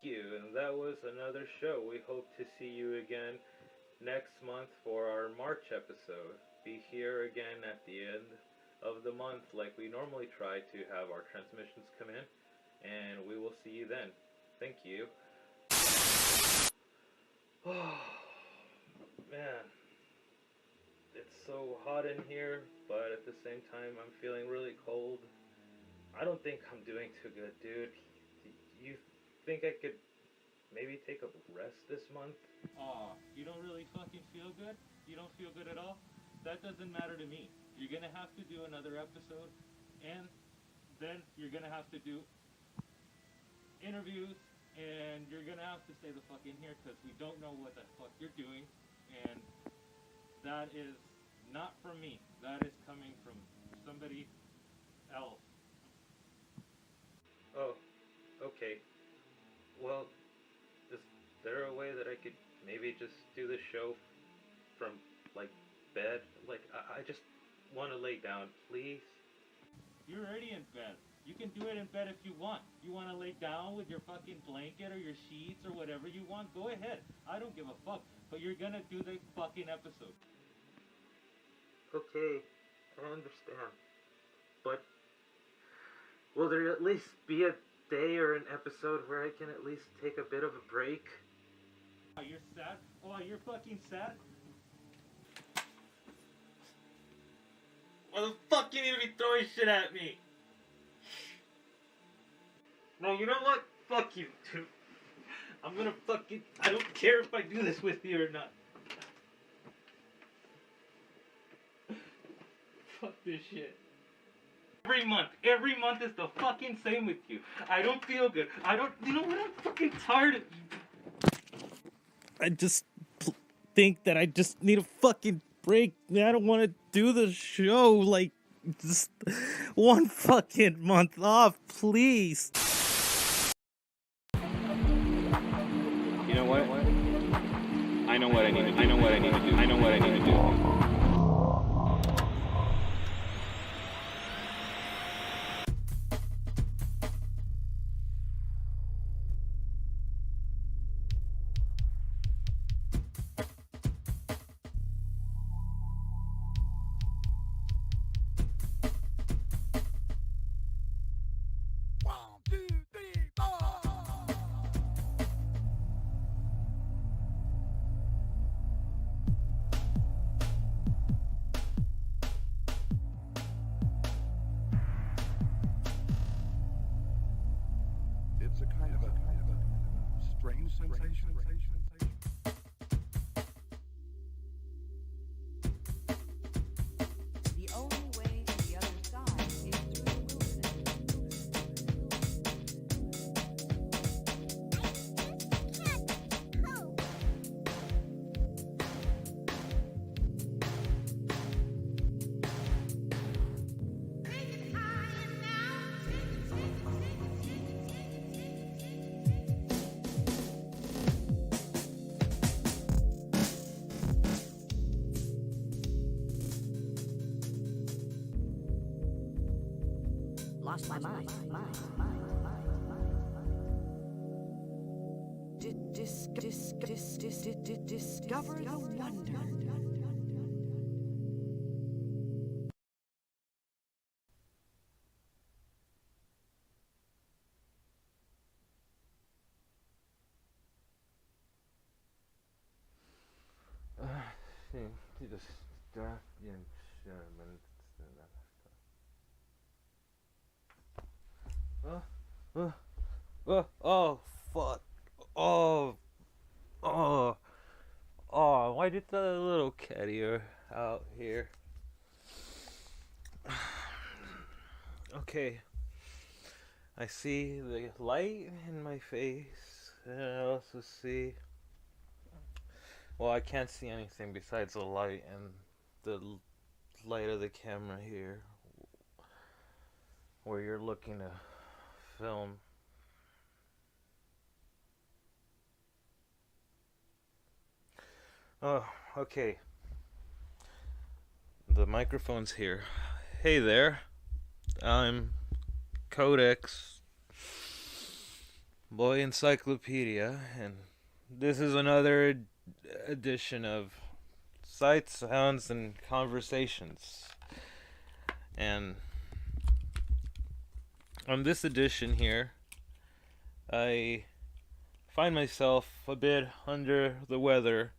you. And that was another show. We hope to see you again next month for our March episode. Be here again at the end of the month like we normally try to have our transmissions come in. And we will see you then. Thank you. Oh, man. It's so hot in here, but at the same time I'm feeling really cold. I don't think I'm doing too good, dude. You think I could maybe take a rest this month? Aw, you don't really fucking feel good? You don't feel good at all? That doesn't matter to me. You're gonna have to do another episode, and then you're gonna have to do interviews, and you're gonna have to stay the fuck in here because we don't know what the fuck you're doing, and that is not from me. That is coming from somebody else. Oh, okay. Well, is there a way that I could maybe just do the show from, like, bed? Like, I just want to lay down, please. You're already in bed. You can do it in bed if you want. You want to lay down with your fucking blanket or your sheets or whatever you want? Go ahead. I don't give a fuck. But you're gonna do the fucking episode. Okay, I understand. But will there at least be a day or an episode where I can at least take a bit of a break? Oh, you're sad? Oh, you're fucking sad? Why the fuck you need to be throwing shit at me? No, you know what? Fuck you, dude. I'm gonna fucking... I don't care if I do this with you or not. Fuck this shit. Every month is the fucking same with you. I don't feel good. You know what? I'm fucking tired of you. I just think that I just need a fucking break. I don't want to do the show. Like, just one fucking month off, please. You know what? I know what I need to do. I know what I need to do. I know what I need to do. It's a kind of a strange sensation. The only way to the other side is through the wilderness. Lost my mind. Discover the wonder. Oh, fuck. Why did the little kitty out here? Okay. I see the light in my face, and I also see... Well, I can't see anything besides the light and the light of the camera here, where you're looking to film. Oh, okay. The microphone's here. Hey there. I'm Codex Boy Encyclopedia, and this is another edition of Sights, Sounds, and Conversations. And on this edition here, I find myself a bit under the weather,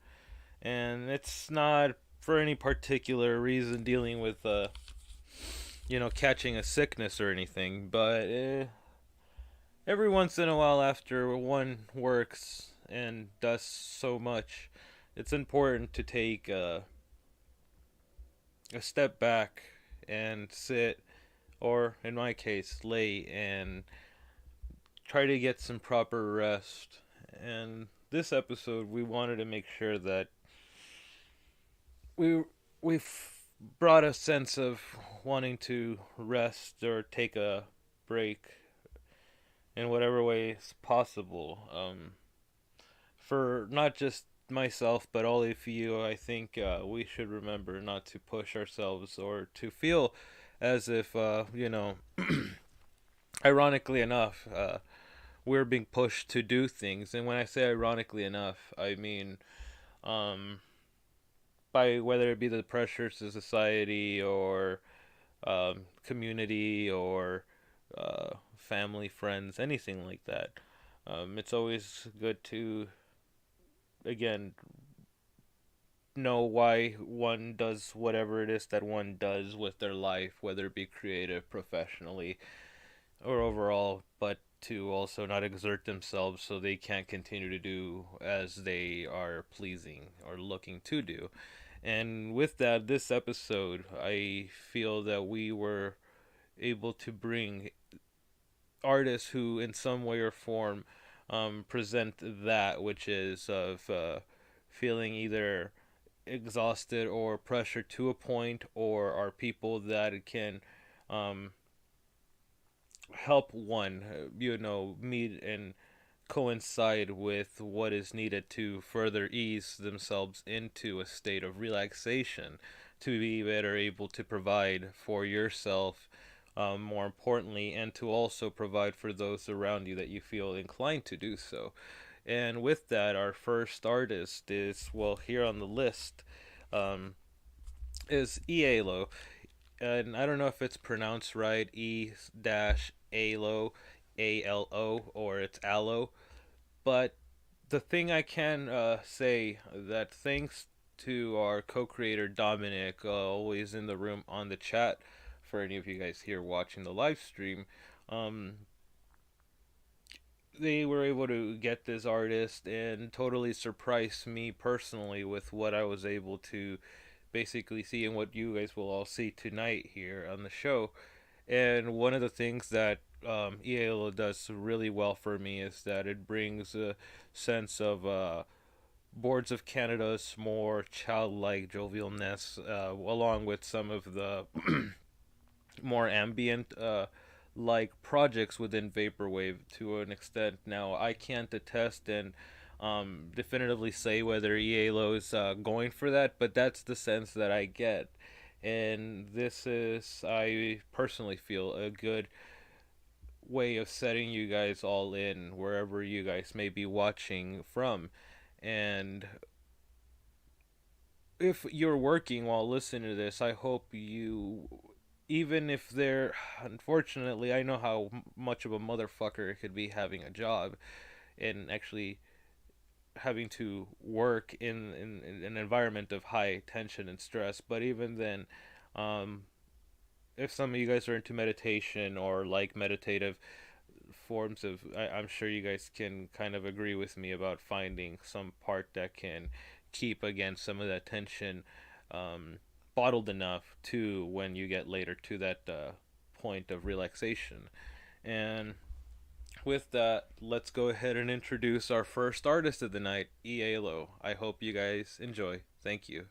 and it's not for any particular reason dealing with, catching a sickness or anything, but every once in a while after one works and does so much, it's important to take a step back and sit, or in my case, lay and try to get some proper rest. And this episode, we wanted to make sure that we've brought a sense of wanting to rest or take a break in whatever way is possible. For not just myself, but all of you, I think we should remember not to push ourselves or to feel as if, ironically enough, we're being pushed to do things. And when I say ironically enough, I mean by whether it be the pressures of society or community or family, friends, anything like that. It's always good to, again, know why one does whatever it is that one does with their life, whether it be creative, professionally, or overall, but to also not exert themselves so they can't continue to do as they are pleasing or looking to do. And with that, this episode, I feel that we were able to bring artists who, in some way or form, present that, which is of feeling either exhausted or pressured to a point, or are people that can help one, meet and coincide with what is needed to further ease themselves into a state of relaxation, to be better able to provide for yourself, more importantly, and to also provide for those around you that you feel inclined to do so. And with that, our first artist is, well, here on the list, is EALO. And I don't know if it's pronounced right, E-ALO, A-L-O, or it's Aloe. But the thing I can say that thanks to our co-creator Dominic, always in the room on the chat, for any of you guys here watching the live stream, they were able to get this artist and totally surprise me personally with what I was able to basically see and what you guys will all see tonight here on the show. And one of the things that EALO does really well for me is that it brings a sense of Boards of Canada's more childlike jovialness, along with some of the more ambient like projects within Vaporwave to an extent. Now, I can't attest and definitively say whether EALO is going for that, but that's the sense that I get. And this is, I personally feel, a good way of setting you guys all in wherever you guys may be watching from. And if you're working while listening to this, I hope you, even if they're, unfortunately, I know how much of a motherfucker it could be having a job and actually having to work in an environment of high tension and stress. But even then, if some of you guys are into meditation or like meditative forms of, I'm sure you guys can kind of agree with me about finding some part that can keep, again, some of that tension bottled enough to when you get later to that point of relaxation. And with that, let's go ahead and introduce our first artist of the night, EALO. I hope you guys enjoy. Thank you.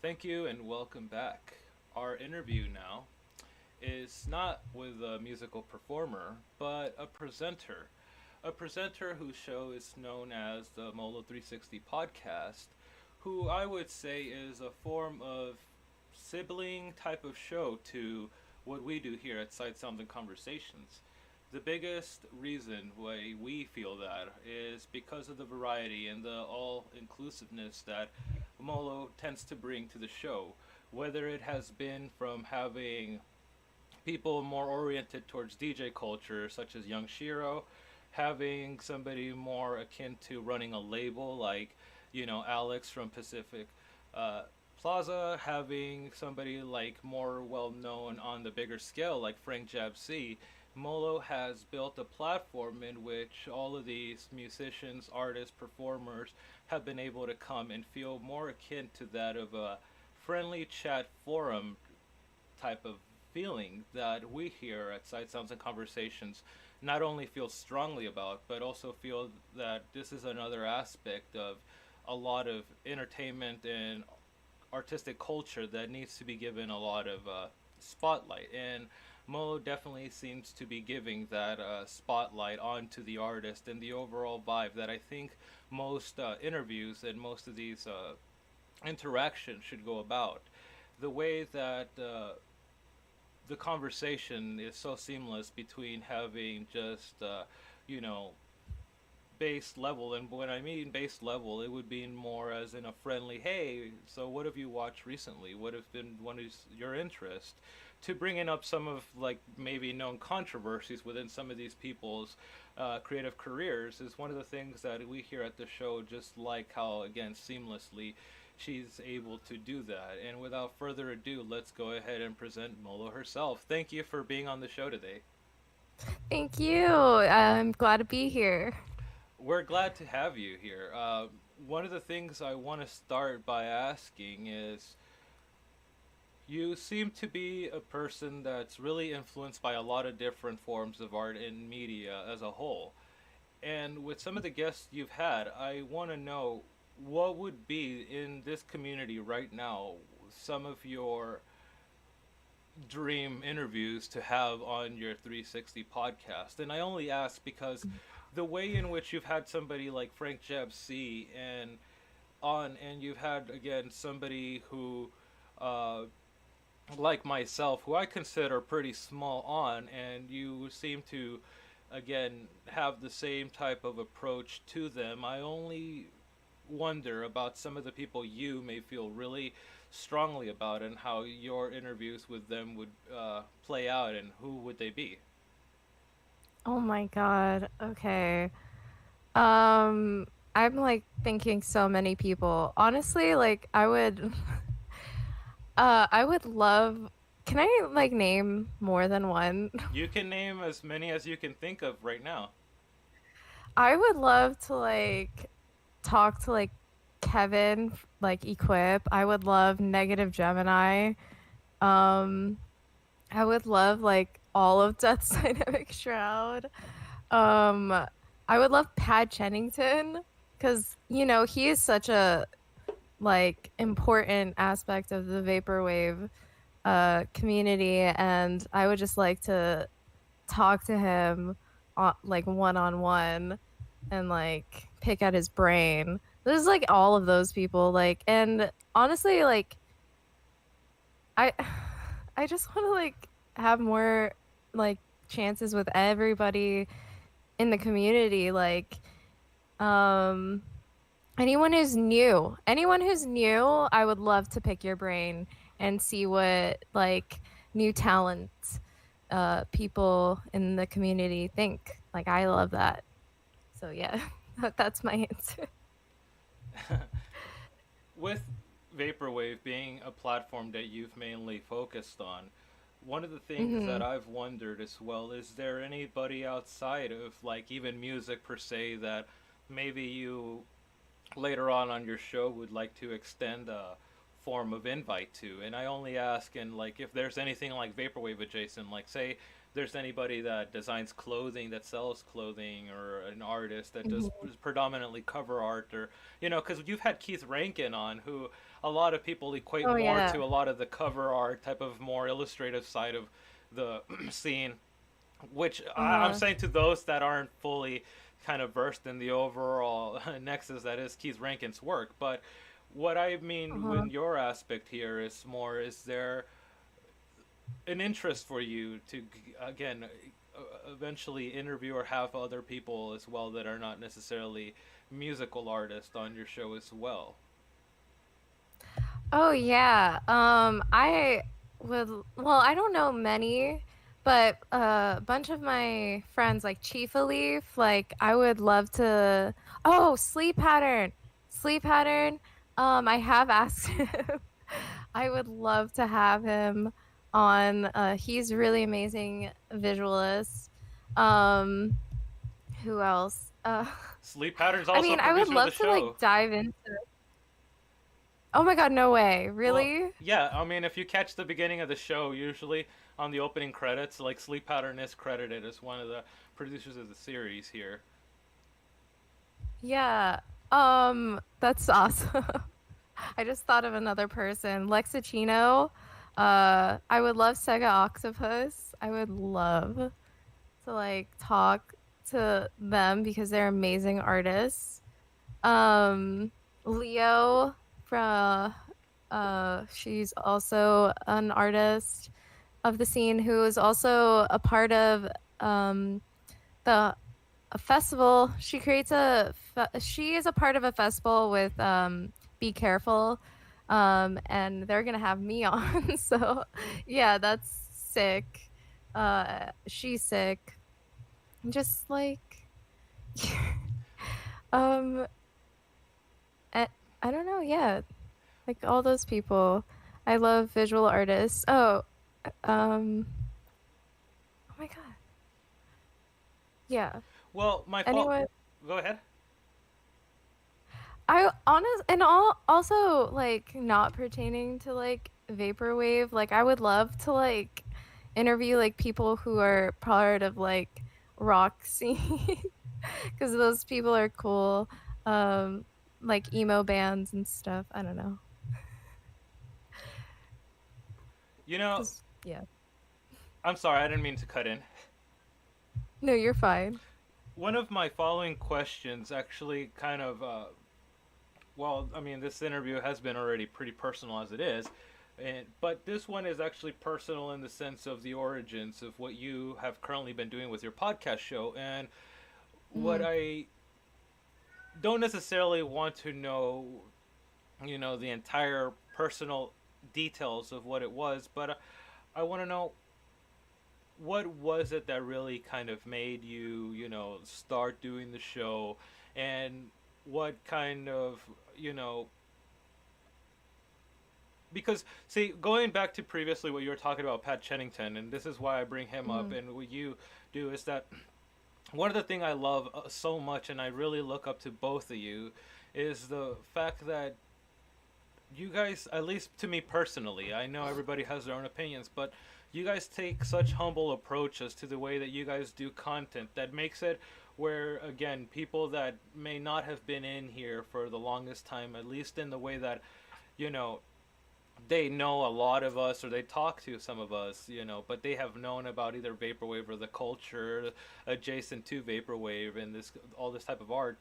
Thank you and welcome back. Our interview now is not with a musical performer, but a presenter. A presenter whose show is known as the Molo 360 podcast, who I would say is a form of sibling type of show to what we do here at Sight Sounds and Conversations. The biggest reason why we feel that is because of the variety and the all inclusiveness that Molo tends to bring to the show. Whether it has been from having people more oriented towards DJ culture, such as Young Shiro, having somebody more akin to running a label, like, Alex from Pacific Plaza, having somebody like more well known on the bigger scale, like Frank Jab C. Molo has built a platform in which all of these musicians, artists, performers have been able to come and feel more akin to that of a friendly chat forum type of feeling that we here at Sight Sounds and Conversations not only feel strongly about, but also feel that this is another aspect of a lot of entertainment and artistic culture that needs to be given a lot of spotlight. And Molo definitely seems to be giving that spotlight onto the artist and the overall vibe that I think most interviews and most of these interactions should go about. The way that the conversation is so seamless between having just, you know, base level, and when I mean base level, it would be more as in a friendly, hey, so what have you watched recently? What have been one is your interest? To bringing up some of like maybe known controversies within some of these people's creative careers is one of the things that we hear at the show. Just like how again seamlessly she's able to do that. And without further ado, let's go ahead and present Molo herself. Thank you for being on the show today. Thank you. I'm glad to be here. We're glad to have you here. One of the things I want to start by asking is, you seem to be a person that's really influenced by a lot of different forms of art and media as a whole. And with some of the guests you've had, I want to know what would be in this community right now some of your dream interviews to have on your 360 podcast. And I only ask because the way in which you've had somebody like Frank Jeb C and you've had again somebody who like myself, who I consider pretty small on, and you seem to again have the same type of approach to them. I only wonder about some of the people you may feel really strongly about and how your interviews with them would play out, and who would they be? Oh my God. Okay. Um, I'm like thinking so many people. Honestly, like I would love, can I like name more than one? You can name as many as you can think of right now. I would love to like talk to like Kevin, like Equip. I would love Negative Gemini. Um, I would love like all of Death's Dynamic Shroud. Um, I would love Pat Chennington because he is such a like important aspect of the vaporwave community, and I would just like to talk to him like one on one and like pick at his brain. There's like all of those people like, and honestly like I I just want to like have more like chances with everybody in the community, like um anyone who's new, I would love to pick your brain and see what like new talent people in the community think. Like I love that. So yeah, that's my answer. With Vaporwave being a platform that you've mainly focused on, one of the things that Hmm. I've wondered as well, is there anybody outside of like even music per se that maybe you later on your show would like to extend a form of invite to? And I only ask in like if there's anything like Vaporwave adjacent, like say there's anybody that designs clothing, that sells clothing, or an artist that does Hmm. predominantly cover art, or because you've had Keith Rankin on, who a lot of people equate Oh more yeah. to a lot of the cover art type of more illustrative side of the scene, which I'm Uh-huh. saying to those that aren't fully kind of versed in the overall nexus that is Keith Rankin's work. But what I mean Uh-huh. with your aspect here is more, is there an interest for you to, again, eventually interview or have other people as well that are not necessarily musical artists on your show as well? Oh yeah. I would, well, I don't know many, but a bunch of my friends like Chief Leaf, like I would love to. Oh, Sleep Pattern. Sleep Pattern. I have asked him. I would love to have him on. He's really amazing visualist. Um, who else? Sleep Pattern's I also a mean, I would producer of the love to like show. dive into. Oh my God, no way. Well, Really? yeah, I mean, if you catch the beginning of the show, usually on the opening credits, like Sleep Pattern is credited as one of the producers of the series here. Yeah. That's awesome. I just thought of another person, Lexicino. I would love Sega Octopus. I would love to like talk to them because they're amazing artists. Um, Leo from she's also an artist of the scene who is also a part of um the a festival. She creates she is a part of a festival with Be Careful. And they're gonna have me on. So yeah, that's sick. She's sick. Just like um I, I don't know, yeah. Like all those people. I love visual artists. Um oh my god. Yeah. Well, Anyone go ahead. I honest and also like not pertaining to like vaporwave, like I would love to like interview like people who are part of like rock scene because those people are cool. Um like emo bands and stuff. I don't know. You know, Just yeah. I'm sorry, I didn't mean to cut in. No, you're fine. One of my following questions actually kind of, well, I mean, this interview has been already pretty personal as it is, but this one is actually personal in the sense of the origins of what you have currently been doing with your podcast show. And what Hmm. I don't necessarily want to know, the entire personal details of what it was, but I want to know, what was it that really kind of made you, start doing the show, and what kind of, you know, because see, going back to previously what you were talking about Pat Chennington, and this is why I bring him up, Mhm. and what you do is that one of the thing I love so much, and I really look up to both of you, is the fact that you guys, at least to me personally, I know everybody has their own opinions, but you guys take such humble approaches to the way that you guys do content that makes it where, again, people that may not have been in here for the longest time, at least in the way that, you know, they know a lot of us or they talk to some of us, you know, but they have known about either vaporwave or the culture adjacent to vaporwave and this all this type of art.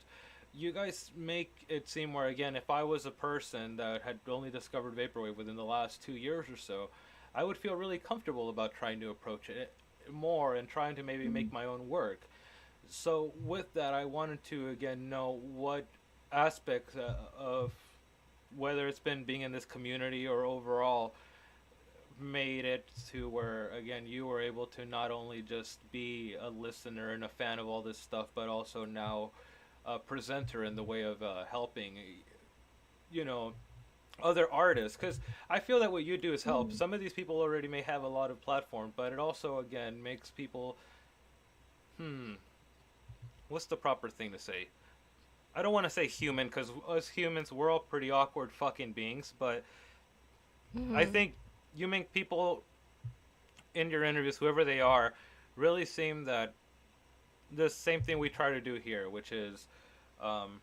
You guys make it seem where, again, if I was a person that had only discovered vaporwave within the last 2 years or so, I would feel really comfortable about trying to approach it more and trying to maybe make my own work. So with that, I wanted to again know what aspects of whether it's been being in this community or overall made it to where, again, you were able to not only just be a listener and a fan of all this stuff, but also now a presenter in the way of helping, you know, other artists. Because I feel that what you do is help. Mhm. Some of these people already may have a lot of platform, but it also, again, makes people, hmm, what's the proper thing to say? I don't want to say human because us humans, we're all pretty awkward fucking beings, but I Mhm. think you make people in your interviews, whoever they are, really seem that the same thing we try to do here, which is um,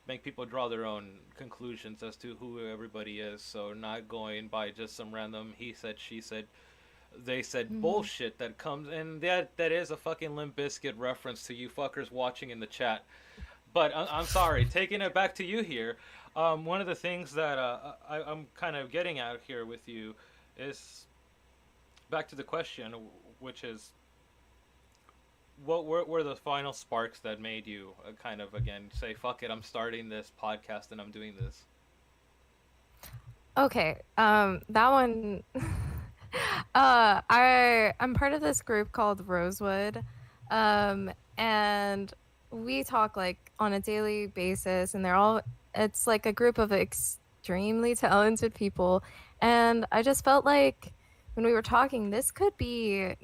make people draw their own conclusions as to who everybody is. So not going by just some random he said, she said, they said Mhm. bullshit that comes, and that is a fucking Limp Bizkit reference to you fuckers watching in the chat. But I'm sorry, taking it back to you here. One of the things that I'm kind of getting at here with you is back to the question, which is what were the final sparks that made you kind of again say, "Fuck it, I'm starting this podcast and I'm doing this." Okay, that one, I'm part of this group called Rosewood, and we talk like on a daily basis, and it's like a group of extremely talented people, and I just felt like when we were talking, this could be,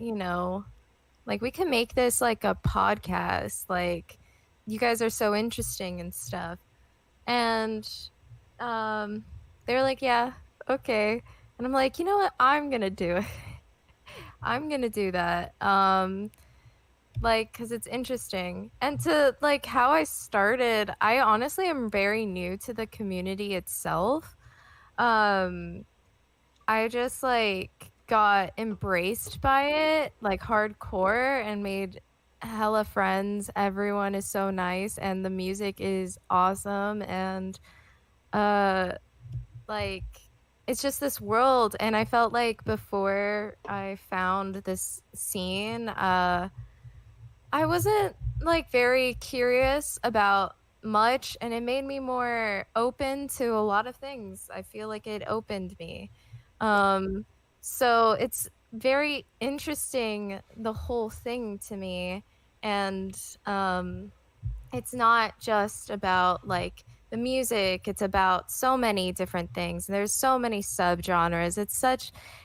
like we can make this like a podcast, like you guys are so interesting and stuff. And um they're like, "Yeah, okay." And I'm like, "You know what? I'm going to do it." I'm going to do that. Like cuz it's interesting. And to like how I started, I honestly am very new to the community itself. Um I just like got embraced by it like hardcore and made hella friends. Everyone is so nice and the music is awesome, and uh like it's just this world. And I felt like before I found this scene, I wasn't like very curious about much, and it made me more open to a lot of things. I feel like it opened me. Um so it's very interesting, the whole thing to me. And um it's not just about like the music, it's about so many different things. There's so many subgenres.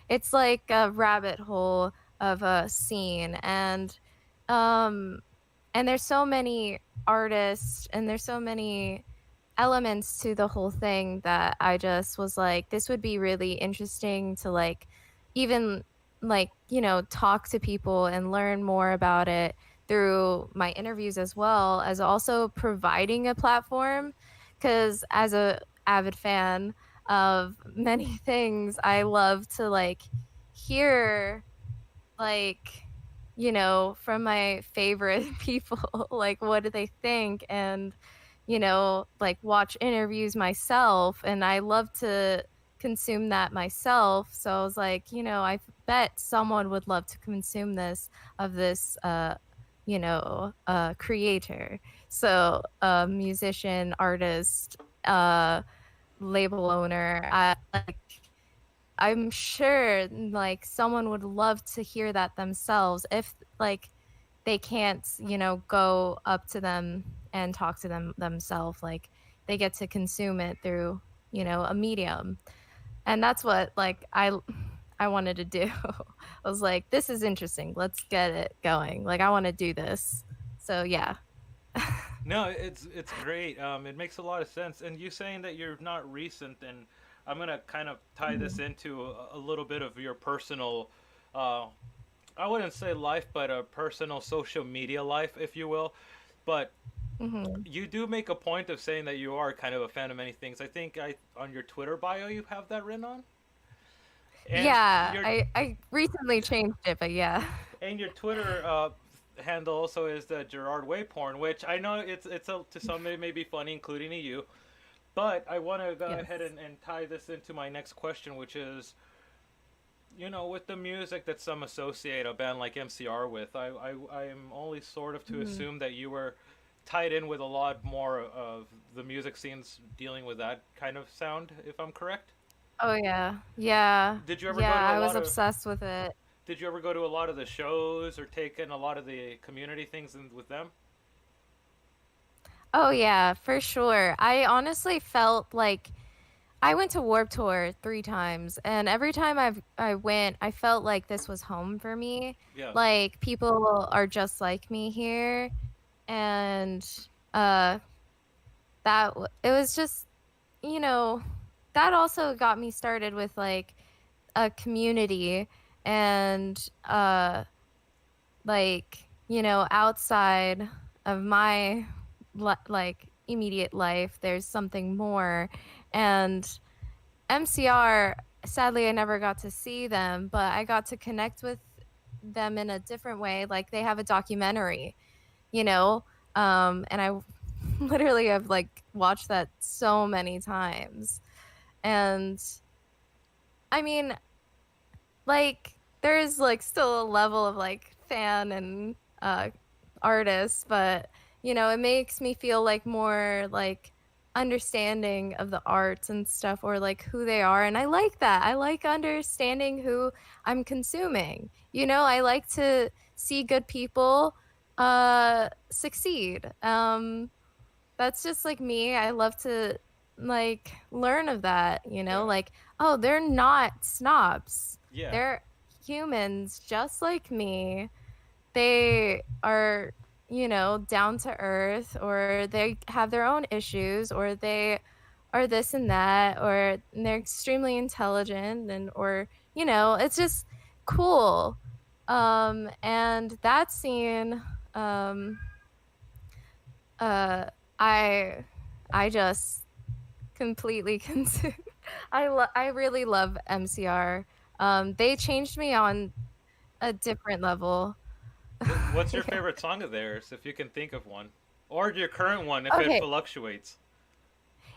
It's like a rabbit hole of a scene. Um and there's so many artists and there's so many elements to the whole thing that I just was like, this would be really interesting to like even like, talk to people and learn more about it through my interviews, as well as also providing a platform. Cause as a avid fan of many things, I love to like hear like from my favorite people, like what do they think, and like watch interviews myself, and I love to consume that myself. So I was like, I bet someone would love to consume this of this creator. So musician, artist, uh label owner, I'm sure like someone would love to hear that themselves if like they can't, go up to them and talk to them themselves. Like they get to consume it through, a medium. And that's what like I wanted to do. I was like, this is interesting. Let's get it going. Like I want to do this. So yeah. No, it's great. It makes a lot of sense. And you saying that you're not recent, and I'm gonna kind of tie this into a little bit of your personal, uh, I wouldn't say life, but a personal social media life, if you will. But Hmm. you do make a point of saying that you are kind of a fan of many things. I think on your Twitter bio you have that written on, and Yeah, your I recently changed it, but yeah. Twitter handle also is the Gerard Wayporn, which I know to some it may be funny, including to you. But I want to go Yes. ahead and tie this into my next question, which is, with the music that some associate a band like MCR with, I am only sort of to Mhm. assume that you were tied in with a lot more of the music scenes dealing with that kind of sound, if I'm correct. Oh yeah. Yeah. Did you ever go Yeah, to a I was lot of obsessed with it. Did you ever go to a lot of the shows or take in a lot of the community things with them? Oh yeah, for sure. I honestly felt like I went to Warp Tour 3 times, and every time I went, I felt like this was home for me. Yeah, Like people are just like me here, and uh, it was just, you know, that also got me started with like a community and like, outside of my like immediate life, there's something more. And MCR, sadly, I never got to see them, but I got to connect with them in a different way. Like they have a documentary, you know, and I literally have like watched that so many times. And I mean, like there's like still a level of like fan and artist, but it makes me feel like more like understanding of the arts and stuff, or like who they are. And I like that. I like understanding who I'm consuming. I like to see good people succeed. That's just like me. I love to like learn of that, yeah, like, oh, they're not snobs. yeah, They're humans just like me. They are, down to earth, or they have their own issues, or they are this and that, or they're extremely intelligent, and or, it's just cool. And that scene, um uh I I just completely consumed. I really love MCR. They changed me on a different level. What's your Yeah. favorite song of theirs, if you can think of one, or your current one, if it Okay, fluctuates?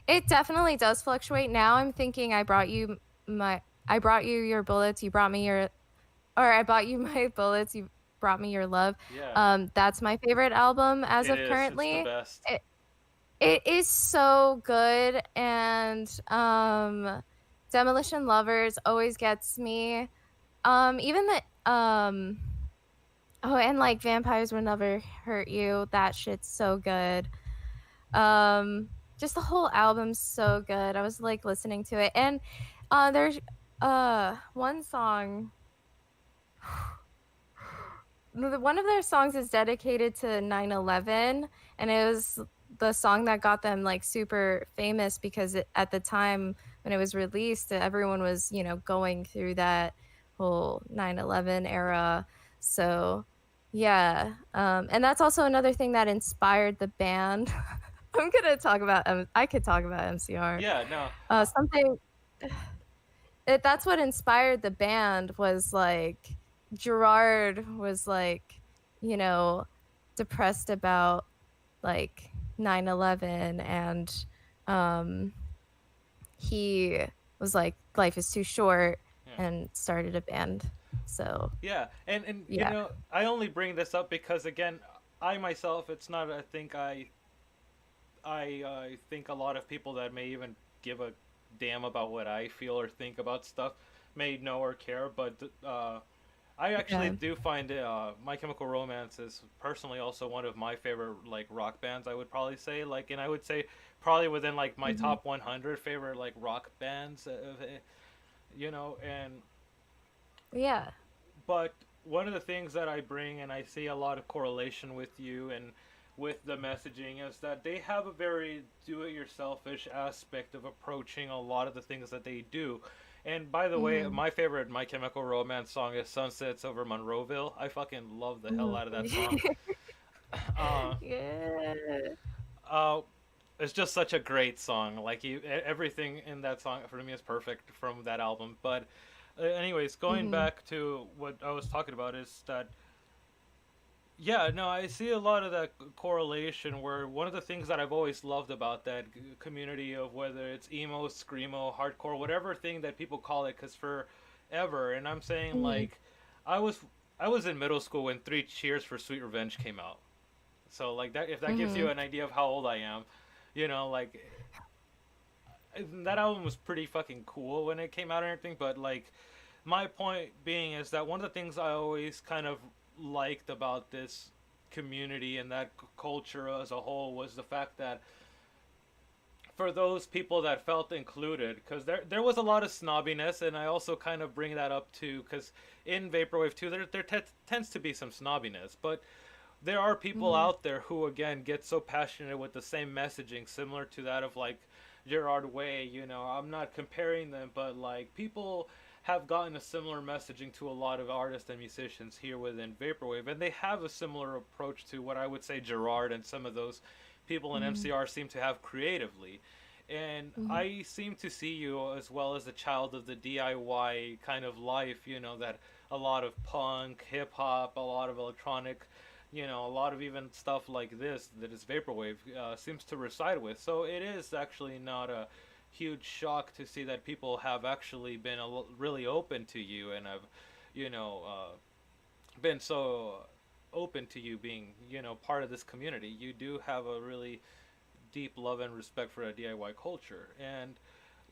it definitely does fluctuate. Now I'm thinking I brought you your bullets, you brought me your or I bought you my bullets, you brought me your love. Yeah, That's my favorite album as it of is. It's the currently. best. It is so good, and Demolition Lovers always gets me. Even the oh, and like Vampires Will Never Hurt You, that shit's so good. Um just the whole album's so good. I was like listening to it, and there's one song. One of their songs is dedicated to 9/11, and it was the song that got them like super famous because at the time when it was released, everyone was, going through that whole 9/11 era. So, yeah. And that's also another thing that inspired the band. I could talk about MCR. Yeah, no, Something that's what inspired the band was like Gerard was like, you know, depressed about like 9/11, and um he was like life is too short yeah, and started a band. So, yeah, and yeah. I only bring this up because again, I myself, it's not. I think a lot of people that may even give a damn about what I feel or think about stuff may know or care, but I actually Yeah. do find My Chemical Romance is personally also one of my favorite like rock bands. I would probably say like, and I would say probably within like my Hmm. top 100 favorite like rock bands, and Yeah. but one of the things that I bring and I see a lot of correlation with you and with the messaging is that they have a very do-it-yourselfish aspect of approaching a lot of the things that they do. And by the way, Hmm. my favorite My Chemical Romance song is "Sunsets Over Monroeville." I fucking love the hell Hmm. out of that song. Uh, Yeah. uh, it's just such a great song. Like everything in that song for me is perfect from that album. But, anyways, going Hmm. back to what I was talking about is that yeah, no, I see a lot of that correlation where one of the things that I've always loved about that community of whether it's emo, screamo, hardcore, whatever thing that people call it, because forever, and I'm saying Hmm. like, I was I was in middle school when Three Cheers for Sweet Revenge came out. So like that, if that gives Hmm. you an idea of how old I am, like that album was pretty fucking cool when it came out and everything. But like, my point being is that one of the things I always kind of liked about this community and that culture as a whole was the fact that for those people that felt included, because there was a lot of snobbiness, and I also kind of bring that up too, because in Vaporwave too, there tends to be some snobbiness, but there are people Hmm. out there who again get so passionate with the same messaging similar to that of like Gerard Way. I'm not comparing them, but like people have gotten a similar messaging to a lot of artists and musicians here within Vaporwave, and they have a similar approach to what I would say Gerard and some of those people in Hmm. MCR seem to have creatively. And Hmm. I seem to see you as well as a child of the DIY kind of life, that a lot of punk, hip hop, a lot of electronic, a lot of even stuff like this that is vaporwave seems to reside with. So it is actually not a huge shock to see that people have actually been really open to you and have, been so open to you being, part of this community. You do have a really deep love and respect for a DIY culture. And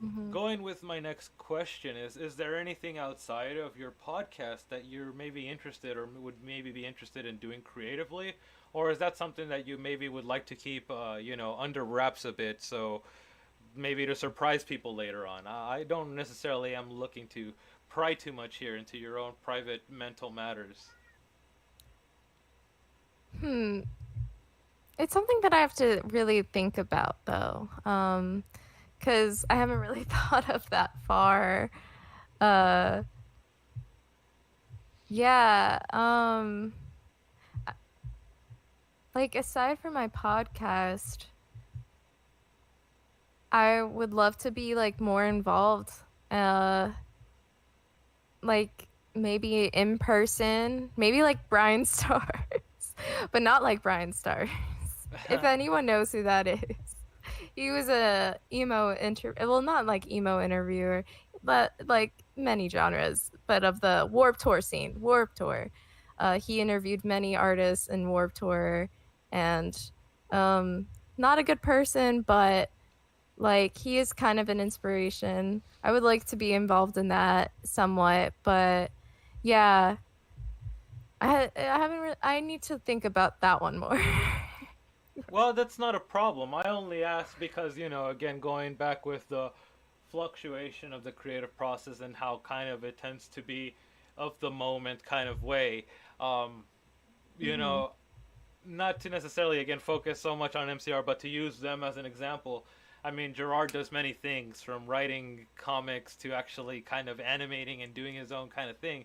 Hmm. going with my next question is there anything outside of your podcast that you're maybe interested or would maybe be interested in doing creatively, or is that something that you maybe would like to keep under wraps a bit, so maybe to surprise people later on? I don't necessarily am looking to pry too much here into your own private mental matters. Hmm. It's something that I have to really think about though. Because I haven't really thought of that far. Uh, yeah. Like aside from my podcast, I would love to be like more involved. Uh, like maybe in person, maybe like Brian Stars, but not like Brian Stars. If anyone knows who that is, he was a well, not like emo interviewer, but like many genres, but of the Warp Tour scene, Warp Tour. He interviewed many artists in Warp Tour, and um, not a good person, but like he is kind of an inspiration. I would like to be involved in that somewhat, but yeah, I haven't. I need to think about that one more. Well, that's not a problem. I only asked because, again, going back with the fluctuation of the creative process and how kind of it tends to be of the moment kind of way. Um, you Hmm. know, not to necessarily again focus so much on MCR, but to use them as an example. I mean, Gerard does many things from writing comics to actually kind of animating and doing his own kind of thing.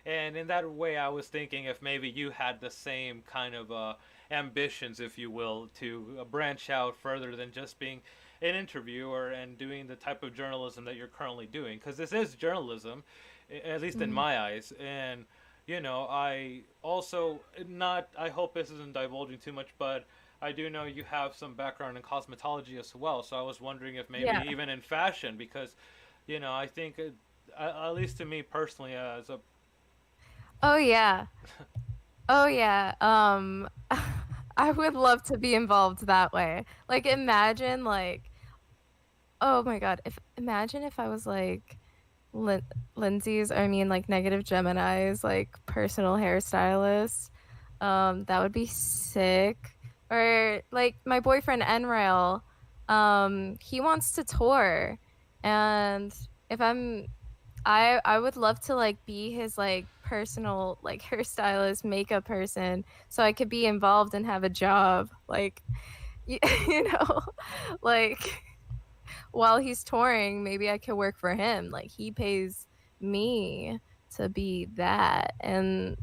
And in that way, I was thinking if maybe you had the same kind of ambitions, if you will, to branch out further than just being an interviewer and doing the type of journalism that you're currently doing. Because this is journalism, at least in Hmm. my eyes. And I also not. I hope this isn't divulging too much, but I do know you have some background in cosmetology as well. So I was wondering if maybe Yeah. even in fashion, because I think at least to me personally, as a Oh yeah. Oh yeah. I would love to be involved that way. Like imagine like oh my God, if imagine if I was like Lindsay's, I mean, like negative Gemini's, like personal hairstylist. That would be sick. Or like my boyfriend Enrail, he wants to tour, and if I would love to like be his like personal like hairstylist, makeup person, so I could be involved and have a job, like you, you know, like while he's touring, maybe I could work for him. Like he pays me to be that, and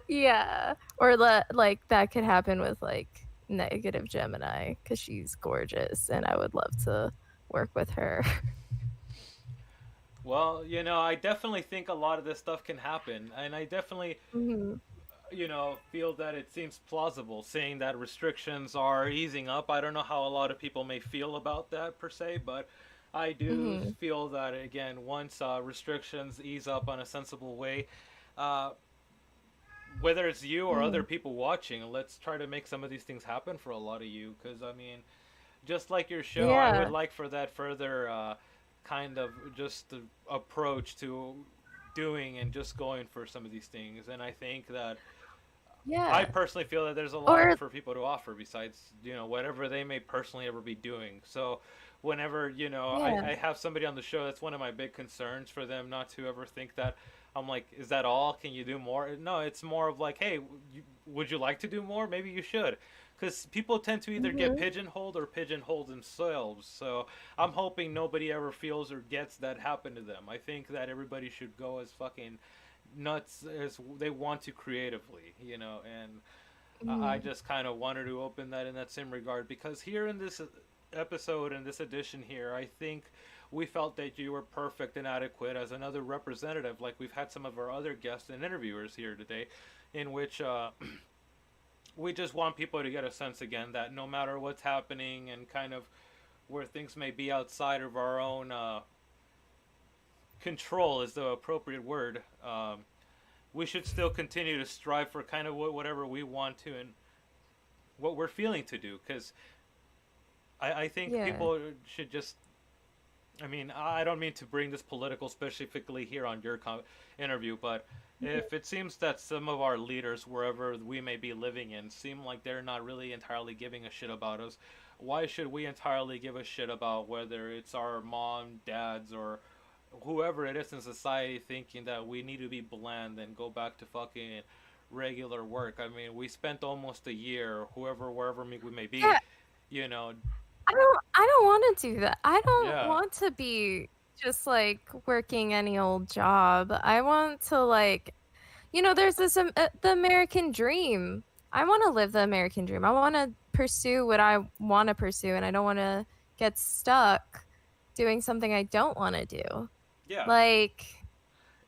yeah, or like that could happen with like negative Gemini because she's gorgeous, and I would love to work with her. Well, I definitely think a lot of this stuff can happen, and I definitely, Mhm. feel that it seems plausible, saying that restrictions are easing up. I don't know how a lot of people may feel about that per se, but I do Mhm. feel that again, once restrictions ease up on a sensible way, uh, whether it's you or other Mhm. people watching, let's try to make some of these things happen for a lot of you. Because I mean, just like your show, I would Yeah. like for that further kind of just the approach to doing and just going for some of these things. And I think that I Yeah. personally feel that there's a lot Or for people to offer besides, whatever they may personally ever be doing. So whenever, yeah. I have somebody on the show, that's one of my big concerns for them not to ever think that I'm like, is that all? Can you do more? No, it's more of like, hey, would you like to do more? Maybe you should. Because people tend to either get Mhm. pigeonholed or pigeonhole themselves. So I'm hoping nobody ever feels or gets that happen to them. I think that everybody should go as fucking nuts as they want to creatively, and I Mhm. just kind of wanted to open that in that same regard because here in this episode and this edition here, I think we felt that you were perfect and adequate as another representative, like we've had some of our other guests and interviewers here today, in which we just want people to get a sense again that no matter what's happening and kind of where things may be outside of our own control is the appropriate word. We should still continue to strive for kind of whatever we want to and what we're feeling to do because I think Yeah. people should just I mean I don't mean to bring this political specifically here on your interview, but if it seems that some of our leaders wherever we may be living in seem like they're not really entirely giving a shit about us, why should we entirely give a shit about whether it's our mom, dads, or whoever it is in society thinking that we need to be bland and go back to fucking regular work? I mean, we spent almost a year, whoever, wherever we may be, Yeah. you know, I don't want to do that. I don't yeah, want to be just like working any old job. I want to like, there's this the American dream. I want to live the American dream. I want to pursue what I want to pursue, and I don't want to get stuck doing something I don't want to do. yeah, Like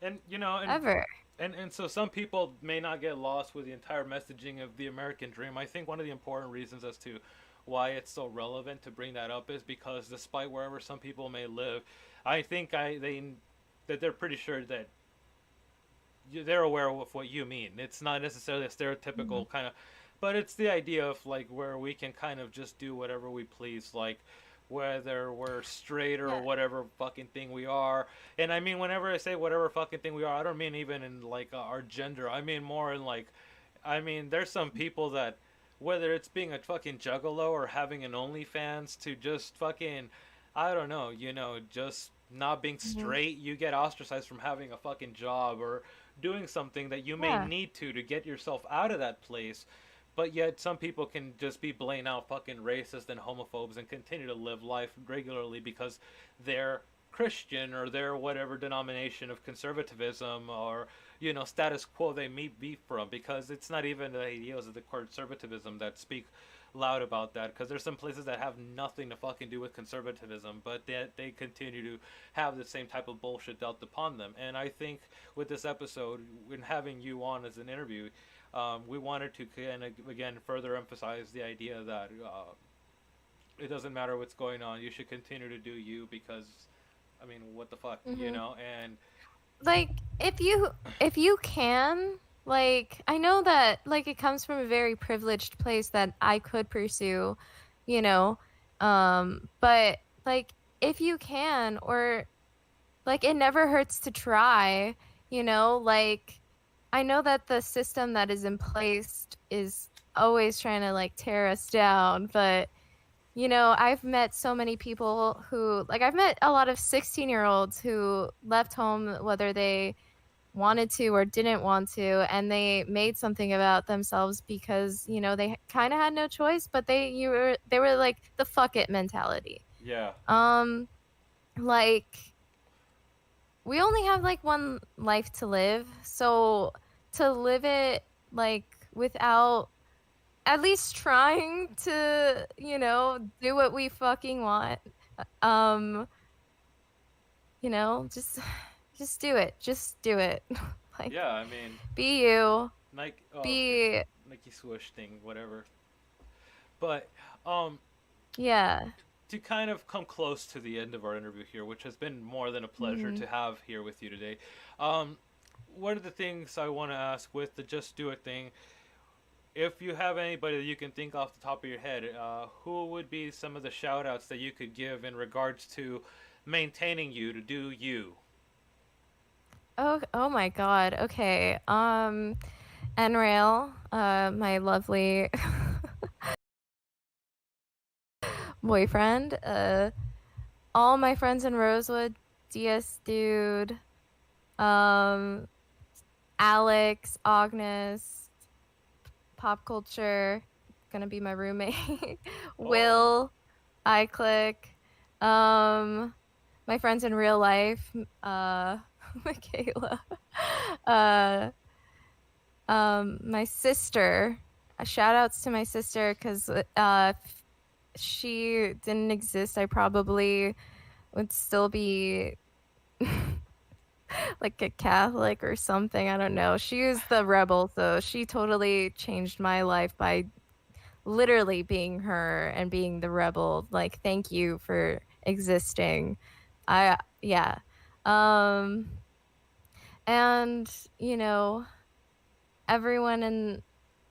and ever. and so some people may not get lost with the entire messaging of the American dream. I think one of the important reasons as to why it's so relevant to bring that up is because despite wherever some people may live, I think that they're pretty sure that they're aware of what you mean. It's not necessarily a Mhm. stereotypical kind of, but it's the idea of like where we can kind of just do whatever we please, like whether we're straight or Yeah. whatever fucking thing we are. And I mean, whenever I say whatever fucking thing we are, I don't mean even in like our gender. I mean more in like, I mean, there's some people that whether it's being a fucking juggalo or having an OnlyFans to just fucking, I don't know, just not being Mhm. straight, you get ostracized from having a fucking job or doing something that you may Yeah. need to get yourself out of that place. But yet, some people can just be blatant out fucking racist and homophobes and continue to live life regularly because they're Christian or they're whatever denomination of conservatism or status quo they may be from. Because it's not even the ideals of the conservatism that speak loud about that, because there's some places that have nothing to fucking do with conservatism, but they continue to have the same type of bullshit dealt upon them. And I think with this episode, when having you on as an interview, we wanted to kind of again further emphasize the idea that it doesn't matter what's going on, you should continue to do you because, I mean, what the fuck, Mhm. And Like if you can, like I know that like it comes from a very privileged place that I could pursue, you know, but like if you can, or like it never hurts to try, you know, like I know that the system that is in place is always trying to like tear us down, but you know, I've met so many people who, like, I've met a lot of 16-year-olds who left home whether they wanted to or didn't want to, and they made something about themselves because, you know, they kind of had no choice, but they were like the fuck it mentality. Yeah. Like we only have like one life to live, so to live it like without at least trying to, you know, do what we fucking want. Um, you know, just do it. Just do it. Like Yeah, I mean, be you. Nike, oh, okay. Be Nike swoosh thing, whatever. But um, yeah. to kind of come close to the end of our interview here, which has been more than a pleasure Mhm. to have here with you today. Um, one of the things I want to ask with the Just Do It thing, if you have anybody that you can think off the top of your head, who would be some of the shout outs that you could give in regards to maintaining you to do you? Oh my God. Okay. Nrail, my lovely boyfriend. All my friends in Rosewood, DS Dude, um, Alex, Agnes, Pop Culture, gonna be my roommate. Oh, Will, iClick, um, my friends in real life, Michaela, uh, my sister. Shout outs to my sister because if she didn't exist, I probably would still be like a Catholic or something. I don't know. She was the rebel, so she totally changed my life by literally being her and being the rebel. Like, thank you for existing. Yeah. Um, and, you know, everyone in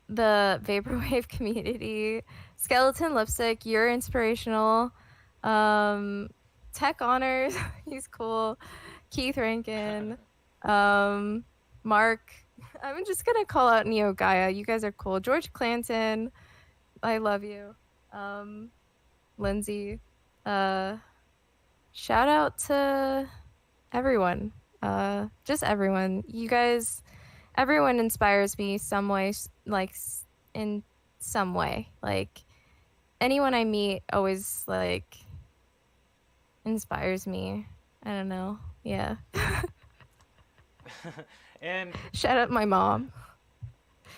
the Vaporwave community, Skeleton Lipstick, you're inspirational. Um, Tech Honors, he's cool. Keith Rankin, um, Mark. I'm just gonna call out Neo Gaia. You guys are cool. George Clanton, I love you. Um, Lindsay. Uh, Shout out to everyone. Just everyone. You guys, everyone inspires me some way, in some way. Like anyone I meet always like inspires me. I don't know. Yeah. and Shout out my mom.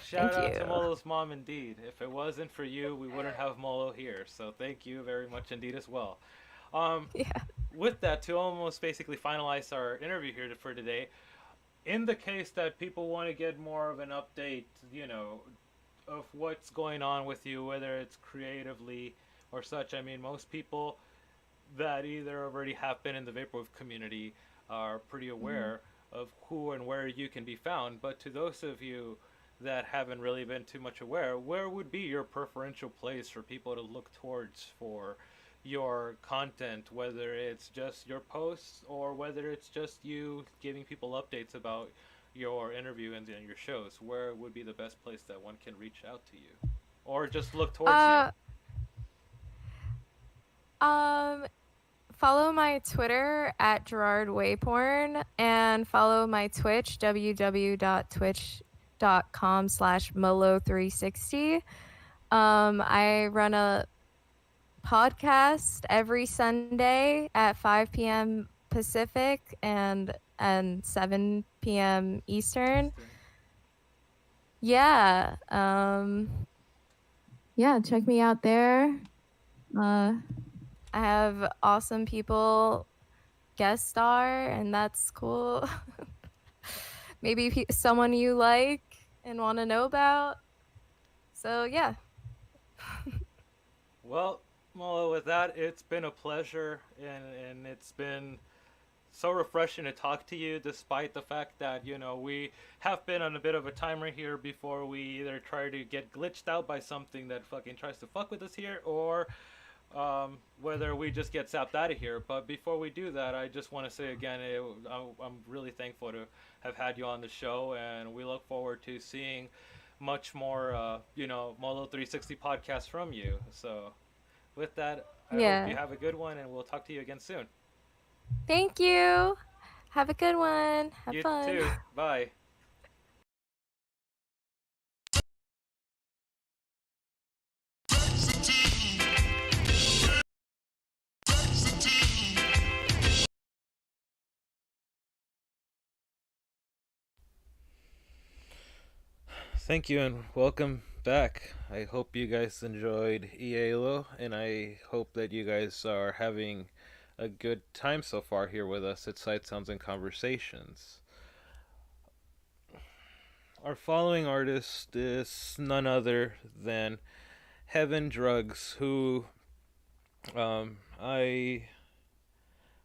shout Thank out you. to Molo's mom indeed. If it wasn't for you, we wouldn't have Molo here. So thank you very much indeed as well. Um, Yeah. with that, to almost basically finalize our interview here for today, in the case that people want to get more of an update, you know, of what's going on with you, whether it's creatively or such, I mean, most people that either already have been in the Vaporwave community are pretty Mhm. aware of who and where you can be found. But to those of you that haven't really been too much aware, where would be your preferential place for people to look towards for your content, whether it's just your posts or whether it's just you giving people updates about your interview and your shows? Where would be the best place that one can reach out to you or just look towards you? Uh, um, Follow my Twitter at Gerard Wayporn and follow my Twitch, www.twitch.com/Molo360. I run a podcast every Sunday at 5 p.m. Pacific and 7 p.m. Eastern. Eastern. Yeah. Yeah, check me out there. I have awesome people guest star, and that's cool. Maybe someone you like and want to know about. So, yeah. Well, Molo, with that, it's been a pleasure, and it's been so refreshing to talk to you, despite the fact that, you know, we have been on a bit of a timer here before we either try to get glitched out by something that fucking tries to fuck with us here, or whether we just get sapped out of here. But before we do that, I just want to say again, I'm really thankful to have had you on the show, and we look forward to seeing much more, Molo 360 podcasts from you. So, with that, I hope you Yeah. have a good one, and we'll talk to you again soon. Thank you. Have a good one. Have You fun. too. Bye. Thank you and welcome back. I hope you guys enjoyed EALO, and I hope that you guys are having a good time so far here with us at Sight Sounds and Conversations. Our following artist is none other than Heaven Drugs, who I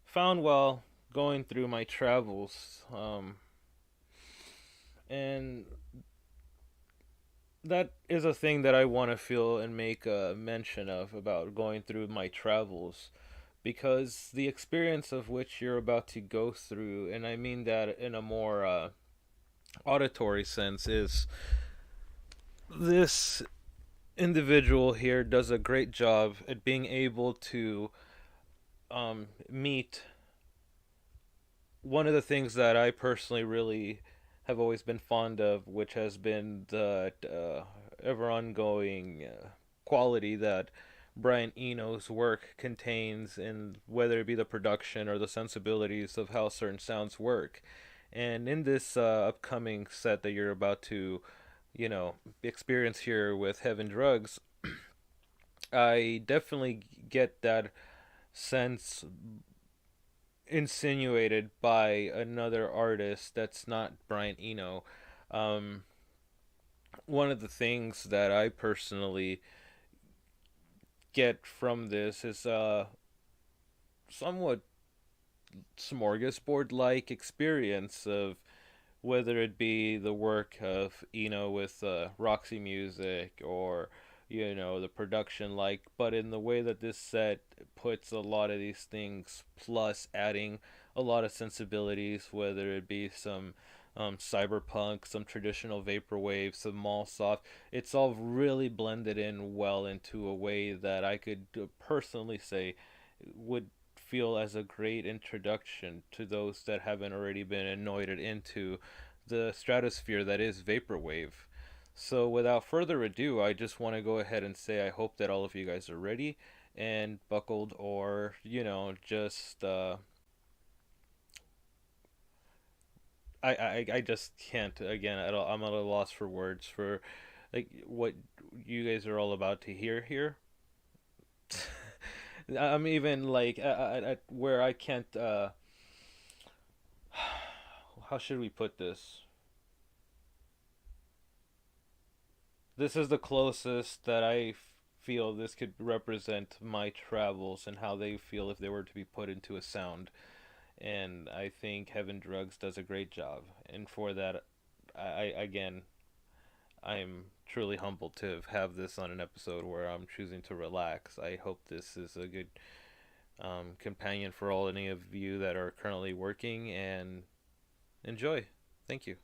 found while going through my travels. And that is a thing that I want to feel and make a mention of about going through my travels, because the experience of which you're about to go through, and I mean that in a more auditory sense, is this individual here does a great job at being able to meet one of the things that I personally really have always been fond of, which has been the ever ongoing quality that Brian Eno's work contains, in whether it be the production or the sensibilities of how certain sounds work. And in this upcoming set that you're about to, experience here with Heaven Drugs, I definitely get that sense insinuated by another artist that's not Brian Eno. Um, One of the things that I personally get from this is a somewhat smorgasbord like experience of whether it be the work of Eno with Roxy Music, or the production, but in the way that this set puts a lot of these things, plus adding a lot of sensibilities, whether it be some cyberpunk, some traditional vaporwave, some mall soft. It's all really blended in well into a way that I could personally say would feel as a great introduction to those that haven't already been anointed into the stratosphere that is vaporwave. So without further ado, I just want to go ahead and say I hope that all of you guys are ready and buckled, or just I just can't, again, I'm at a loss for words for like what you guys are all about to hear here. I'm even like at where I can't. How should we put this? This is the closest that feel this could represent my travels and how they feel if they were to be put into a sound. And I think Heaven Drugs does a great job. And for that, again, I'm truly humbled to have this on an episode where I'm choosing to relax. I hope this is a good companion for all any of you that are currently working, and enjoy. Thank you.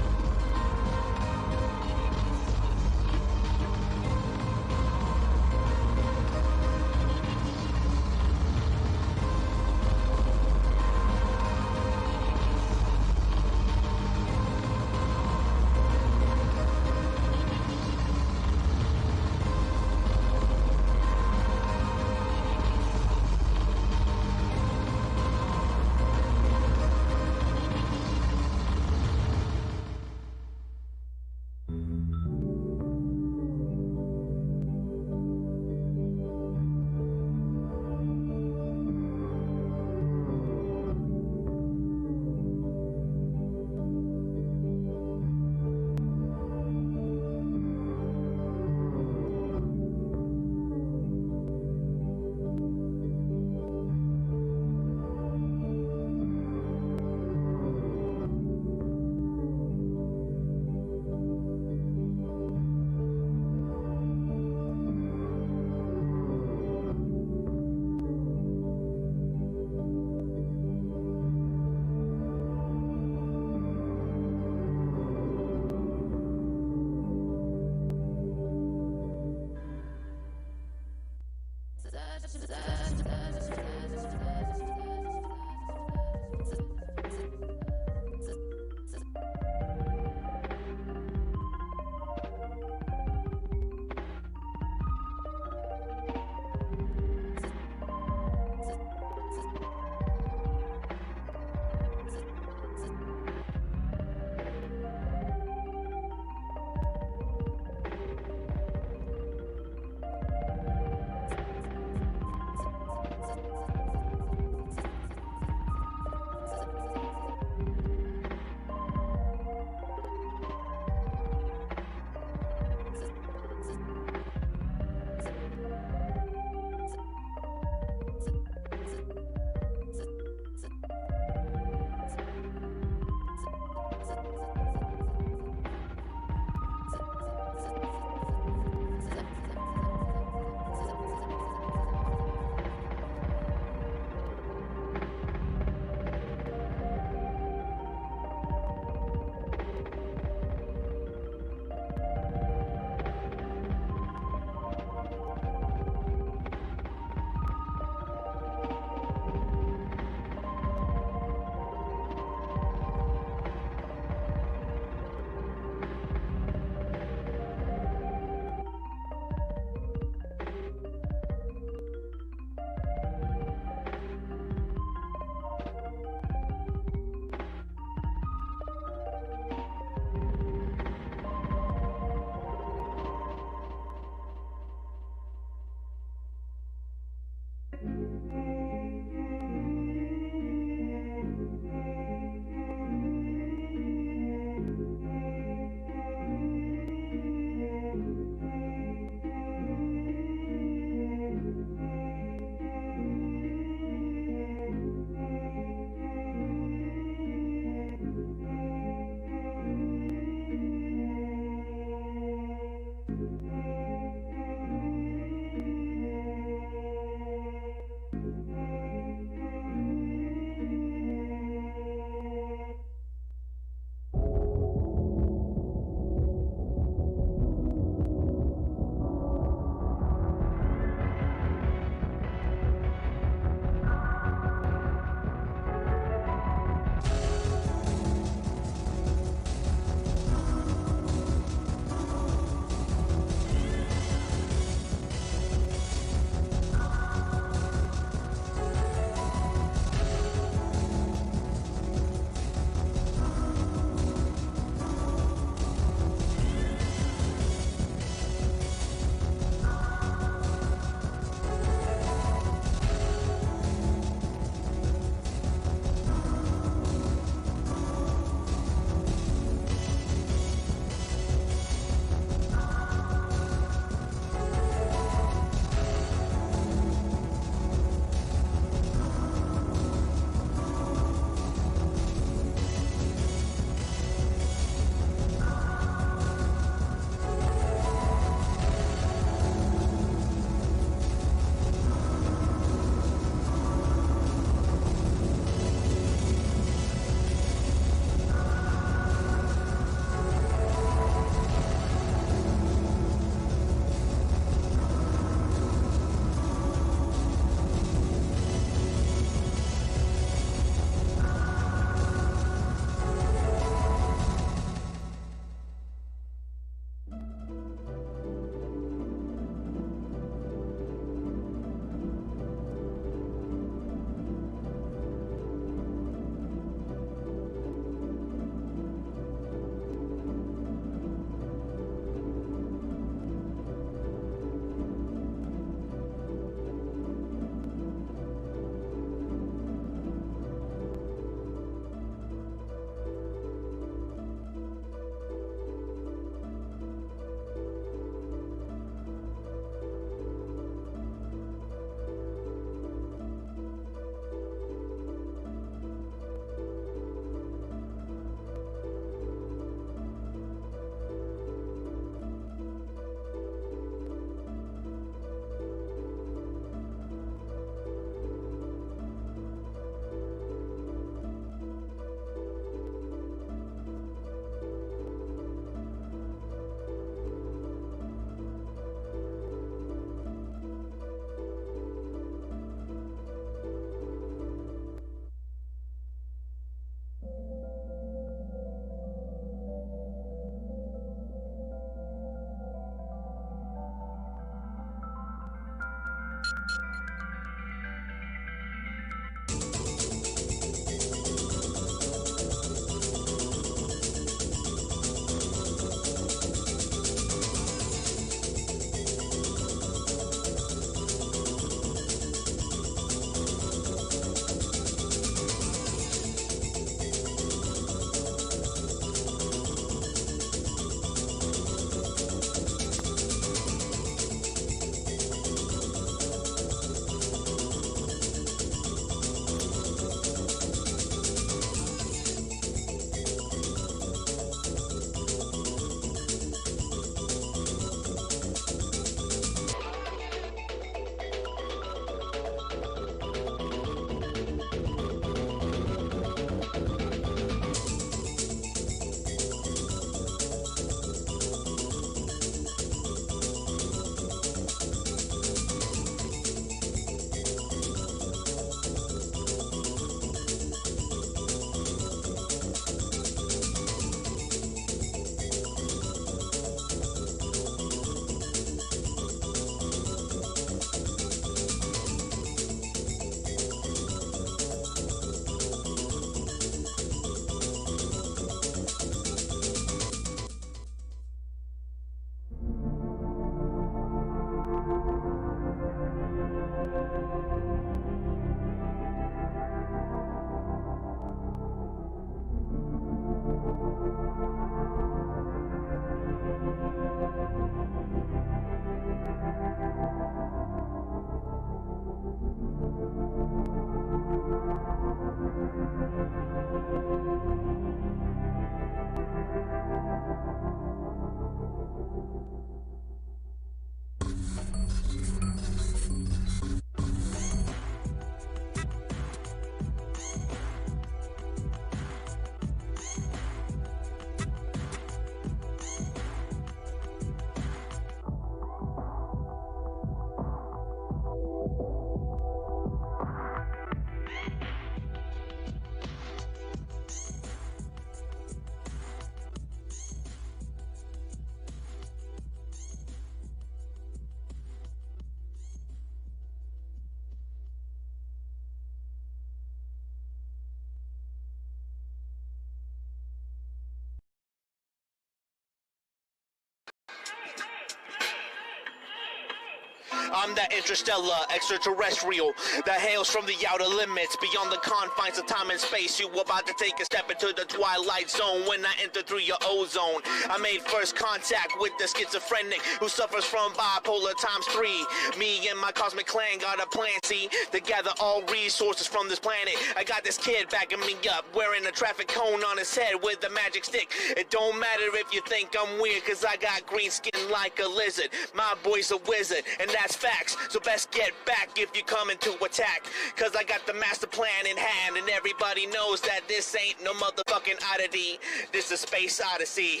I'm that interstellar extraterrestrial that hails from the outer limits beyond the confines of time and space. You about to take a step into the twilight zone when I enter through your ozone. I made first contact with the schizophrenic who suffers from bipolar ×3. Me and my cosmic clan got a plan, see, to gather all resources from this planet. I got this kid backing me up, wearing a traffic cone on his head with a magic stick. It don't matter if you think I'm weird, cause I got green skin like a lizard. My boy's a wizard, and that's facts. So best get back if you coming to attack, cause I got the master plan in hand, and everybody knows that this ain't no motherfucking oddity. This is space odyssey.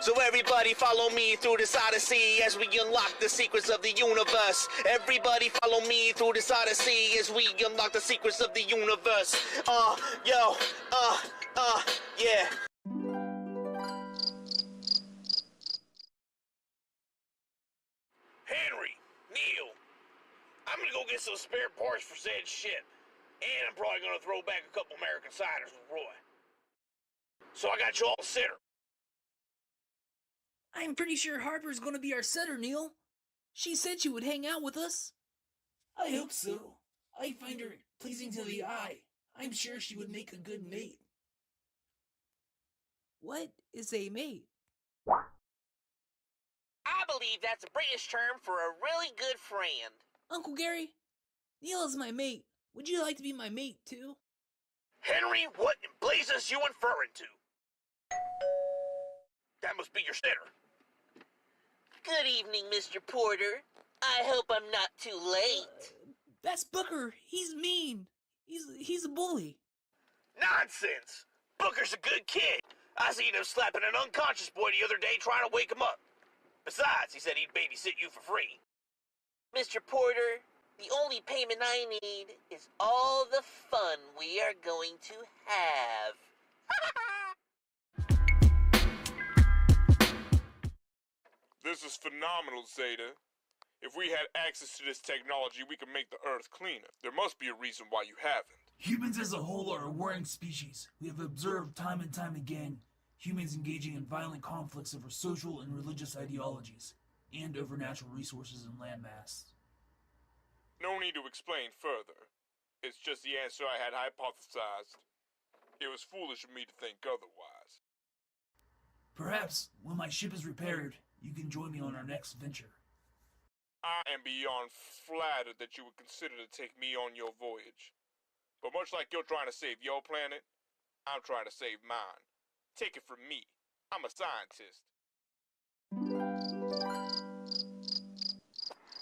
So everybody follow me through this odyssey as we unlock the secrets of the universe. Everybody follow me through this odyssey as we unlock the secrets of the universe. Yeah. Henry, Neil, I'm gonna go get some spare parts for said ship. And I'm probably gonna throw back a couple American ciders with Roy. So I got you all sitter. I'm pretty sure Harper's gonna be our setter, Neil. She said she would hang out with us. I hope so. I find her pleasing to the eye. I'm sure she would make a good mate. What is a mate? I believe that's a British term for a really good friend. Uncle Gary, Neil is my mate. Would you like to be my mate, too? Henry, what in blazes you inferring to? That must be your sitter. Good evening, Mr. Porter. I hope I'm not too late. That's Booker. He's mean. He's a bully. Nonsense! Booker's a good kid. I seen him slapping an unconscious boy the other day trying to wake him up. Besides, he said he'd babysit you for free. Mr. Porter, the only payment I need is all the fun we are going to have. This is phenomenal, Zeta. If we had access to this technology, we could make the Earth cleaner. There must be a reason why you haven't. Humans as a whole are a warring species. We have observed time and time again humans engaging in violent conflicts over social and religious ideologies, and over natural resources and landmass. No need to explain further. It's just the answer I had hypothesized. It was foolish of me to think otherwise. Perhaps, when my ship is repaired, you can join me on our next venture. I am beyond flattered that you would consider to take me on your voyage. But much like you're trying to save your planet, I'm trying to save mine. Take it from me. I'm a scientist.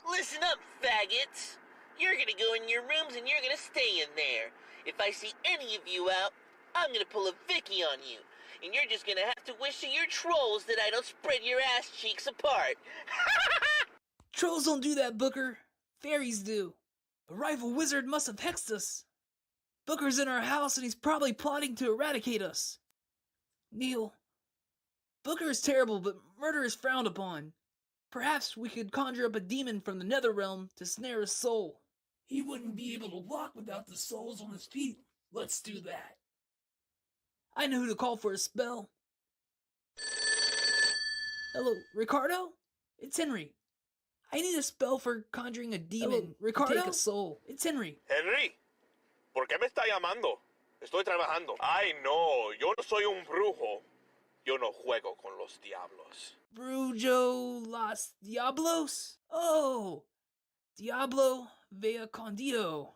Listen up, faggots. You're gonna go in your rooms and you're gonna stay in there. If I see any of you out, I'm gonna pull a Vicky on you. And you're just gonna have to wish to your trolls that I don't spread your ass cheeks apart. Trolls don't do that, Booker. Fairies do. A rival wizard must have hexed us. Booker's in our house and he's probably plotting to eradicate us. Neil, Booker is terrible, but murder is frowned upon. Perhaps we could conjure up a demon from the Netherrealm to snare his soul. He wouldn't be able to walk without the soles on his feet. Let's do that. I know who to call for a spell. Hello, Ricardo? It's Henry. I need a spell for conjuring a demon. Hello, Ricardo? To take a soul. It's Henry. Henry, ¿por qué me está llamando? Estoy trabajando. Ay, no, yo no soy un brujo. Yo no juego con los diablos. Brujo Los Diablos? Oh, Diablo Vea con Dio.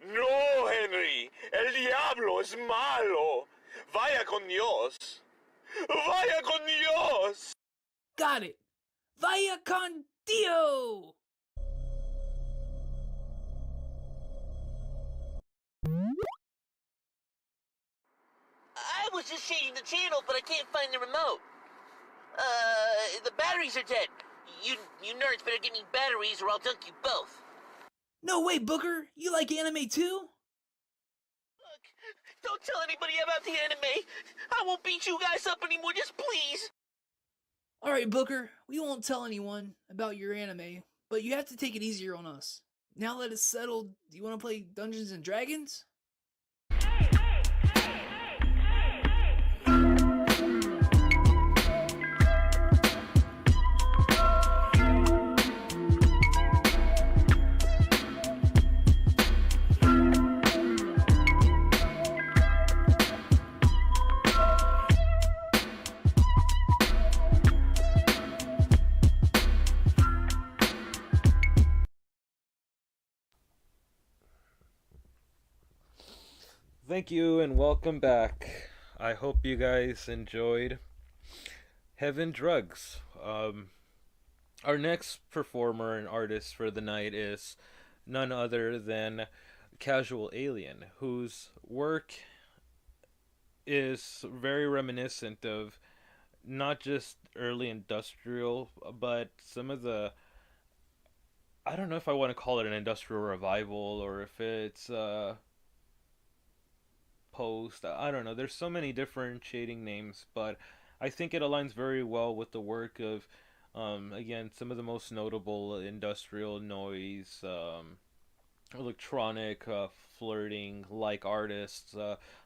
No, Henry. El diablo es malo. Vaya con Dios. Vaya con Dios. Got it. Vaya con Dio! I was just changing the channel, but I can't find the remote. The batteries are dead. You nerds better get me batteries or I'll dunk you both. No way, Booker! You like anime too? Look, don't tell anybody about the anime. I won't beat you guys up anymore, just please. Alright, Booker, we won't tell anyone about your anime, but you have to take it easier on us. Now that it's settled, do you want to play Dungeons and Dragons? Thank you and welcome back. I hope you guys enjoyed Heaven Drugs. Our next performer and artist for the night is none other than Casual Alien, whose work is very reminiscent of not just early industrial, but some of the, I don't know if I want to call it an industrial revival or if it's post. I don't know. There's so many differentiating names, but I think it aligns very well with the work of, again, some of the most notable industrial noise, electronic, flirting like artists,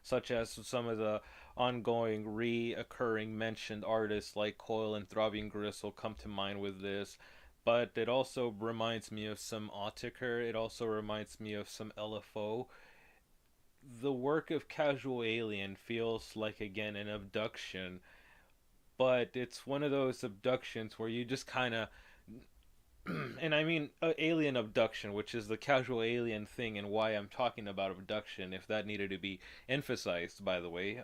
such as some of the ongoing, reoccurring mentioned artists like Coil and Throbbing Gristle come to mind with this. But it also reminds me of some Autiker. It also reminds me of some LFO. The work of Casual Alien feels like, again, an abduction, but it's one of those abductions where you just kind of, and I mean alien abduction, which is the Casual Alien thing, and why I'm talking about abduction, if that needed to be emphasized, by the way.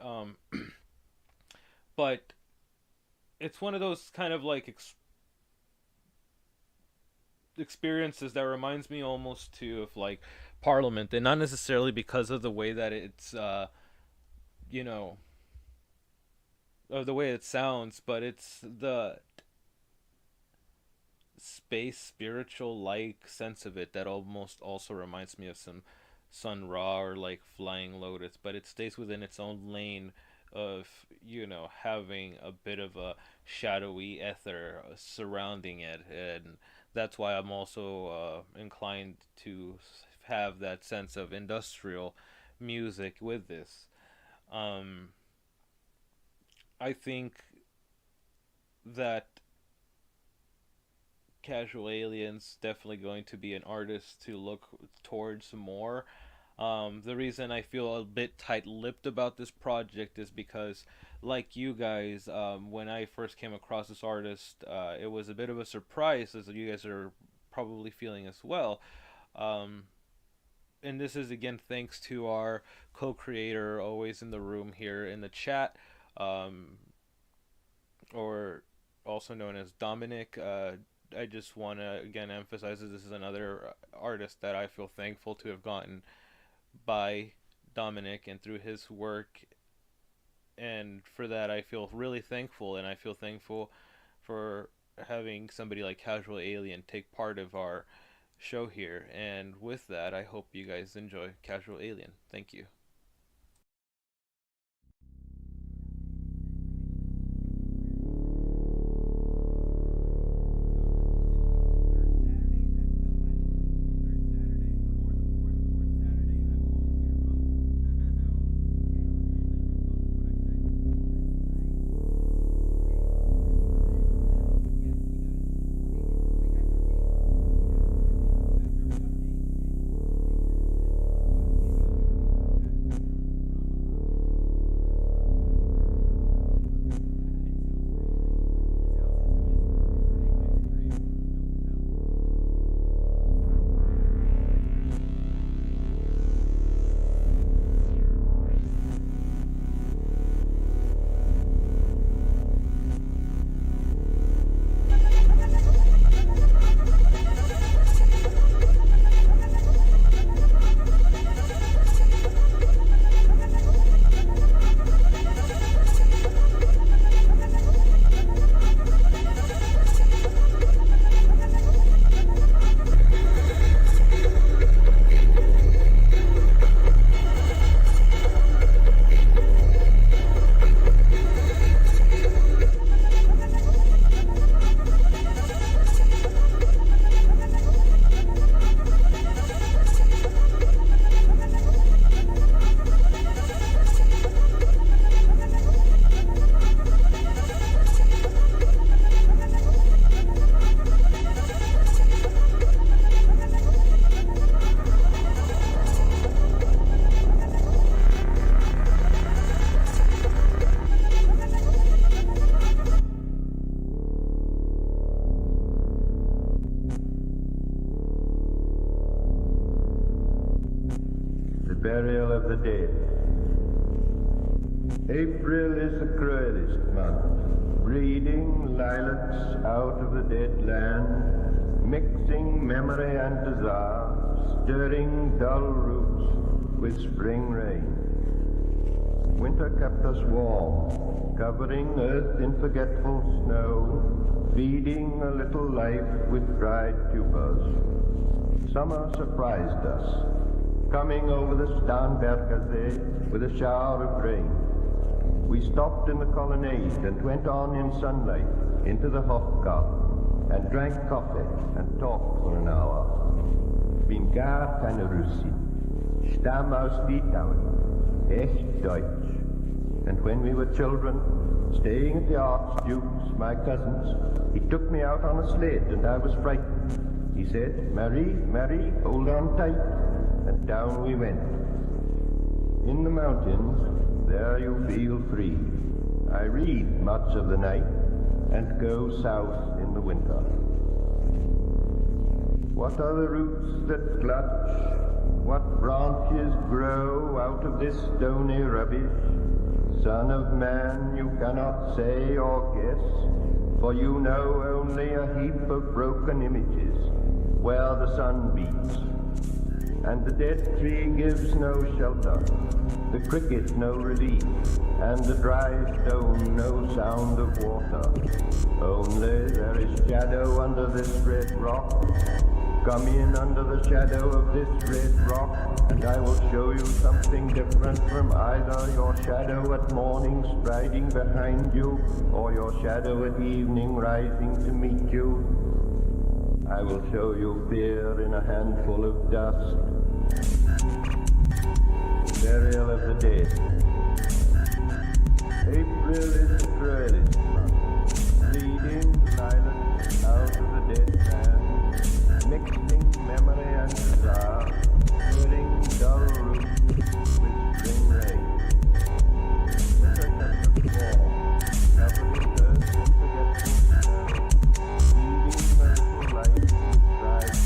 But it's one of those kind of like experiences that reminds me almost too of like Parliament, and not necessarily because of the way that it's you know, of the way it sounds, but it's the space spiritual like sense of it that almost also reminds me of some Sun Ra or like Flying Lotus, but it stays within its own lane of, you know, having a bit of a shadowy ether surrounding it, and that's why I'm also inclined to have that sense of industrial music with this. I think that Casual Alien's definitely going to be an artist to look towards more. The reason I feel a bit tight-lipped about this project is because, like you guys, when I first came across this artist, it was a bit of a surprise, as you guys are probably feeling as well. And this is again thanks to our co-creator, always in the room here in the chat, or also known as Dominic. I just want to again emphasize that this is another artist that I feel thankful to have gotten by Dominic and through his work, and for that I feel really thankful, and I feel thankful for having somebody like Casual Alien take part of our show here. And with that, I hope you guys enjoy Casual Alien. Thank you. April is the cruelest month, breeding lilacs out of the dead land, mixing memory and desire, stirring dull roots with spring rain. Winter kept us warm, covering earth in forgetful snow, feeding a little life with dried tubers. Summer surprised us, coming over the Starnbergersee with a shower of rain. We stopped in the colonnade and went on in sunlight into the Hofgarten and drank coffee and talked for an hour. Bin gar keine Russin, stamm aus Litauen, echt Deutsch. And when we were children, staying at the Archduke's, my cousin's, he took me out on a sled and I was frightened. He said, Marie, Marie, hold on tight. And down we went. In the mountains, there you feel free. I read much of the night and go south in the winter. What are the roots that clutch? What branches grow out of this stony rubbish? Son of man, you cannot say or guess, for you know only a heap of broken images where the sun beats. And the dead tree gives no shelter, the cricket no relief, and the dry stone no sound of water. Only there is shadow under this red rock. Come in under the shadow of this red rock, and I will show you something different from either your shadow at morning striding behind you, or your shadow at evening rising to meet you. I will show you fear in a handful of dust. Burial of the dead. April is the cruelest month, bleeding lilacs out of the dead land, mixing memory and desire, filling dull roots with spring rain. Winter kept us warm, covered with earth and forgetful snow, feeding a little life with dried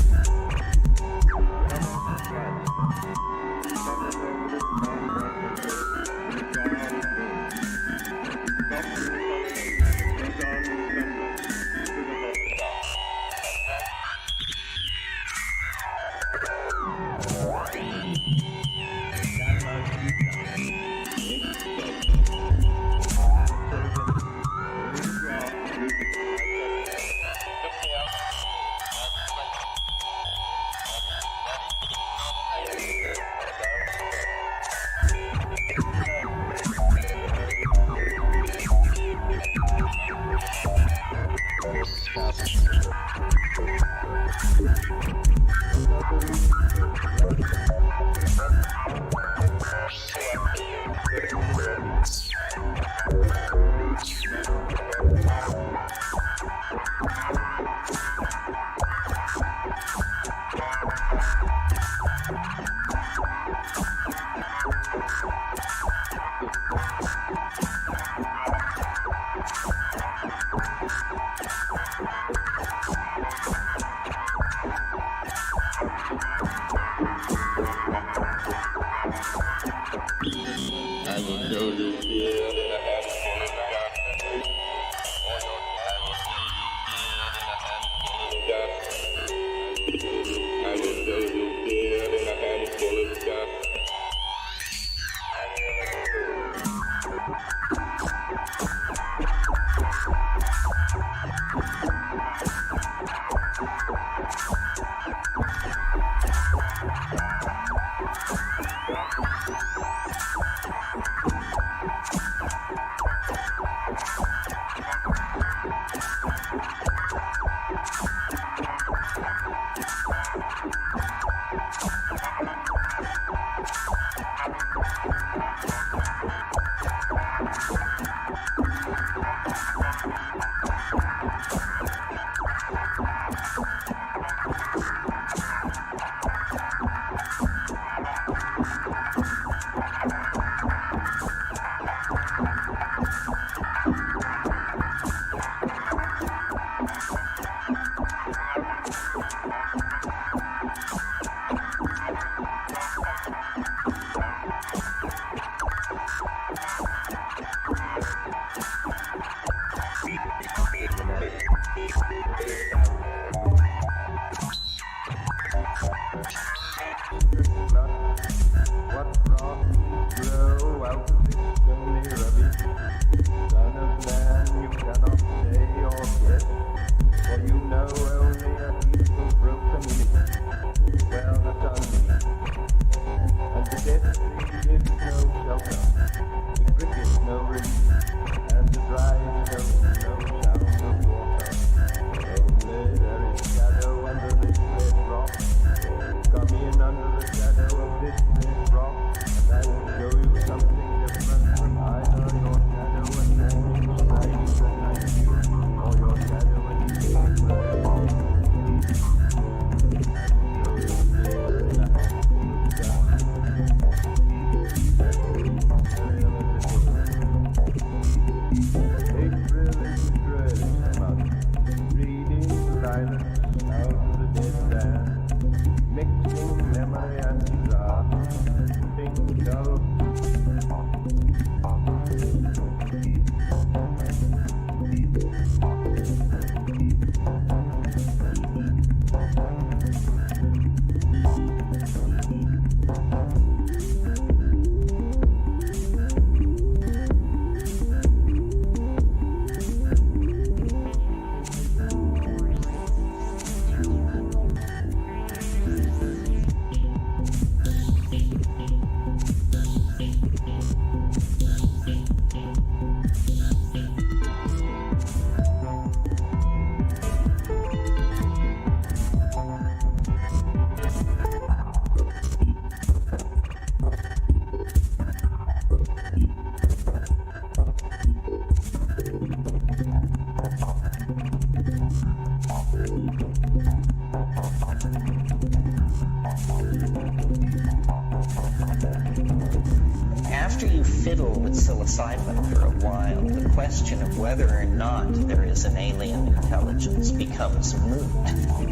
fiddle with psilocybin for a while, the question of whether or not there is an alien intelligence becomes moot.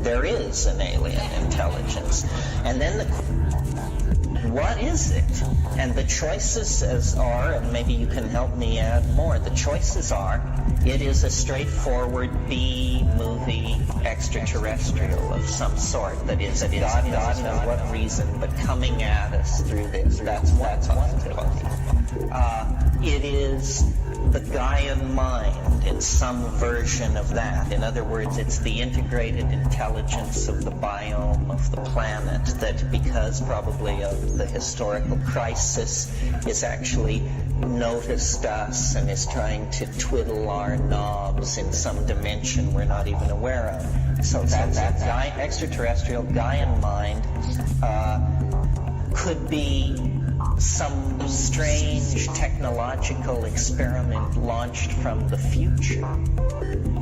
There is an alien intelligence. And then what is it? And the choices are, and maybe you can help me add more, the choices are, it is a straightforward B-movie extraterrestrial of some sort that is, God knows what reason, but coming at us through this. That's one possibility. It is the Gaian mind in some version of that. In other words, it's the integrated intelligence of the biome of the planet that, because probably of the historical crisis, is actually noticed us and is trying to twiddle our knobs in some dimension we're not even aware of. So that extraterrestrial Gaian mind could be some strange technological experiment launched from the future.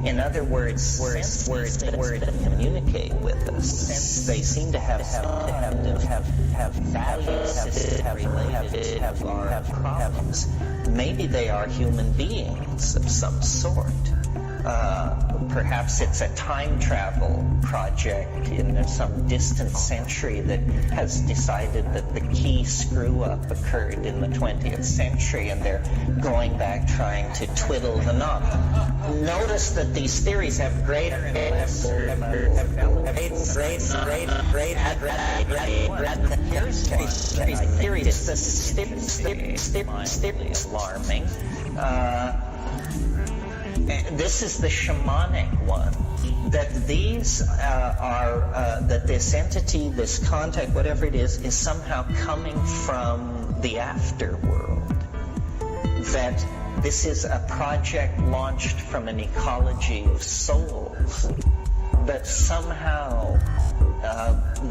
In other words, words that communicate with us. They seem to have values, have problems. Maybe they are human beings of some sort. Perhaps it's a time travel project in some distant century that has decided that the key screw-up occurred in the 20th century and they're going back trying to twiddle the knob. Notice that these theories have great alarming. This is the shamanic one, that these that this entity, this contact, whatever it is somehow coming from the afterworld, that this is a project launched from an ecology of souls, that somehow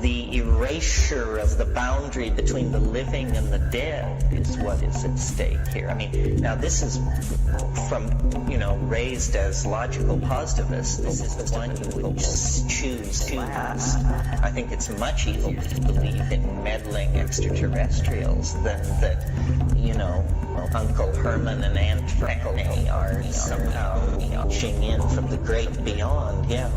the erasure of the boundary between the living and the dead is what is at stake here. I mean, now this is from, raised as logical positivists. This is the one who will choose last. I think it's much easier to believe in meddling extraterrestrials than that, Uncle Herman and Aunt Freckle are somehow reaching in from the great beyond, yeah.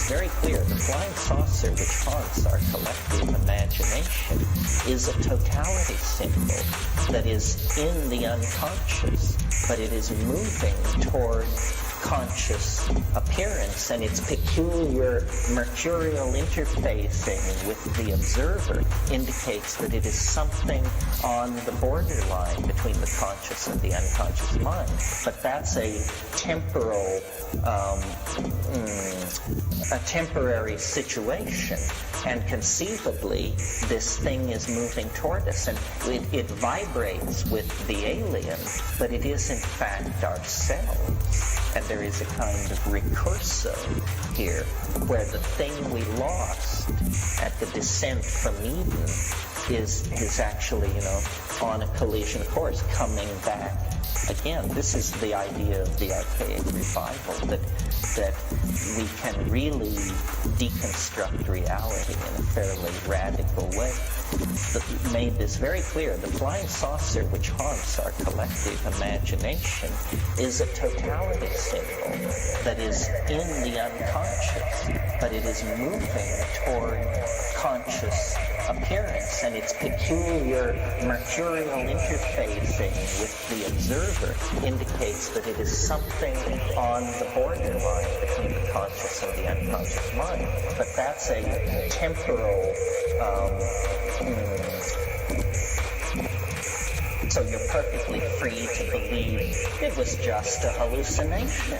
very clear. The flying saucer which haunts our collective imagination is a totality symbol that is in the unconscious, but it is moving toward conscious appearance, and its peculiar mercurial interfacing with the observer indicates that it is something on the borderline between the conscious and the unconscious mind. But that's a temporary situation, and conceivably this thing is moving toward us, and it vibrates with the alien, but it is in fact ourselves. And there is a kind of recurso here, where the thing we lost at the descent from Eden is actually, on a collision course, coming back again. This is the idea of the archaic revival, that we can really deconstruct reality in a fairly radical way. Made this very clear. The flying saucer which haunts our collective imagination is a totality symbol that is in the unconscious, but it is moving toward conscious appearance, and its peculiar mercurial interfacing with the observer indicates that it is something on the borderline between the conscious and the unconscious mind. But that's a temporal so you're perfectly free to believe it was just a hallucination,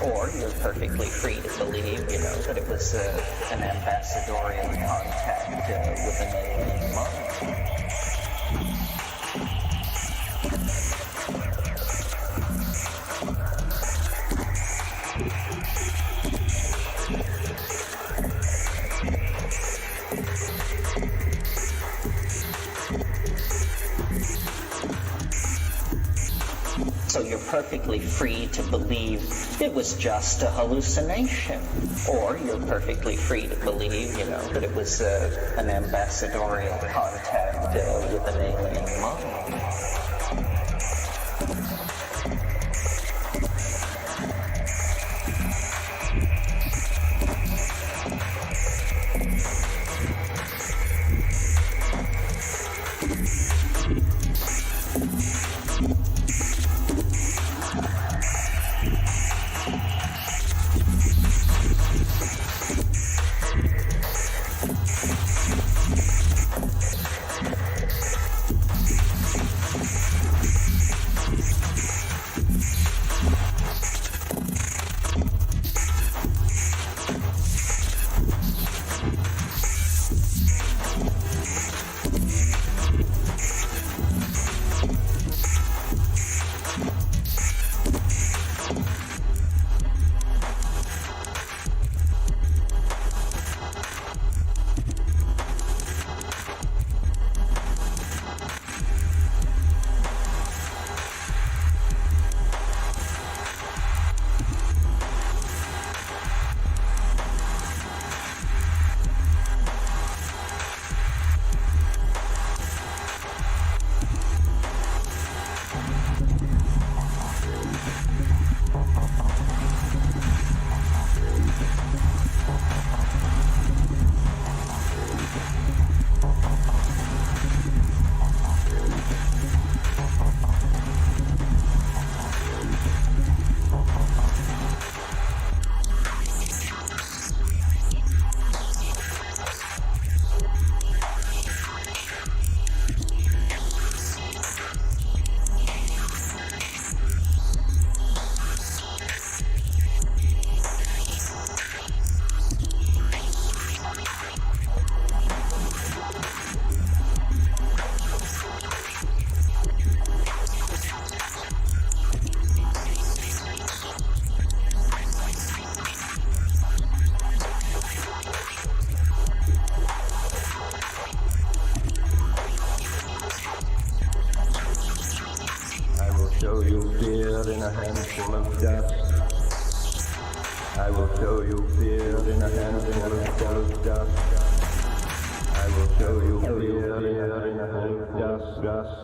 or you're perfectly free to believe, that it was an ambassadorial contact with an alien mind. So you're perfectly free to believe it was just a hallucination, or you're perfectly free to believe, that it was an ambassadorial contact with an alien mind. show you fear in a handful of dust. I will show you fear in a handful of dust. I will show you fear in a handful of dust.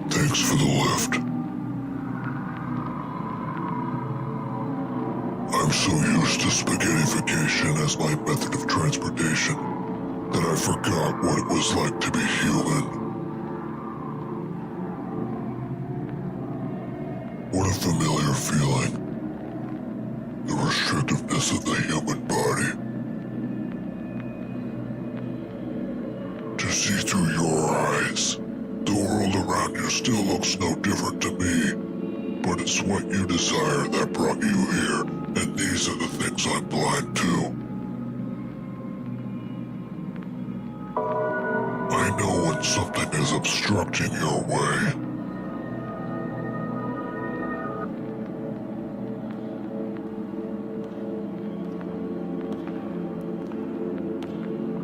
Thanks for the lift. I'm so used to spaghettification as my method of transportation that I forgot what it was like to be human. What a familiar feeling. The restrictiveness of the human body. To see through your eyes. The world around you still looks no different to me, but it's what you desire that brought you here, and these are the things I'm blind to. I know when something is obstructing your way.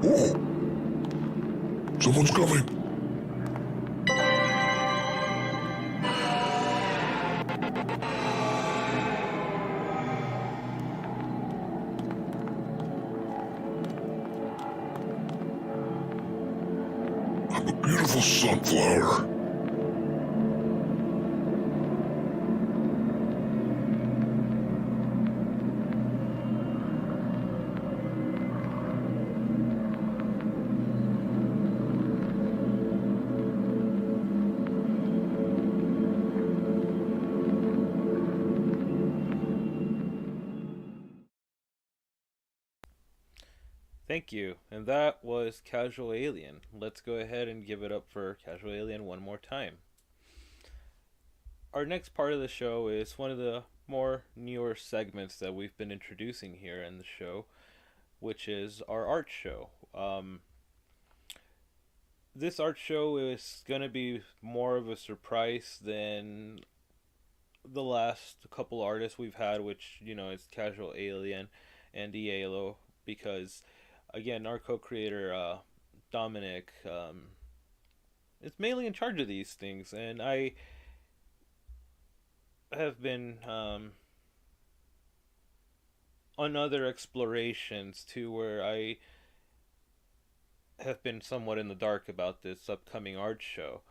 Oh! Someone's coming! I'm a beautiful sunflower. Thank you. And that was Casual Alien. Let's go ahead and give it up for Casual Alien one more time. Our next part of the show is one of the more newer segments that we've been introducing here in the show, which is our art show. This art show is going to be more of a surprise than the last couple artists we've had, which, is Casual Alien and Dielo, because again, our co-creator, Dominic, is mainly in charge of these things, and I have been on other explorations too, where I have been somewhat in the dark about this upcoming art show.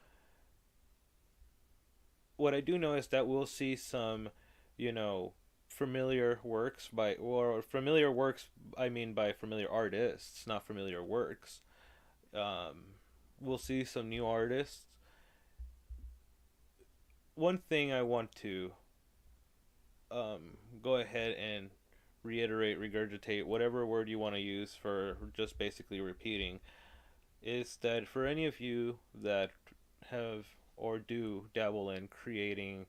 What I do know is that we'll see some, familiar works by familiar artists, not familiar works. We'll see some new artists. One thing I want to go ahead and reiterate, regurgitate, whatever word you want to use for just basically repeating, is that for any of you that have or do dabble in creating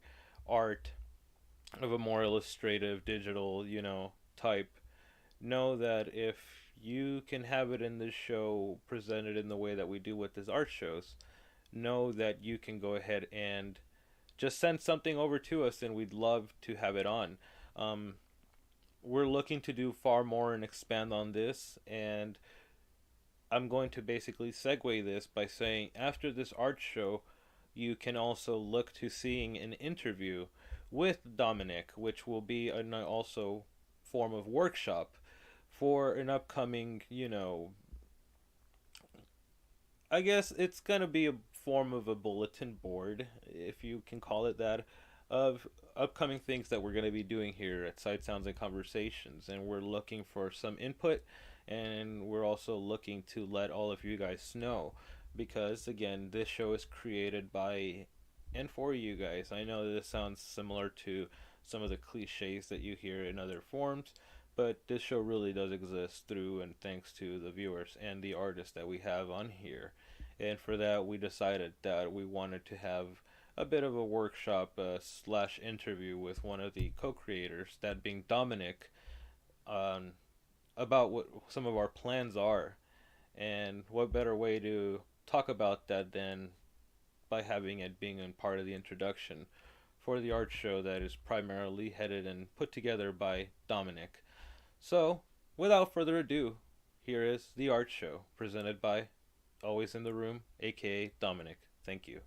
art of a more illustrative, digital, type, know that if you can have it in this show presented in the way that we do with these art shows, know that you can go ahead and just send something over to us, and we'd love to have it on. We're looking to do far more and expand on this, and I'm going to basically segue this by saying after this art show, you can also look to seeing an interview with Dominic, which will be an also form of workshop for an upcoming, I guess it's going to be a form of a bulletin board, if you can call it that, of upcoming things that we're going to be doing here at Sight Sounds and Conversations. And we're looking for some input, and we're also looking to let all of you guys know, because again, this show is created by and for you guys. I know this sounds similar to some of the cliches that you hear in other forms, but this show really does exist through and thanks to the viewers and the artists that we have on here. And for that, we decided that we wanted to have a bit of a workshop slash interview with one of the co-creators, that being Dominic, about what some of our plans are. And what better way to talk about that than by having it being a part of the introduction for the art show that is primarily headed and put together by Dominic. So, without further ado, here is the art show presented by Always in the Room, aka Dominic. Thank you.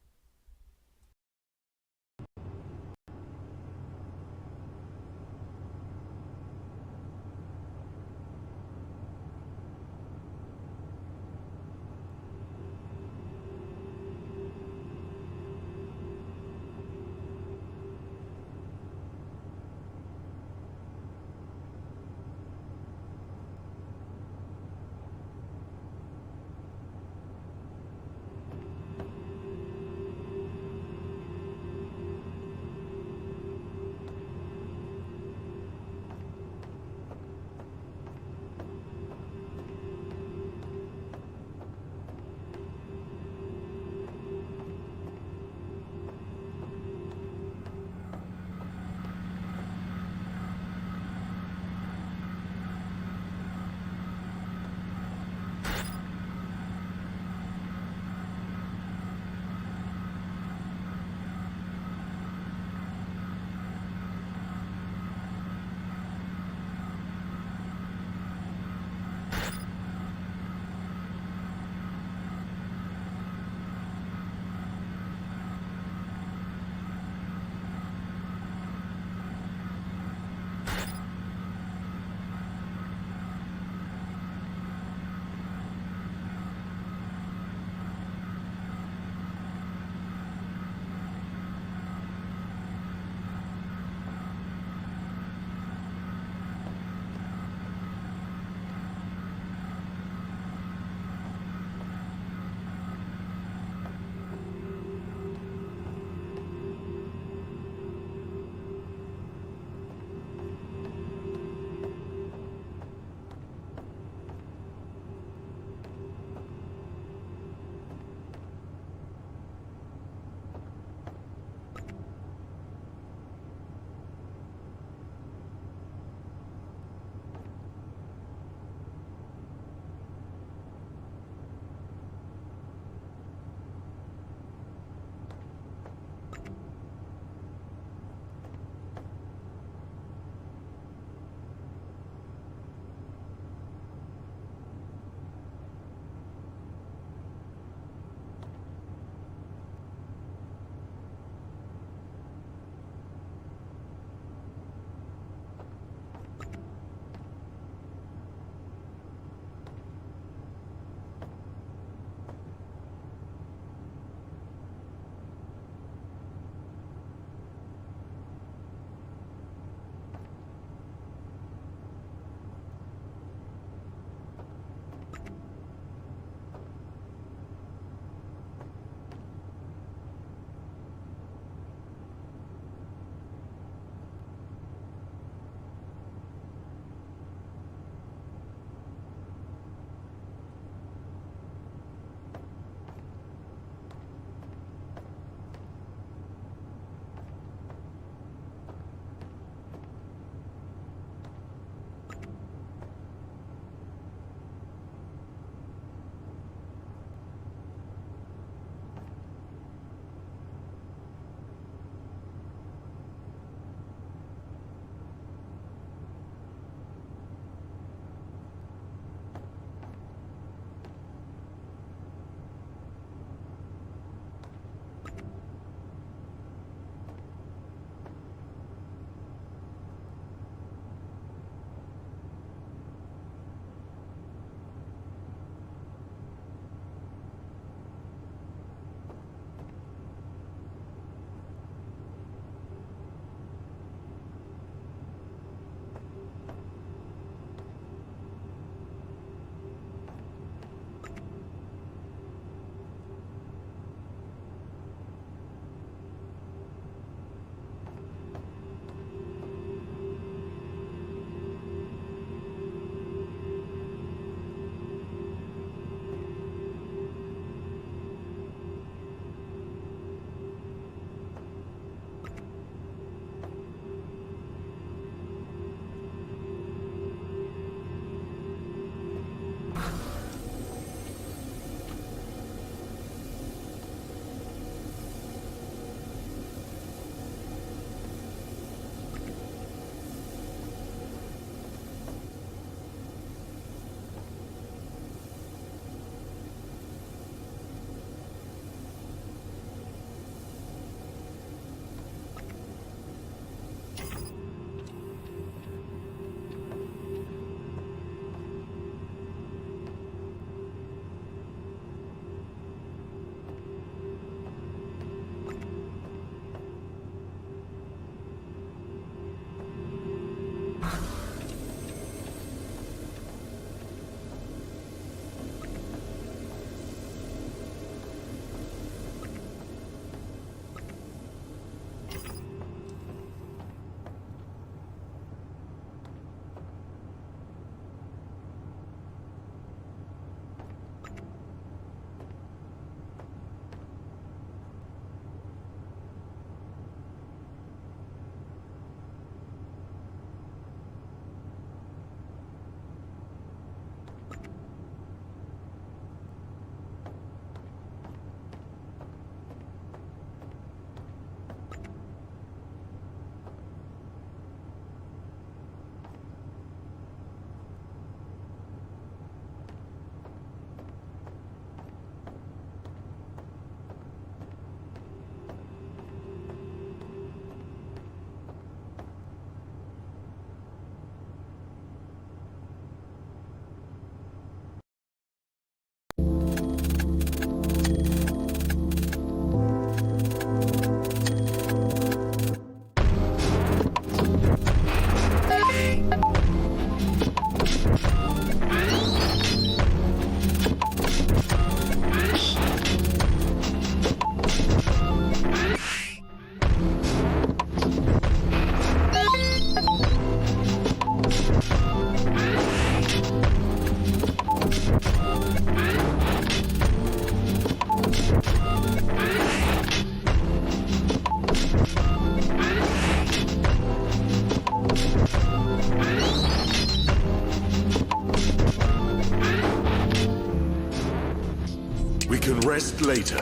We can rest later.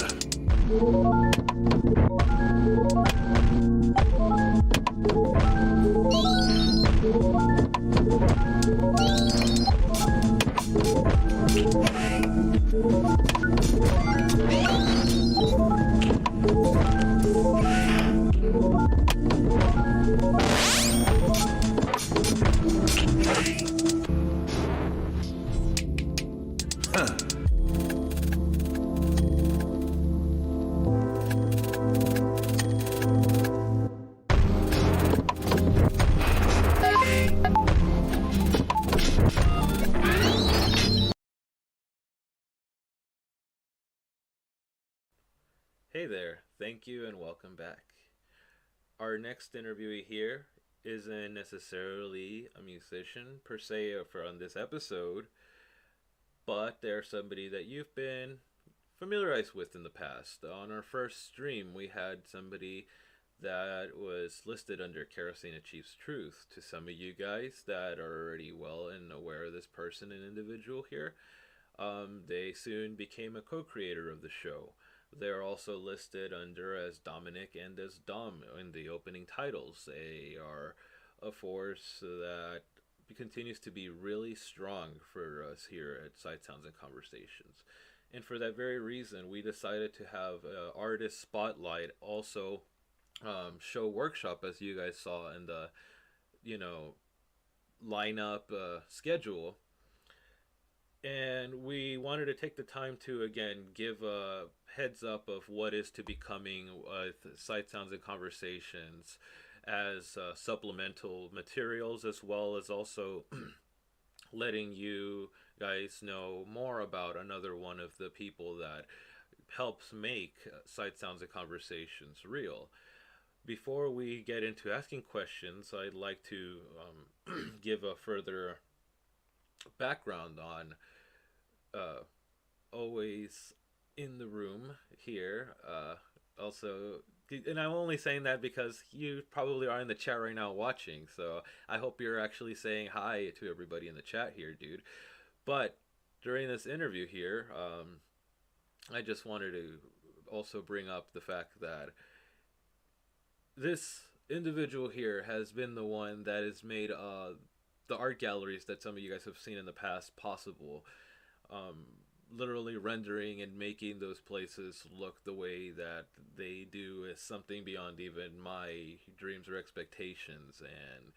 Hey there, thank you and welcome back. Our next interviewee here isn't necessarily a musician per se for on this episode, but they're somebody that you've been familiarized with in the past. On our first stream, we had somebody that was listed under Kerosene Achieves Truth. To some of you guys that are already well and aware of this person and individual here, they soon became a co-creator of the show. They're also listed under as Dominic and as Dom in the opening titles. They are a force that continues to be really strong for us here at Sight Sounds and Conversations. And for that very reason, we decided to have artist spotlight also show workshop, as you guys saw in the, lineup schedule. And we wanted to take the time to, again, give a heads up of what is to be coming with Sight Sounds and Conversations as supplemental materials, as well as also letting you guys know more about another one of the people that helps make Sight Sounds and Conversations real. Before we get into asking questions, I'd like to give a further background on always in the room here. Also, and I'm only saying that because you probably are in the chat right now watching, so I hope you're actually saying hi to everybody in the chat here, dude. But during this interview here, I just wanted to also bring up the fact that this individual here has been the one that has made the art galleries that some of you guys have seen in the past possible. Literally rendering and making those places look the way that they do is something beyond even my dreams or expectations. And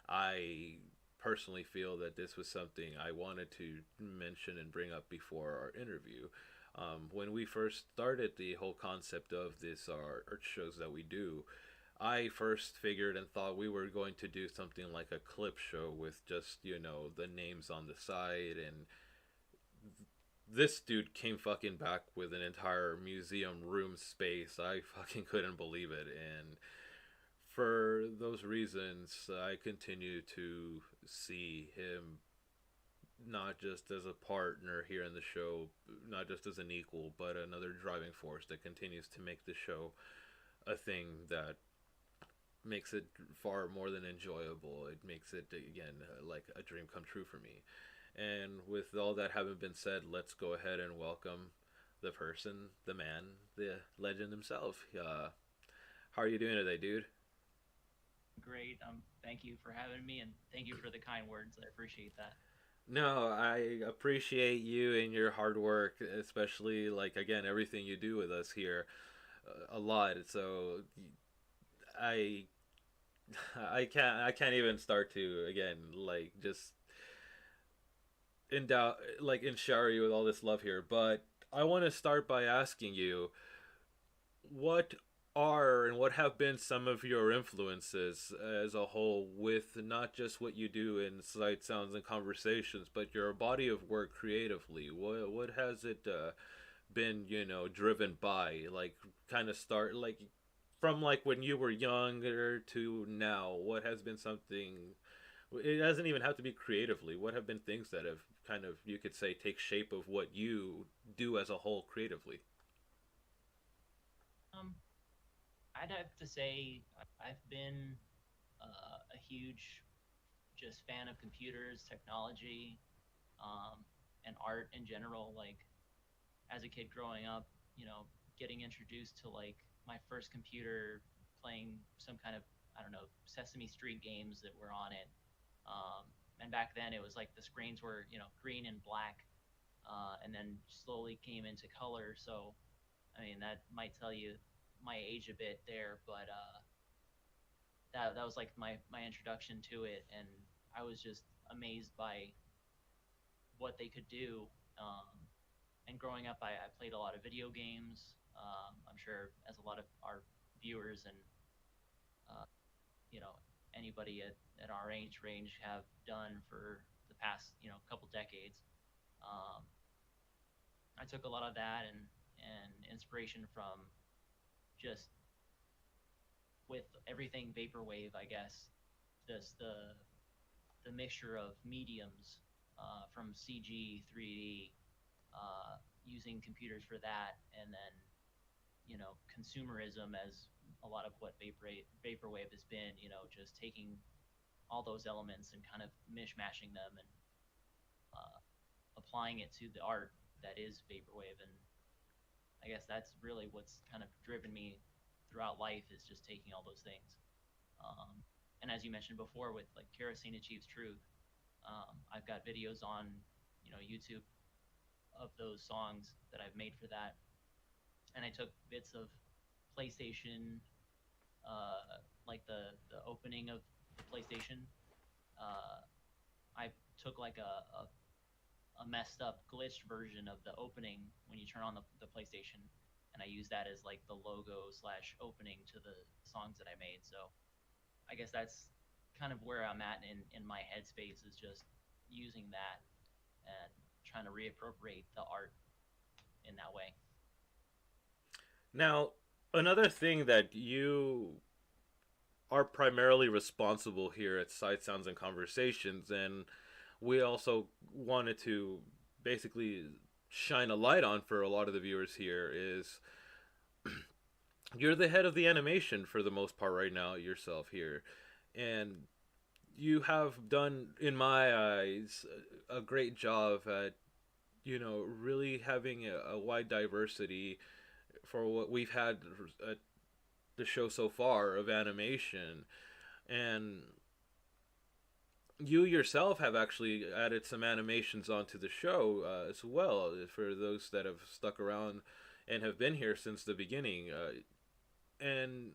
I personally feel that this was something I wanted to mention and bring up before our interview. When we first started the whole concept of this art shows that we do, I first figured and thought we were going to do something like a clip show with just, the names on the side. And this dude came fucking back with an entire museum room space. I fucking couldn't believe it. And for those reasons, I continue to see him not just as a partner here in the show, not just as an equal, but another driving force that continues to make the show a thing that makes it far more than enjoyable. It makes it, again, like a dream come true for me. And with all that having been said, let's go ahead and welcome the person, the man, the legend himself. How are you doing today, dude? Great. Thank you for having me, and thank you for the kind words. I appreciate that. No, I appreciate you and your hard work, especially, like, again, everything you do with us here a lot. So I can't even start to, again, like, just shower you with all this love here. But I want to start by asking you, what are and what have been some of your influences as a whole, with not just what you do in Sight, Sounds, and Conversations, but your body of work creatively? What has it been, driven by? Like, kind of start, like, from, like, when you were younger to now, what has been something, it doesn't even have to be creatively, what have been things that have kind of, you could say, take shape of what you do as a whole creatively? I'd have to say I've been a huge just fan of computers, technology, and art in general. Like, as a kid growing up, getting introduced to like my first computer, playing some kind of, I don't know, Sesame Street games that were on it. And back then it was like the screens were, green and black, and then slowly came into color. So, I mean, that might tell you my age a bit there, but that was like my introduction to it, and I was just amazed by what they could do. And growing up, I played a lot of video games. I'm sure as a lot of our viewers and uh, anybody at our age range have done for the past couple decades. Um, I took a lot of that and inspiration from just with everything vaporwave, I guess, just the mixture of mediums, from CG, 3D, using computers for that, and then consumerism as a lot of what vaporwave has been. Just taking all those elements and kind of mishmashing them and applying it to the art that is vaporwave. And I guess that's really what's kind of driven me throughout life, is just taking all those things. And as you mentioned before, with like Kerosene Achieves Truth, I've got videos on YouTube of those songs that I've made for that, and I took bits of PlayStation, like the opening of the PlayStation. I took like a messed up glitched version of the opening when you turn on the PlayStation, and I use that as like the logo slash opening to the songs that I made. So I guess that's kind of where I'm at in my headspace, is just using that and trying to reappropriate the art in that way. Now, another thing that you are primarily responsible here at Sight Sounds and Conversations, and we also wanted to basically shine a light on for a lot of the viewers here, is you're the head of the animation for the most part right now yourself here, and you have done, in my eyes, a great job at really having a wide diversity for what we've had at the show so far of animation. And you yourself have actually added some animations onto the show as well, for those that have stuck around and have been here since the beginning. And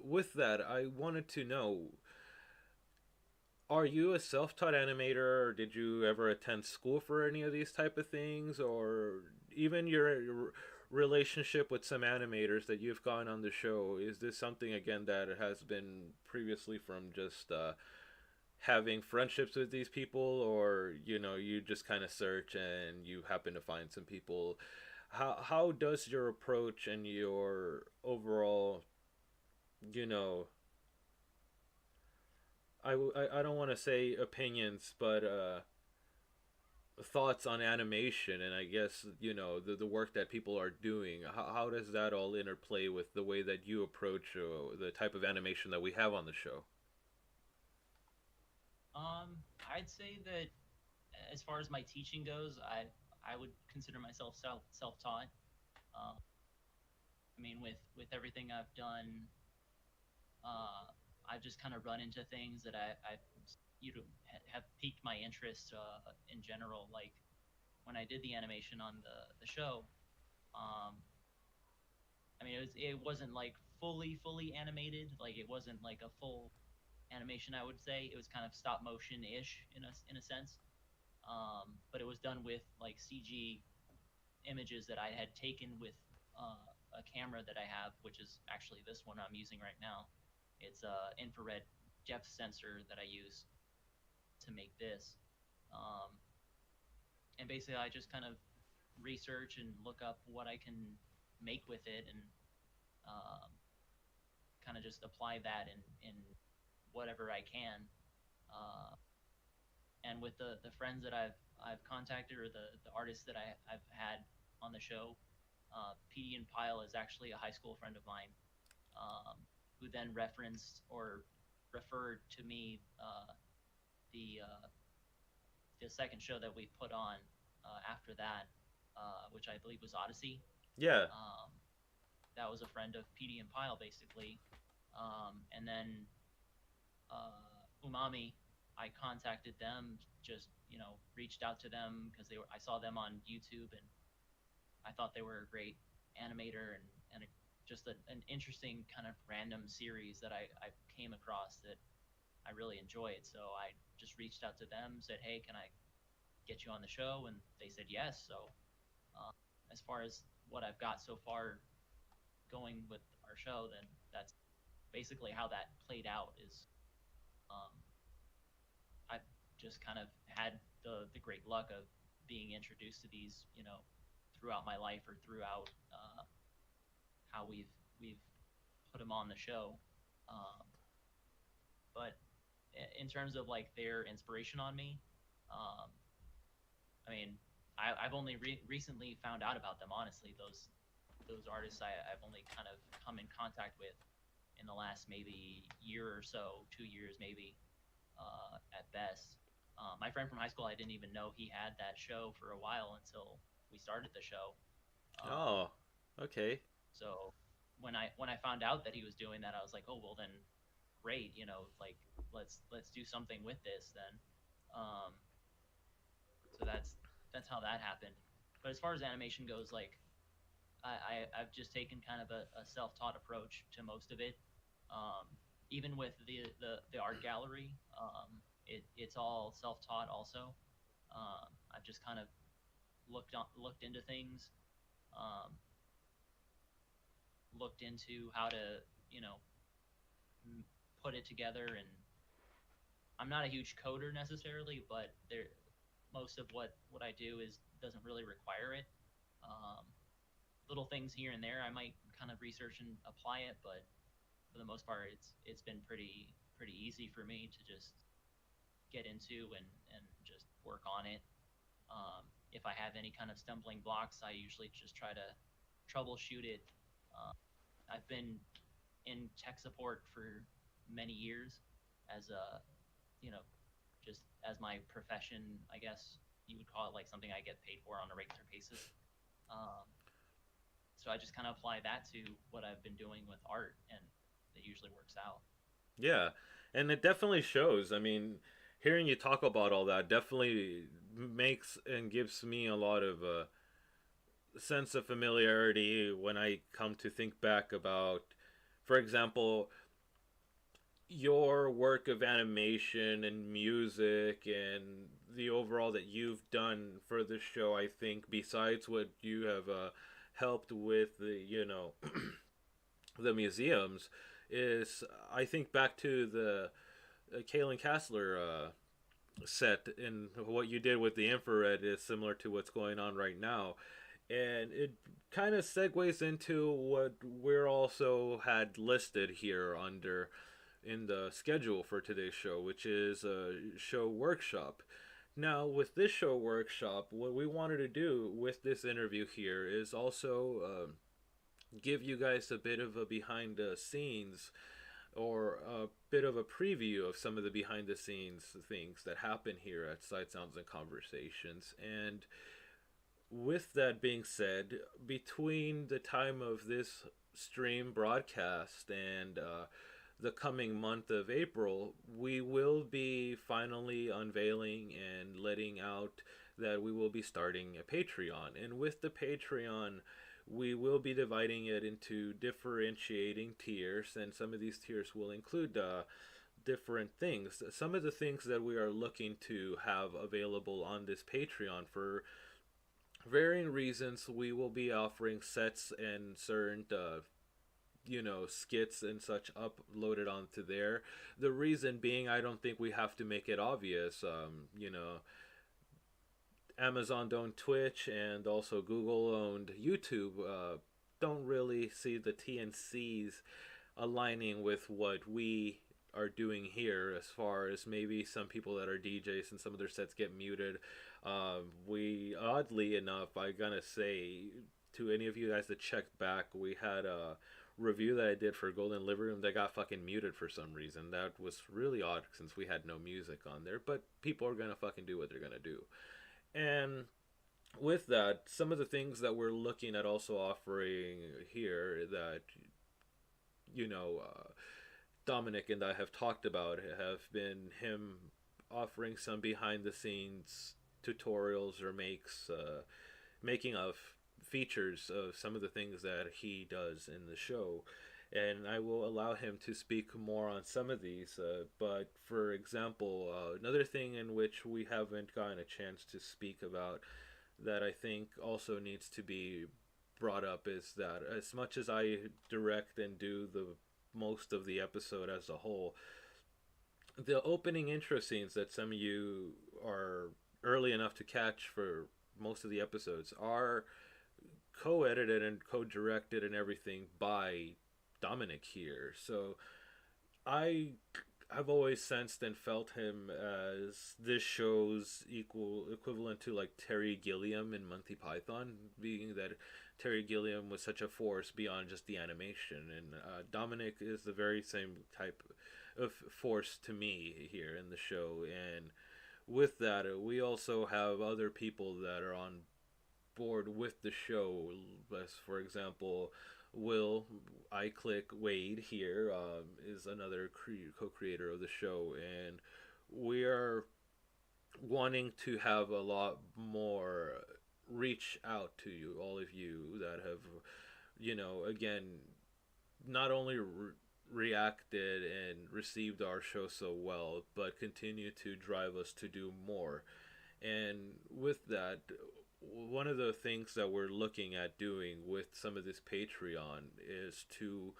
with that, I wanted to know, are you a self-taught animator, or did you ever attend school for any of these type of things, or even your relationship with some animators that you've gone on the show? Is this something, again, that has been previously from just having friendships with these people, or you just kind of search and you happen to find some people? How does your approach and your overall, you know, I don't want to say opinions, but thoughts on animation, and I guess the work that people are doing, how does that all interplay with the way that you approach the type of animation that we have on the show? I'd say that as far as my teaching goes, I would consider myself self-taught. I mean, with everything I've done, I've just kind of run into things that I have piqued my interest in general. Like when I did the animation on the show, I mean, it wasn't like fully animated. Like it wasn't like a full animation, I would say. It was kind of stop motion ish in a sense. But it was done with like CG images that I had taken with a camera that I have, which is actually this one I'm using right now. It's a infrared depth sensor that I use to make this. And basically, I just kind of research and look up what I can make with it, and kind of just apply that in whatever I can. And with the friends that I've contacted, or the artists that I've had on the show, PD and Pyle is actually a high school friend of mine, who then referenced or referred to me the second show that we put on after that. which I believe was Odyssey. Yeah. That was a friend of PD and Pile, basically. And then Umami, I contacted them, just reached out to them because I saw them on YouTube, and I thought they were a great animator and just an interesting kind of random series that I came across that I really enjoyed. So I just reached out to them, said, hey, can I get you on the show? And they said yes. So as far as what I've got so far going with our show, then that's basically how that played out. Is I just kind of had the great luck of being introduced to these, throughout my life, or throughout how we've put them on the show. But in terms of like their inspiration on me, I mean, I've only recently found out about them. Honestly, those artists I've only kind of come in contact with in the last maybe year or so, 2 years maybe, at best. My friend from high school, I didn't even know he had that show for a while until we started the show. Oh, okay. So when I found out that he was doing that, I was like, oh well, then great, like let's do something with this then. So that's how that happened. But as far as animation goes, like I've just taken kind of a self-taught approach to most of it. Even with the art gallery, it's all self-taught also. I've just kind of looked into things, looked into how to put it together, and I'm not a huge coder necessarily, but most of what I do doesn't really require it. Little things here and there I might kind of research and apply it, but for the most part it's been pretty easy for me to just get into and just work on it. If I have any kind of stumbling blocks, I usually just try to troubleshoot it. I've been in tech support for many years as a just as my profession, I guess you would call it, like something I get paid for on a regular basis. So I just kind of apply that to what I've been doing with art, and it usually works out. Yeah, and it definitely shows. I mean, hearing you talk about all that definitely makes and gives me a lot of sense of familiarity when I come to think back about, for example, your work of animation and music and the overall that you've done for the show. I think besides what you have helped with the the museums, is I think back to the Kalen Kassler set, and what you did with the infrared is similar to what's going on right now, and it kind of segues into what we're also had listed here under in the schedule for today's show, which is a show workshop. Now, with this show workshop, what we wanted to do with this interview here is also give you guys a bit of a behind the scenes, or a bit of a preview of some of the behind the scenes things that happen here at Sight Sounds and Conversations. And with that being said, between the time of this stream broadcast and the coming month of April, we will be finally unveiling and letting out that we will be starting a Patreon. And with the Patreon, we will be dividing it into differentiating tiers, and some of these tiers will include different things. Some of the things that we are looking to have available on this Patreon, for varying reasons, we will be offering sets and certain skits and such uploaded onto there. The reason being, I don't think we have to make it obvious. Amazon owned Twitch, and also Google owned YouTube don't really see the TNCs aligning with what we are doing here, as far as maybe some people that are DJs and some of their sets get muted. We, oddly enough, I gotta say, to any of you guys that checked back, we had a review that I did for Golden Living Room that got fucking muted for some reason. That was really odd, since we had no music on there, but people are gonna fucking do what they're gonna do. And with that, some of the things that we're looking at also offering here that, you know, Dominic and I have talked about have been him offering some behind the scenes tutorials or making of features of some of the things that he does in the show. And I will allow him to speak more on some of these. But for example, another thing in which we haven't gotten a chance to speak about that I think also needs to be brought up is that as much as I direct and do the most of the episode as a whole, the opening intro scenes that some of you are early enough to catch for most of the episodes are co-edited and co-directed and everything by Dominic here. So I have always sensed and felt him as this show's equivalent to like Terry Gilliam in Monty Python, being that Terry Gilliam was such a force beyond just the animation, and Dominic is the very same type of force to me here in the show. And with that, we also have other people that are on board with the show. As for example, Will iClick Wade here is another co-creator of the show, and we are wanting to have a lot more reach out to you, all of you that have, you know, again, not only reacted and received our show so well, but continue to drive us to do more. And with that, one of the things that we're looking at doing with some of this Patreon is to,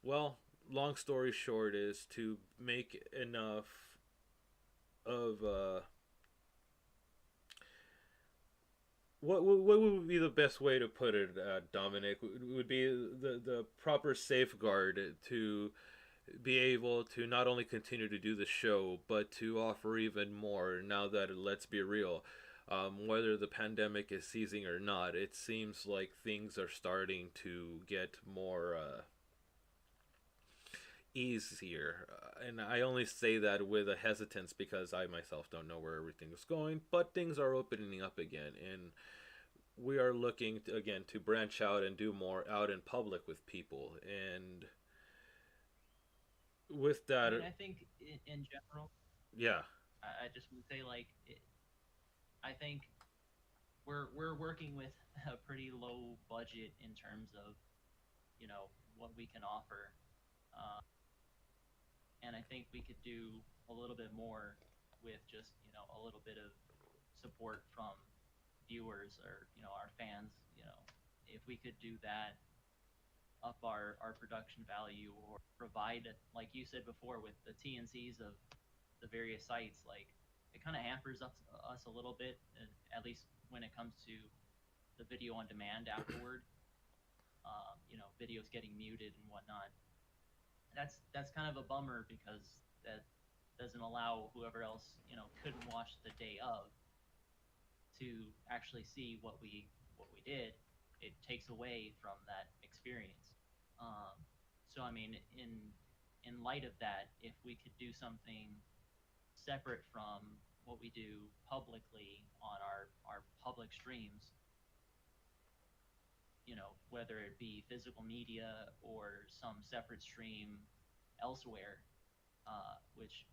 well, long story short, is to make enough of what would be the best way to put it, Dominic? Would be the proper safeguard to be able to not only continue to do the show, but to offer even more now that, let's be real, whether the pandemic is ceasing or not, it seems like things are starting to get more easier. And I only say that with a hesitance because I myself don't know where everything is going, but things are opening up again. And we are looking to, again, to branch out and do more out in public with people. And with that, I think in general, yeah, I just would say like I think we're working with a pretty low budget in terms of, you know, what we can offer, and I think we could do a little bit more with just, you know, a little bit of support from viewers or, you know, our fans. You know, if we could do that, up our production value, or provide, like you said before, with the TNCs of the various sites, like it kind of hampers us a little bit, at least when it comes to the video on demand afterward. You know, videos getting muted and whatnot. That's kind of a bummer because that doesn't allow whoever else, you know, couldn't watch the day of to actually see what we did. It takes away from that experience. So I mean, in light of that, if we could do something separate from what we do publicly on our public streams, you know, whether it be physical media or some separate stream elsewhere, which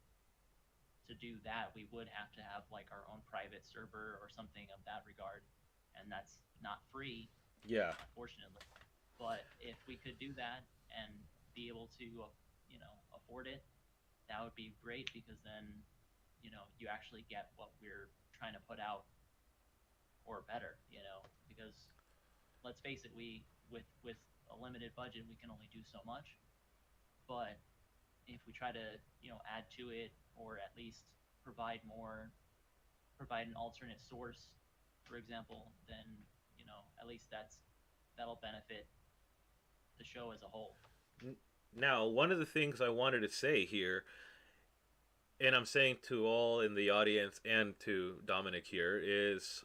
to do that we would have to have like our own private server or something of that regard, and that's not free, yeah, unfortunately. But if we could do that and be able to, you know, afford it, that would be great, because then, you know, you actually get what we're trying to put out, or better, you know, because let's face it, we with a limited budget, we can only do so much. But if we try to, you know, add to it, or at least provide more, provide an alternate source, for example, then, you know, at least that'll benefit the show as a whole. Now, one of the things I wanted to say here, and I'm saying to all in the audience and to Dominic here, is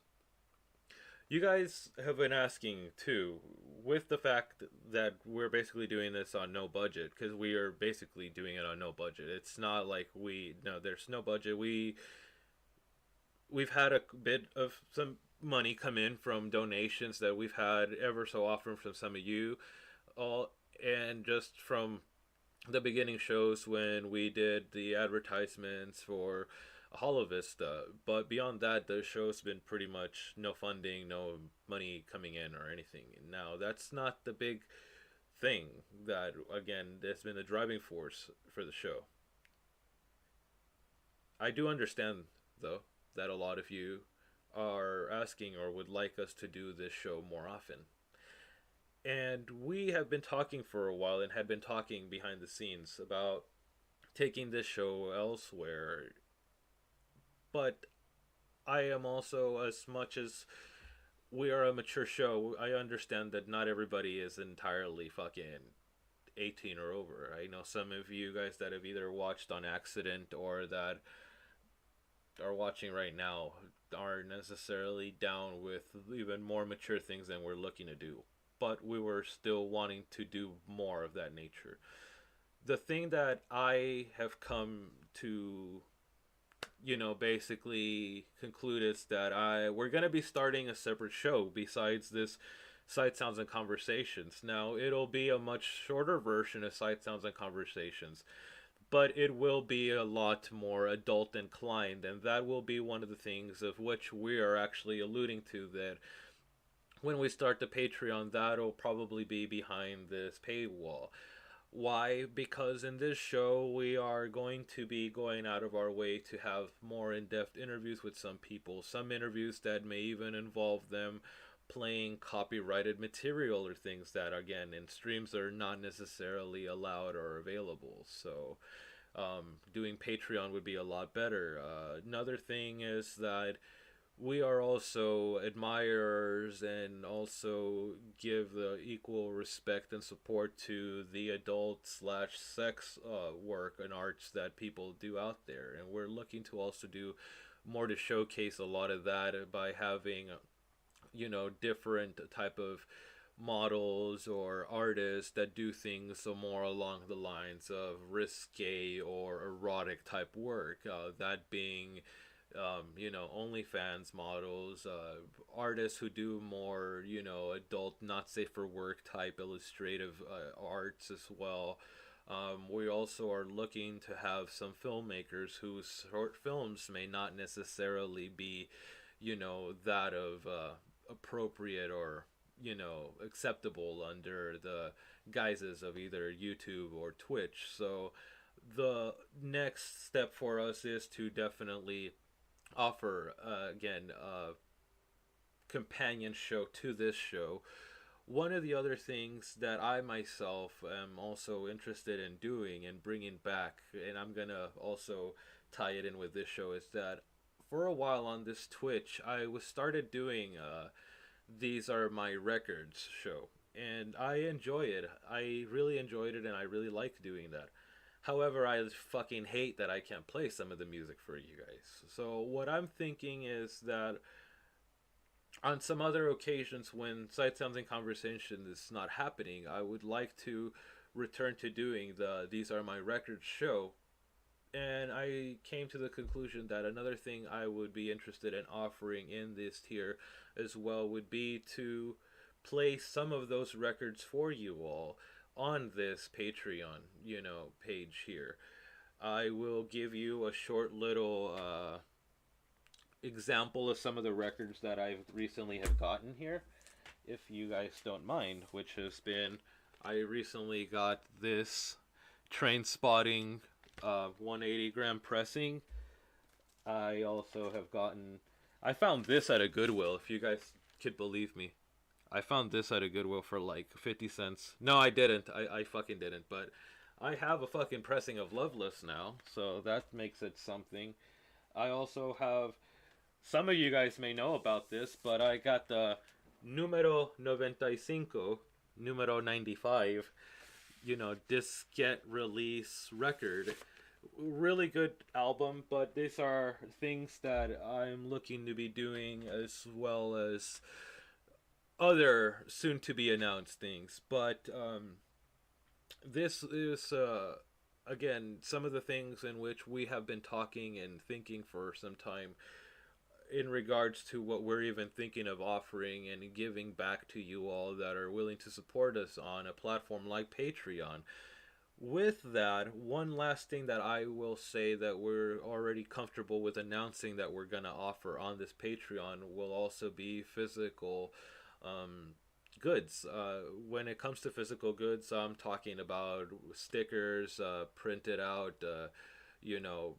you guys have been asking too, with the fact that we're basically doing this on no budget, because we are basically doing it on no budget. It's not like there's no budget. We've had a bit of some money come in from donations that we've had ever so often from some of you all, and just from the beginning shows when we did the advertisements for Hollow Vista. But beyond that, the show's been pretty much no funding, no money coming in or anything. Now, that's not the big thing that, again, that's been the driving force for the show. I do understand, though, that a lot of you are asking or would like us to do this show more often. And we have been talking for a while and had been talking behind the scenes about taking this show elsewhere. But I am also, as much as we are a mature show, I understand that not everybody is entirely fucking 18 or over. I know some of you guys that have either watched on accident or that are watching right now aren't necessarily down with even more mature things than we're looking to do. But we were still wanting to do more of that nature. The thing that I have come to, basically conclude is that we're going to be starting a separate show besides this Sight, Sounds, and Conversations. Now, it'll be a much shorter version of Sight, Sounds, and Conversations, but it will be a lot more adult inclined, and that will be one of the things of which we are actually alluding to, that when we start the Patreon, that'll probably be behind this paywall. Why? Because in this show, we are going to be going out of our way to have more in-depth interviews with some people. Some interviews that may even involve them playing copyrighted material or things that, again, in streams are not necessarily allowed or available. So, doing Patreon would be a lot better. Another thing is that we are also admirers and also give the equal respect and support to the adult slash sex work and arts that people do out there. And we're looking to also do more to showcase a lot of that by having, different type of models or artists that do things more along the lines of risque or erotic type work. That being OnlyFans models, artists who do more, adult, not safe for work type illustrative arts as well. We also are looking to have some filmmakers whose short films may not necessarily be, that of appropriate or, acceptable under the guises of either YouTube or Twitch. So the next step for us is to definitely offer again a companion show to this show. One of the other things that I myself am also interested in doing and bringing back, and I'm gonna also tie it in with this show, is that for a while on this Twitch I was started doing These Are My Records show, and I enjoy it. I really enjoyed it and I really like doing that. However, I fucking hate that I can't play some of the music for you guys. So what I'm thinking is that on some other occasions when Sight, Sounds, and Conversation is not happening, I would like to return to doing the These Are My Records show. And I came to the conclusion that another thing I would be interested in offering in this tier as well would be to play some of those records for you all on this Patreon, page here. I will give you a short little example of some of the records that I've recently have gotten here, if you guys don't mind, which has been, I recently got this Train Spotting 180 gram pressing. I also have gotten, I found this at a Goodwill, if you guys could believe me. I found this at a Goodwill for like 50 cents. No, I didn't. I fucking didn't. But I have a fucking pressing of Loveless now, so that makes it something. I also have, some of you guys may know about this, but I got the Numero 95, Numero 95, diskette release record. Really good album, but these are things that I'm looking to be doing as well as other soon to be announced things. But this is again some of the things in which we have been talking and thinking for some time. in regards to what we're even thinking of offering and giving back to you all that are willing to support us on a platform like Patreon. With that, one last thing that I will say that we're already comfortable with announcing that we're going to offer on this Patreon will also be physical goods. When it comes to physical goods, I'm talking about stickers, printed out, you know,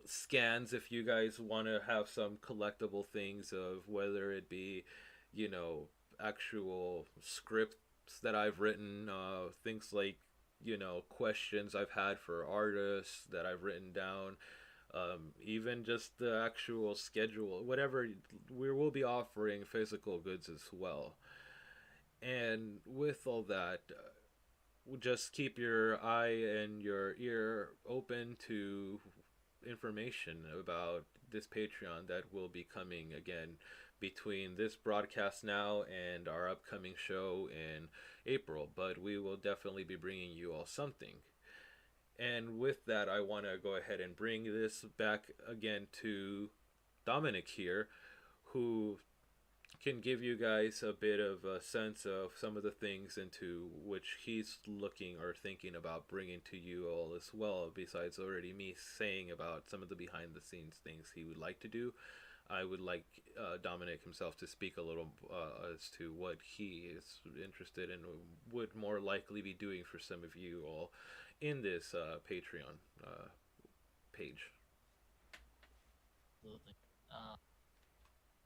scans if you guys want to have some collectible things of whether it be, you know, actual scripts that I've written, things like, you know, questions I've had for artists that I've written down, even just the actual schedule, whatever. We will be offering physical goods as well. And with all that, just keep your eye and your ear open to information about this Patreon that will be coming again between this broadcast now and our upcoming show in April. But we will definitely be bringing you all something. And with that, I want to go ahead and bring this back again to Dominic here, who can give you guys a bit of a sense of some of the things into which he's looking or thinking about bringing to you all as well, besides already me saying about some of the behind the scenes things he would like to do. I would like Dominic himself to speak a little as to what he is interested in, would more likely be doing for some of you all in this Patreon page. Absolutely.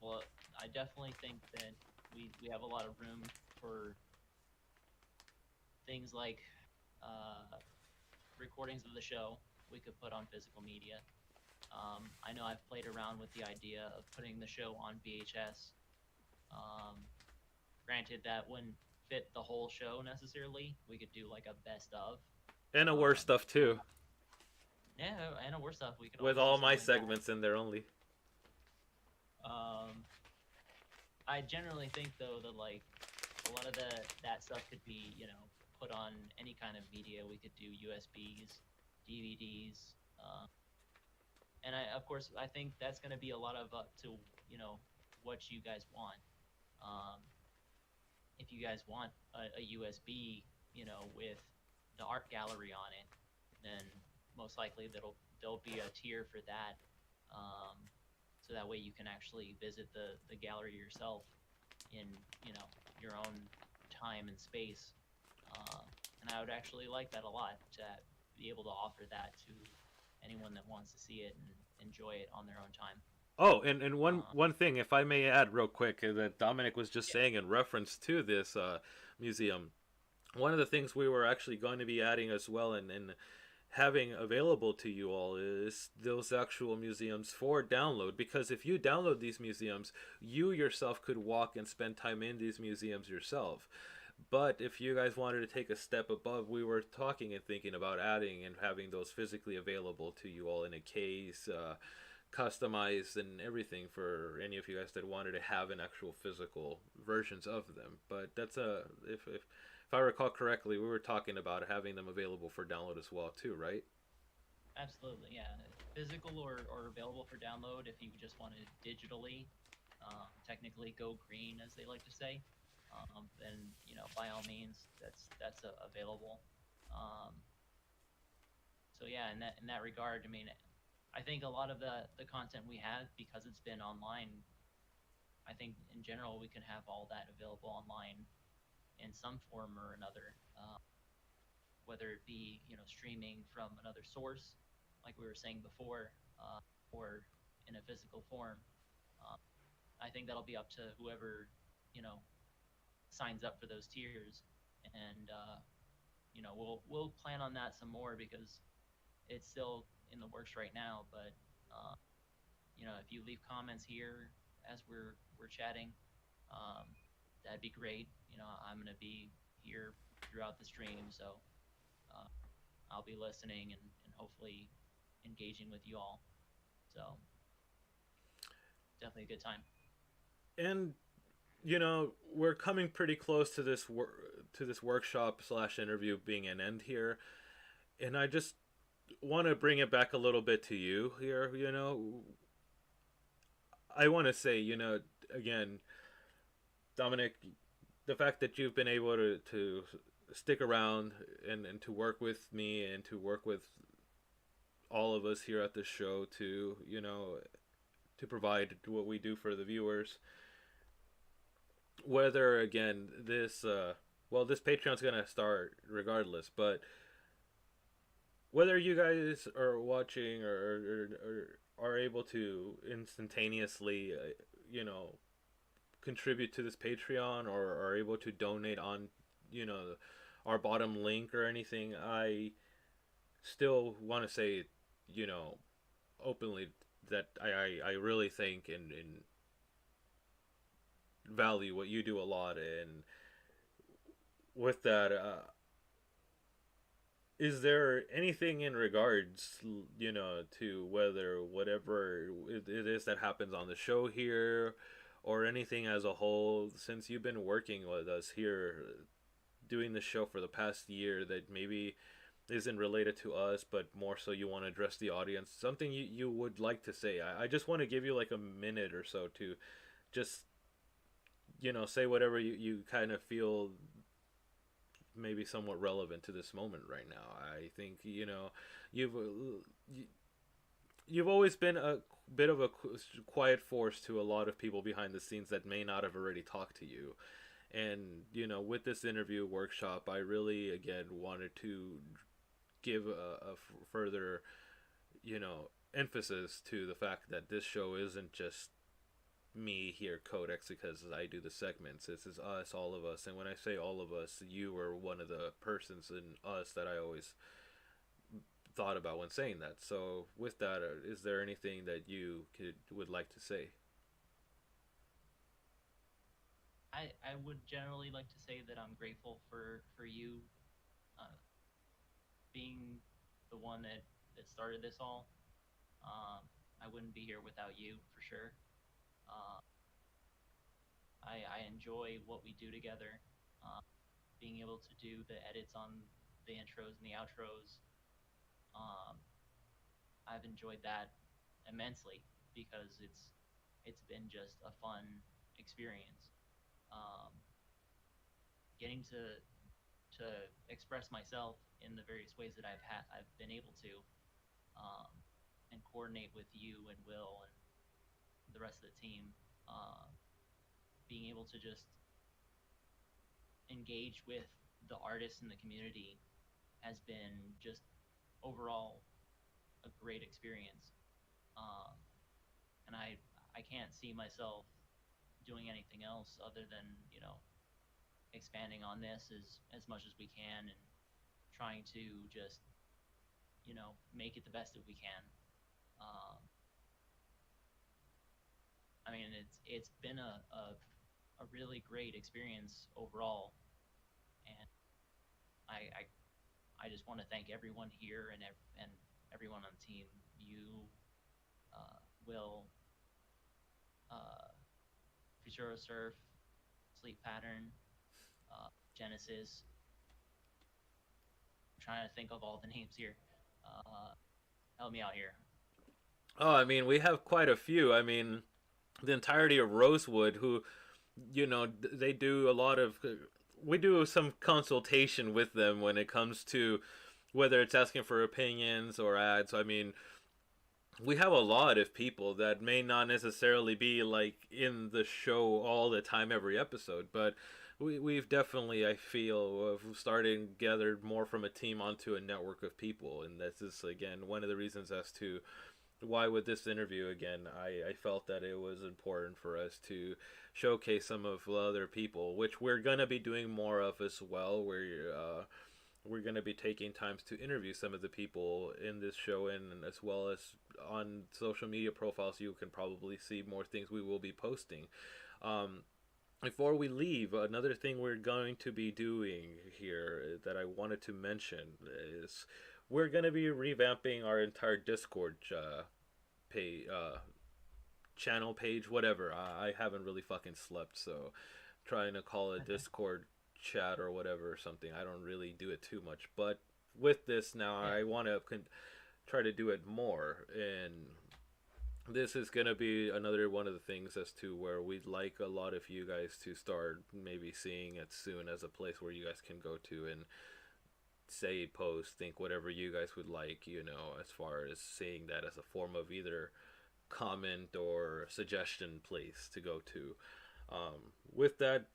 Well, I definitely think that we have a lot of room for things like recordings of the show we could put on physical media. I know I've played around with the idea of putting the show on VHS. Granted, that wouldn't fit the whole show necessarily. We could do like a best of. And a worse stuff too. Yeah, and a worse stuff. We could with all my segments in there only. I generally think though that like a lot of that stuff could be, you know, put on any kind of media. We could do USBs, DVDs, and of course I think that's going to be a lot of up to, you know, what you guys want. If you guys want a USB, you know, with the art gallery on it, then most likely there'll be a tier for that. So that way you can actually visit the gallery yourself in, you know, your own time and space. And I would actually like that a lot, to be able to offer that to anyone that wants to see it and enjoy it on their own time. Oh, and one thing, if I may add real quick, that Dominic was just saying in reference to this museum, one of the things we were actually going to be adding as well and having available to you all is those actual museums for download, because if you download these museums, you yourself could walk and spend time in these museums yourself. But if you guys wanted to take a step above, we were talking and thinking about adding and having those physically available to you all in a case, customized and everything for any of you guys that wanted to have an actual physical versions of them. But that's if I recall correctly, we were talking about having them available for download as well too, right? Absolutely, yeah. Physical or available for download if you just want to digitally, technically go green, as they like to say. Then, you know, by all means, that's available. So yeah, in that regard, I mean, I think a lot of the content we have, because it's been online, I think in general we can have all that available online in some form or another, whether it be, you know, streaming from another source, like we were saying before, or in a physical form. I think that'll be up to whoever, you know, signs up for those tiers, and you know, we'll plan on that some more, because it's still in the works right now. But you know, if you leave comments here as we're chatting, that'd be great. You know, I'm gonna be here throughout the stream, so I'll be listening and hopefully engaging with you all. So definitely a good time. And you know, we're coming pretty close to this workshop / interview being an end here, and I just want to bring it back a little bit to you here. You know, I want to say, again, Dominic, the fact that you've been able to stick around and to work with me and to work with all of us here at the show to, to provide what we do for the viewers. Whether, again, this Patreon's going to start regardless, but whether you guys are watching or are able to instantaneously, contribute to this Patreon or are able to donate on, our bottom link or anything, I still want to say, openly that I really think and value what you do a lot. And with that, is there anything in regards, to whether whatever it is that happens on the show here or anything as a whole, since you've been working with us here doing the show for the past year, that maybe isn't related to us, but more so you want to address the audience, something you would like to say? I just want to give you like a minute or so to just, say whatever you kind of feel maybe somewhat relevant to this moment right now. I think, you've you've always been a bit of a quiet force to a lot of people behind the scenes that may not have already talked to you. And, with this interview workshop, I really, again, wanted to give a further, emphasis to the fact that this show isn't just me here, Codex, because I do the segments. This is us, all of us. And when I say all of us, you are one of the persons in us that I always thought about when saying that. So with that, is there anything that you would like to say? I would generally like to say that I'm grateful for you being the one that started this all. I wouldn't be here without you, for sure. I enjoy what we do together. Being able to do the edits on the intros and the outros, I've enjoyed that immensely because it's been just a fun experience. Getting to express myself in the various ways that I've been able to, and coordinate with you and Will and the rest of the team, being able to just engage with the artists in the community has been just overall a great experience. And I can't see myself doing anything else other than, expanding on this as much as we can and trying to just, make it the best that we can. I mean, it's been a really great experience overall, and I just want to thank everyone here and everyone on the team. You, Will, Futura Surf, Sleep Pattern, Genesis. I'm trying to think of all the names here. Help me out here. Oh, I mean, we have quite a few. I mean, the entirety of Rosewood, who, they do a lot of. We do some consultation with them when it comes to whether it's asking for opinions or ads. I mean, we have a lot of people that may not necessarily be like in the show all the time, every episode, but we've definitely, I feel, started gathered more from a team onto a network of people, and this is again one of the reasons as to why with this interview again I felt that it was important for us to showcase some of the other people, which we're gonna be doing more of as well. We're going to be taking times to interview some of the people in this show, and as well as on social media profiles you can probably see more things we will be posting. Before we leave, another thing we're going to be doing here that I wanted to mention is we're going to be revamping our entire Discord channel page, whatever. I haven't really fucking slept, so trying to call it Discord chat or whatever or something. I don't really do it too much, but with this now, I want to try to do it more. And this is gonna be another one of the things as to where we'd like a lot of you guys to start maybe seeing it soon as a place where you guys can go to and say, post, think whatever you guys would like, as far as seeing that as a form of either comment or suggestion place to go to. With that,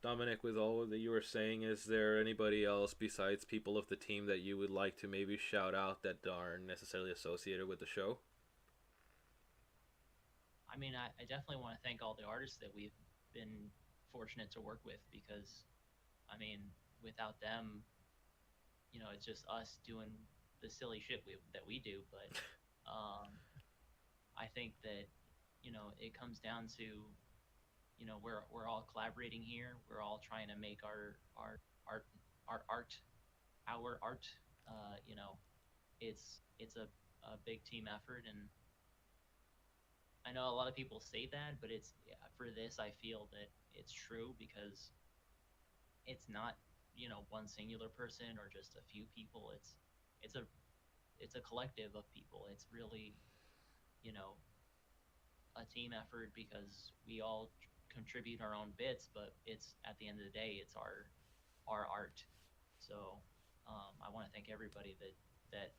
Dominic, with all that you were saying, is there anybody else besides people of the team that you would like to maybe shout out that aren't necessarily associated with the show? I mean, I definitely want to thank all the artists that we've been fortunate to work with, because, I mean, without them, it's just us doing the silly shit that we do. But I think that, it comes down to, we're all collaborating here. We're all trying to make our art. It's a big team effort, and I know a lot of people say that, but for this, I feel that it's true, because it's not, one singular person or just a few people. It's a collective of people. It's really, a team effort, because we all contribute our own bits, but it's, at the end of the day, it's our art. So I want to thank everybody that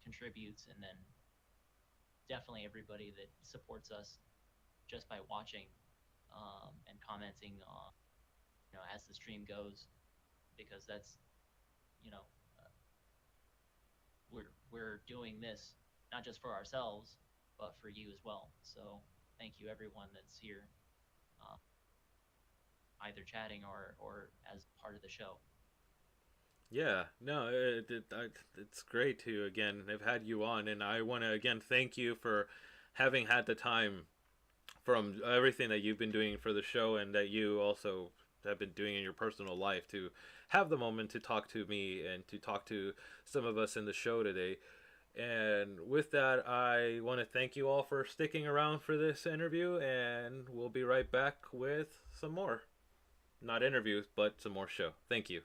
contributes, and then definitely everybody that supports us just by watching and commenting on, as the stream goes, because that's, we're doing this not just for ourselves, but for you as well. So thank you, everyone that's here, either chatting or as part of the show. Yeah, no, it's great to, again, have had you on, and I want to, again, thank you for having had the time from everything that you've been doing for the show, and that you also have been doing in your personal life, to have the moment to talk to me and to talk to some of us in the show today. And with that, I want to thank you all for sticking around for this interview, and we'll be right back with some more. Not interviews, but some more show. Thank you.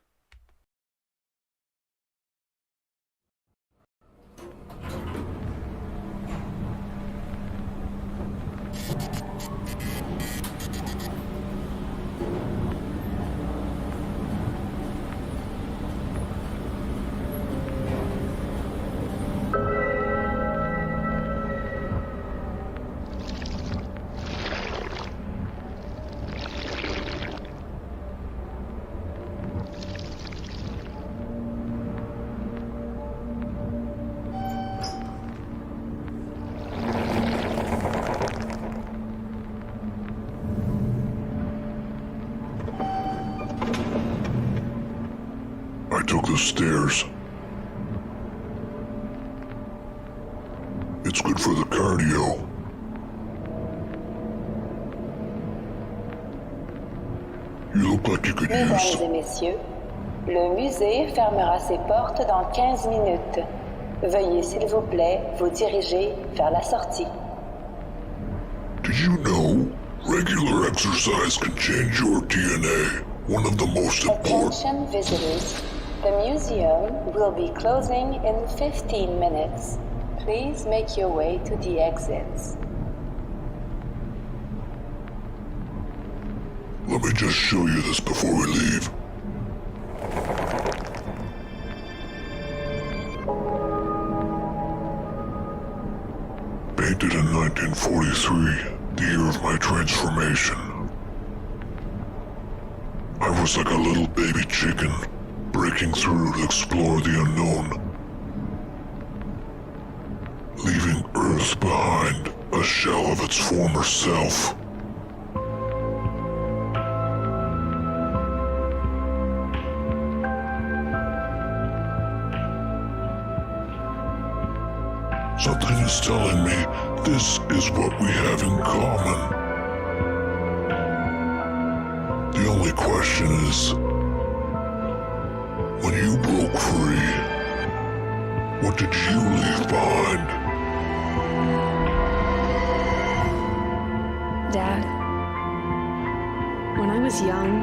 Took the stairs. It's good for the cardio. You look like you could use... Mesdames et messieurs, le musée fermera ses portes dans 15 minutes. Veuillez s'il vous plaît vous diriger vers la sortie. Did you know regular exercise can change your DNA? One of the most important... Attention visitors. The museum will be closing in 15 minutes. Please make your way to the exits. Let me just show you this before we leave. Painted in 1943, the year of my transformation. I was like a little baby chicken, breaking through to explore the unknown. Leaving Earth behind, a shell of its former self. Something is telling me this is what we have in common. The only question is, when you broke free, what did you leave behind? Dad, when I was young,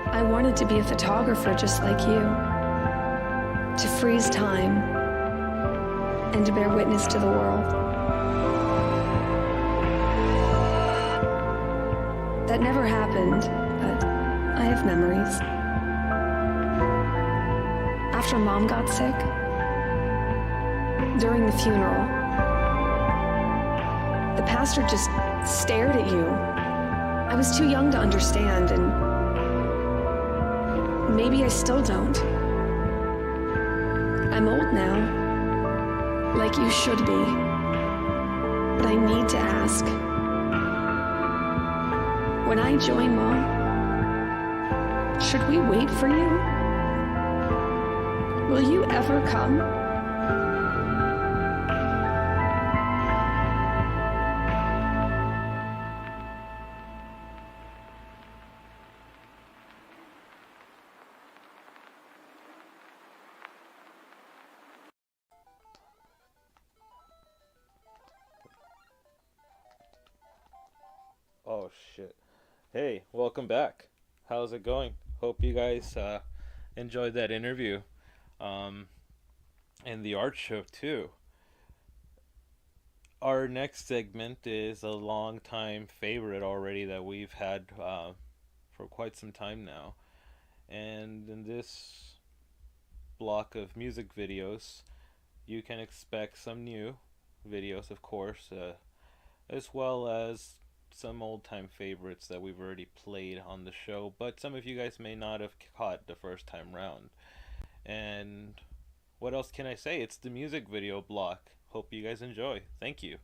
I wanted to be a photographer just like you, to freeze time and to bear witness to the world. That never happened, but I have memories. After Mom got sick, during the funeral, the pastor just stared at you. I was too young to understand, and maybe I still don't. I'm old now, like you should be, but I need to ask. When I join Mom, should we wait for you? Will you ever come? Oh shit. Hey, welcome back. How's it going? Hope you guys enjoyed that interview. And the art show too. Our next segment is a long time favorite already that we've had for quite some time now. And in this block of music videos, you can expect some new videos, of course, as well as some old-time favorites that we've already played on the show, but some of you guys may not have caught the first time round. And what else can I say? It's the music video block. Hope you guys enjoy. Thank you.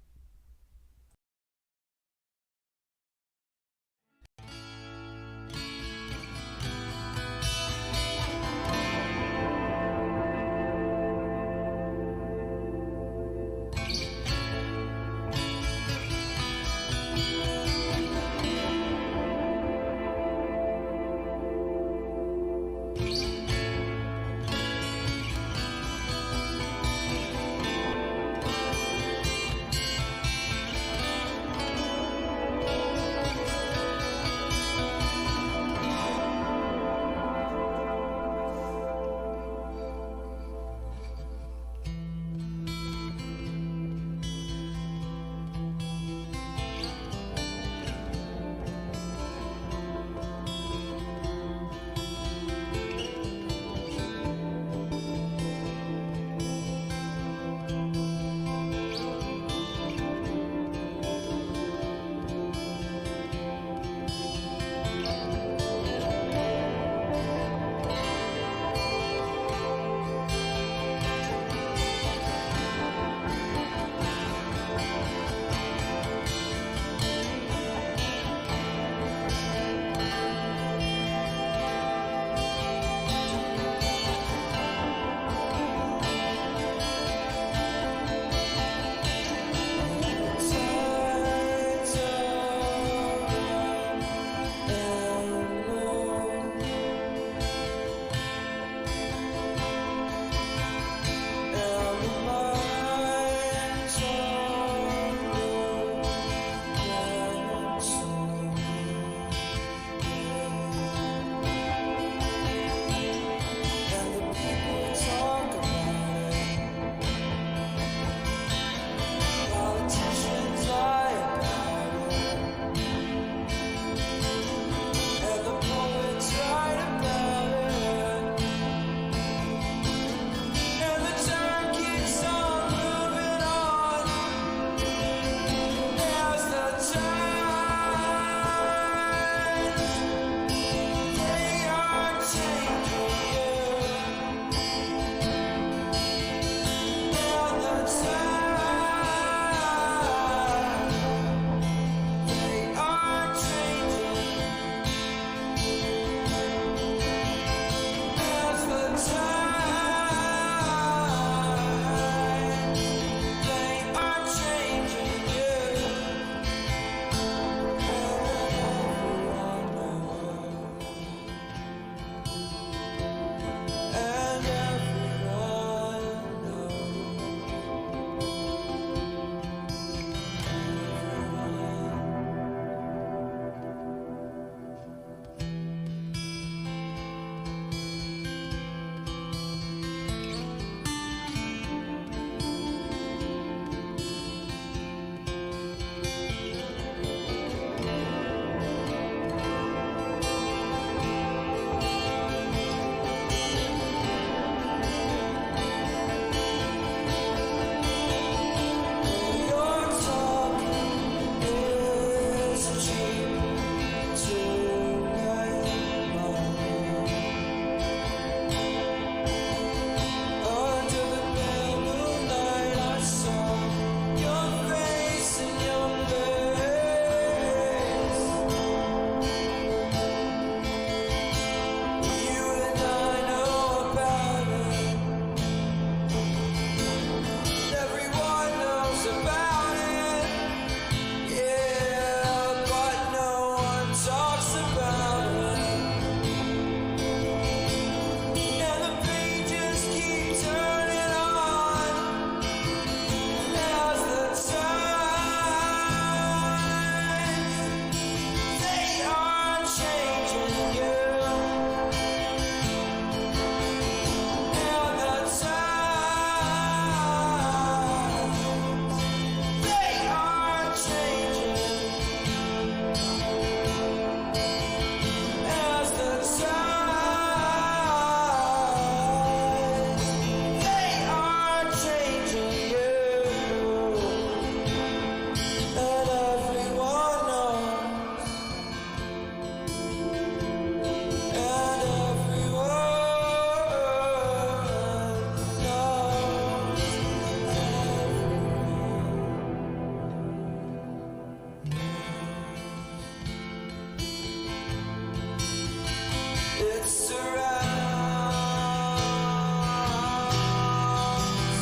It surrounds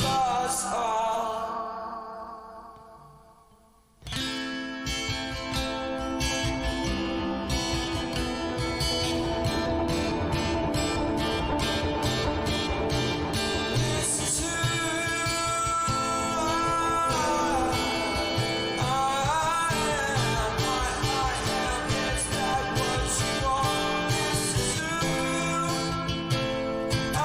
us all. This is who I am. Is that what you want? This is who I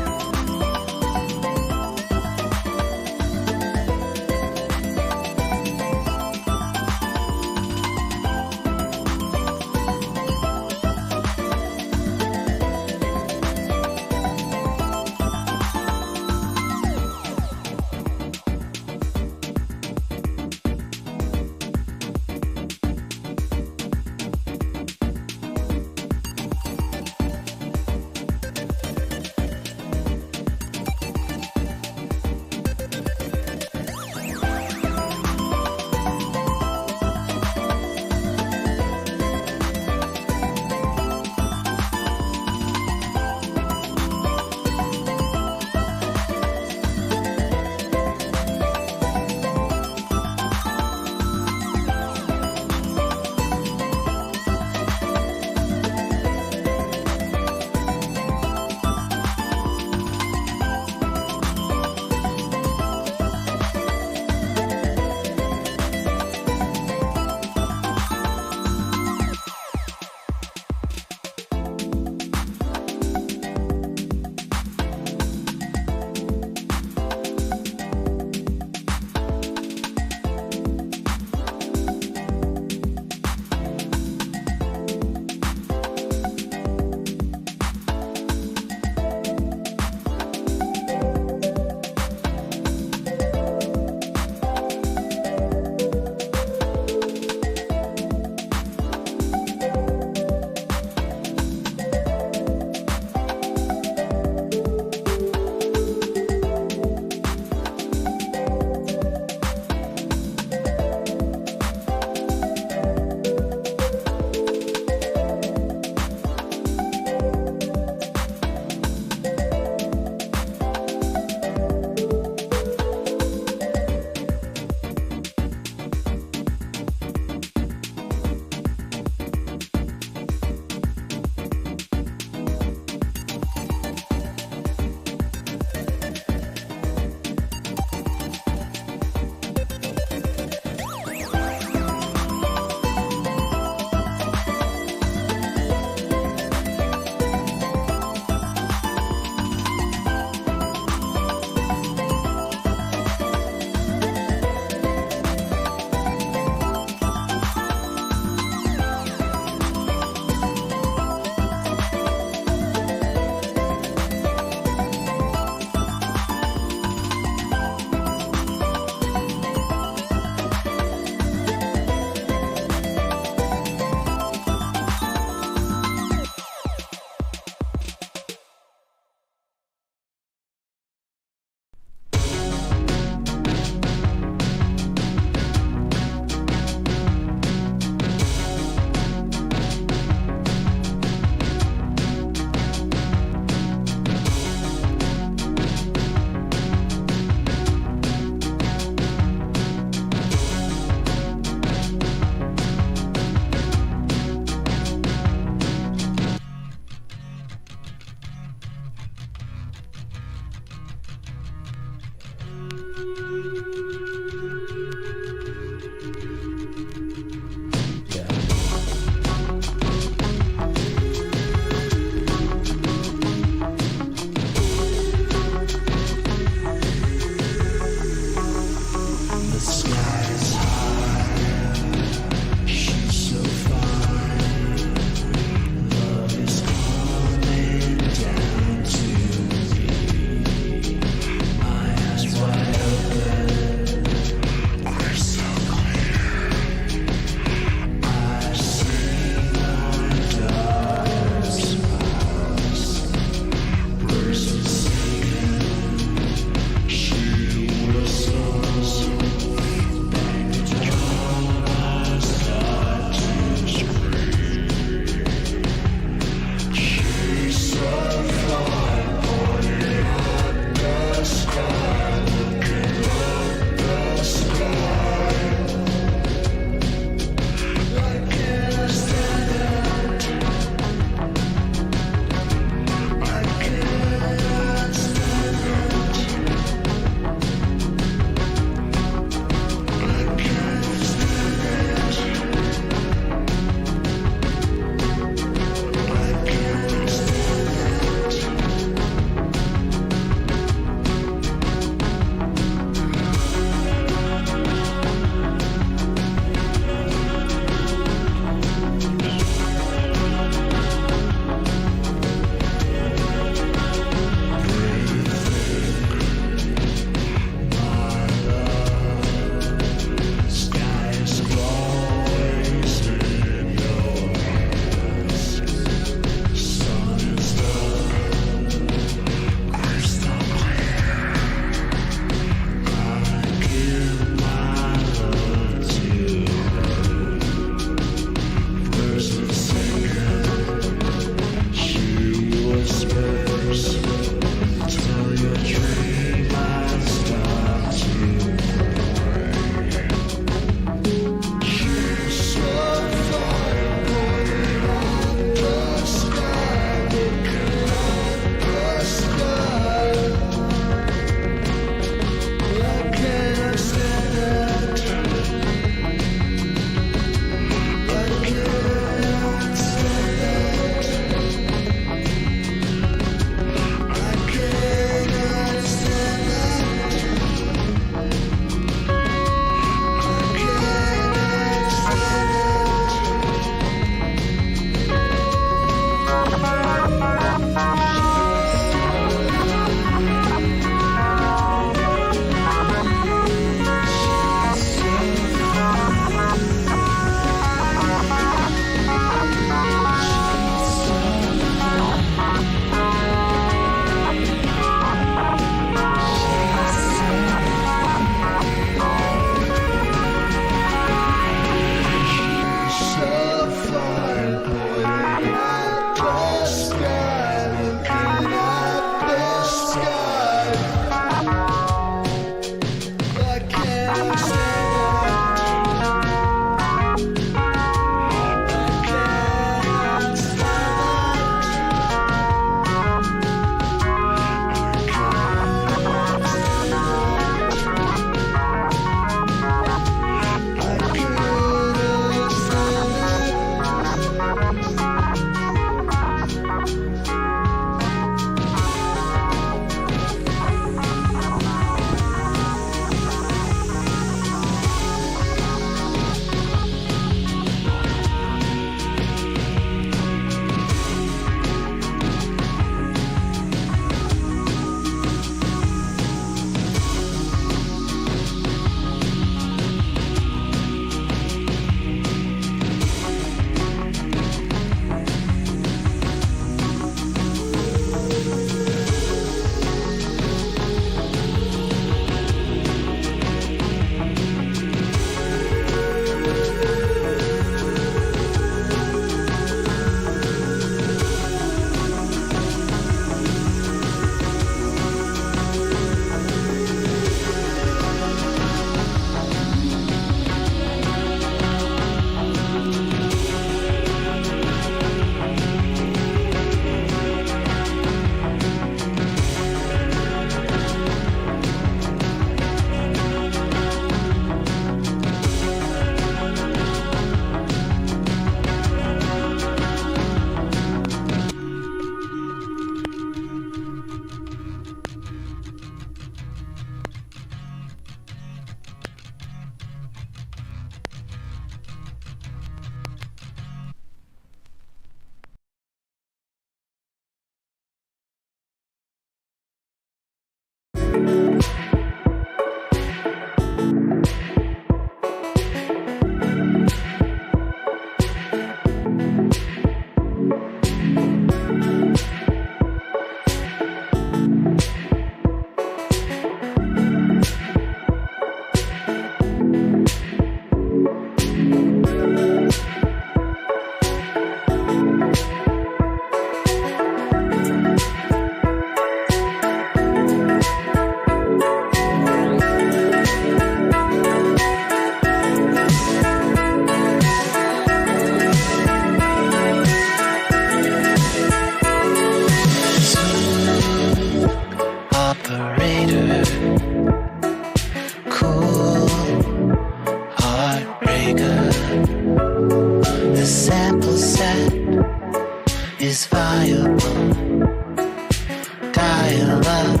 fill up,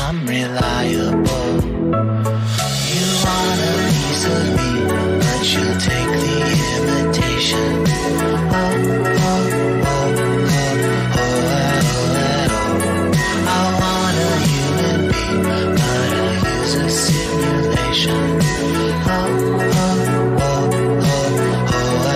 I'm reliable. You want a piece of me, but you'll take the imitation. Oh, oh, oh, oh, oh, oh, oh. I want a human being, but I use a simulation. Oh, oh, oh, oh, oh, oh,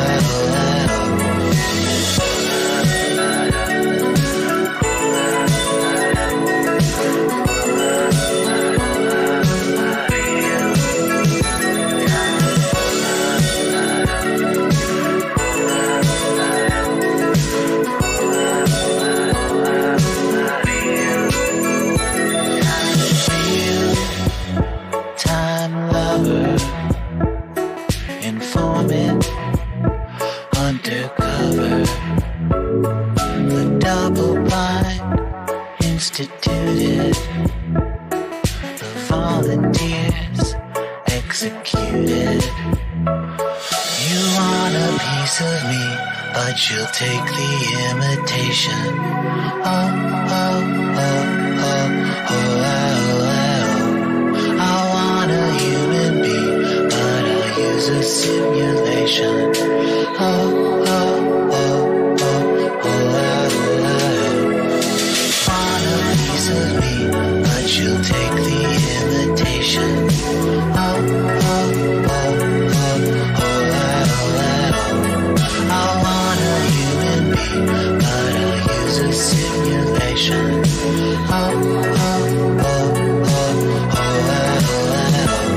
time lover, informant, undercover, the double bind instituted, the volunteers executed. You want a piece of me, but you'll take the imitation. Oh, oh, oh, oh, oh, oh, oh. I want a human being, but I use a simulation. Oh, oh, oh, oh, oh, oh, oh. Want a piece of me, but you'll take the imitation. Oh, oh, oh, oh, oh, oh, oh. I want a human being, but I use a simulation. Oh, oh, oh, oh, oh, oh, oh.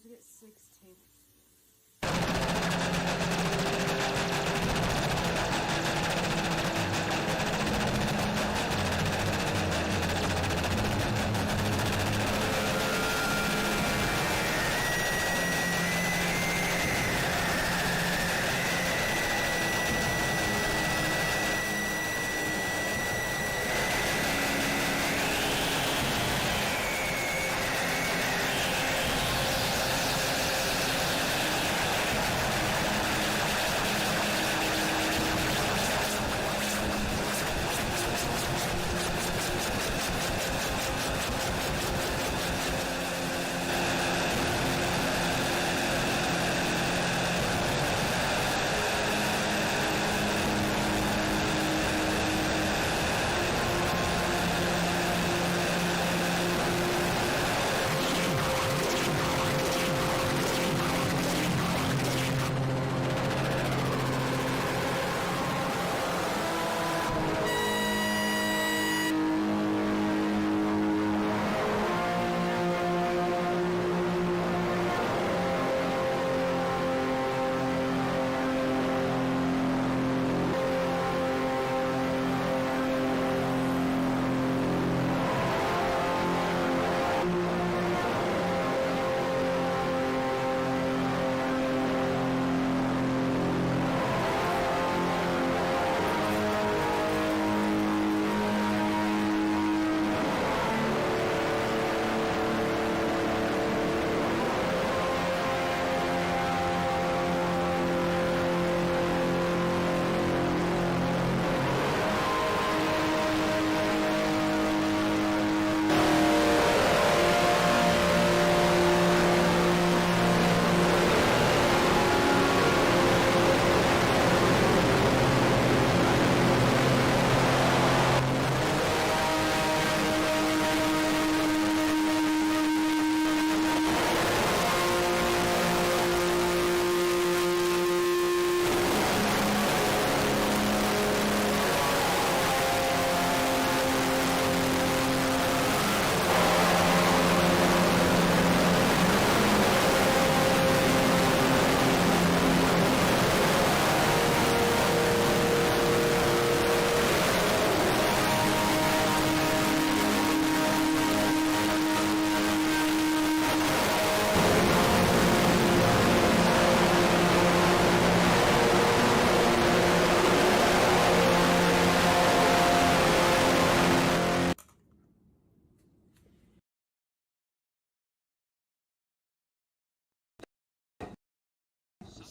have to get 6 tables.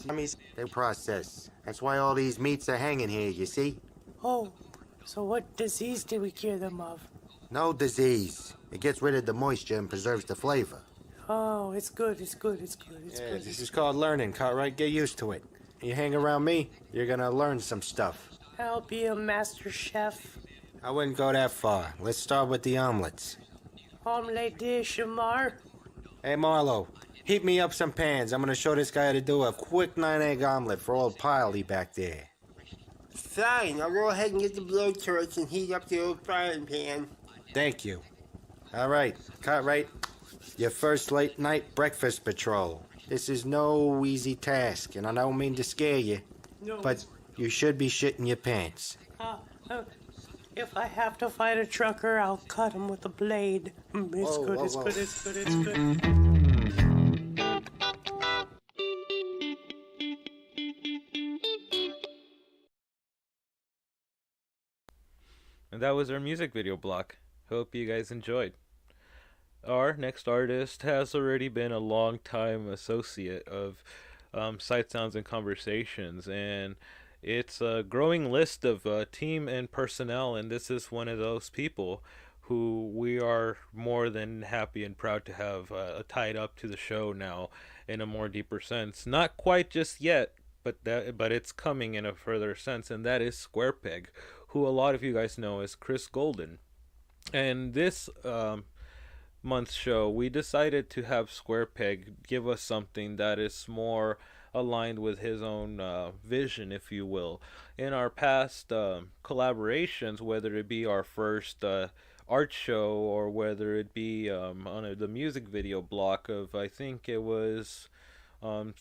Mummies, they process. That's why all these meats are hanging here, you see? Oh, so what disease did we cure them of? No disease. It gets rid of the moisture and preserves the flavor. Oh, it's good, it's good, it's good, it's Yeah, good. this is called learning, Cartwright. Get used to it. You hang around me, you're gonna learn some stuff. I'll be a master chef. I wouldn't go that far. Let's start with the omelets. Omelette de chamar. Hey, Marlo, heat me up some pans. I'm gonna show this guy how to do a quick 9-egg omelet for old Piley back there. Fine, I'll go ahead and get the blowtorch and heat up the old frying pan. Thank you. All right, Cartwright, your first late night breakfast patrol. This is no easy task, and I don't mean to scare you, No. but you should be shitting your pants. If I have to fight a trucker, I'll cut him with a blade. It's Whoa, good, whoa, it's whoa. good, it's good, it's good. And that was our music video block. Hope you guys enjoyed. Our next artist has already been a long time associate of Sight Sounds and Conversations, and it's a growing list of team and personnel, and this is one of those people who we are more than happy and proud to have tied up to the show now in a more deeper sense. Not quite just yet, but it's coming in a further sense, and that is SquarePeg, who a lot of you guys know as Chris Golden. And this month's show, we decided to have SquarePeg give us something that is more aligned with his own vision, if you will. In our past collaborations, whether it be our first art show, or whether it be the music video block of, I think it was, I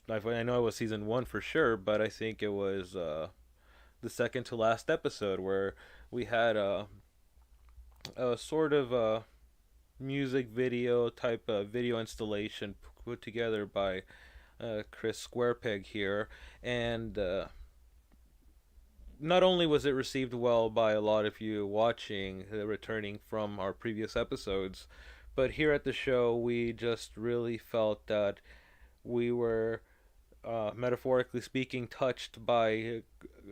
know it was season 1 for sure, but I think it was the second to last episode where we had a sort of music video type of video installation put together by Chris Squarepeg here, and not only was it received well by a lot of you watching, returning from our previous episodes, but here at the show we just really felt that we were, metaphorically speaking, touched by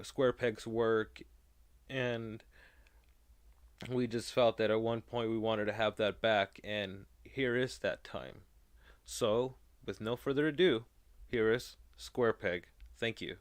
Squarepeg's work, and we just felt that at one point we wanted to have that back, and here is that time. So, with no further ado, here is Squarepeg. Thank you.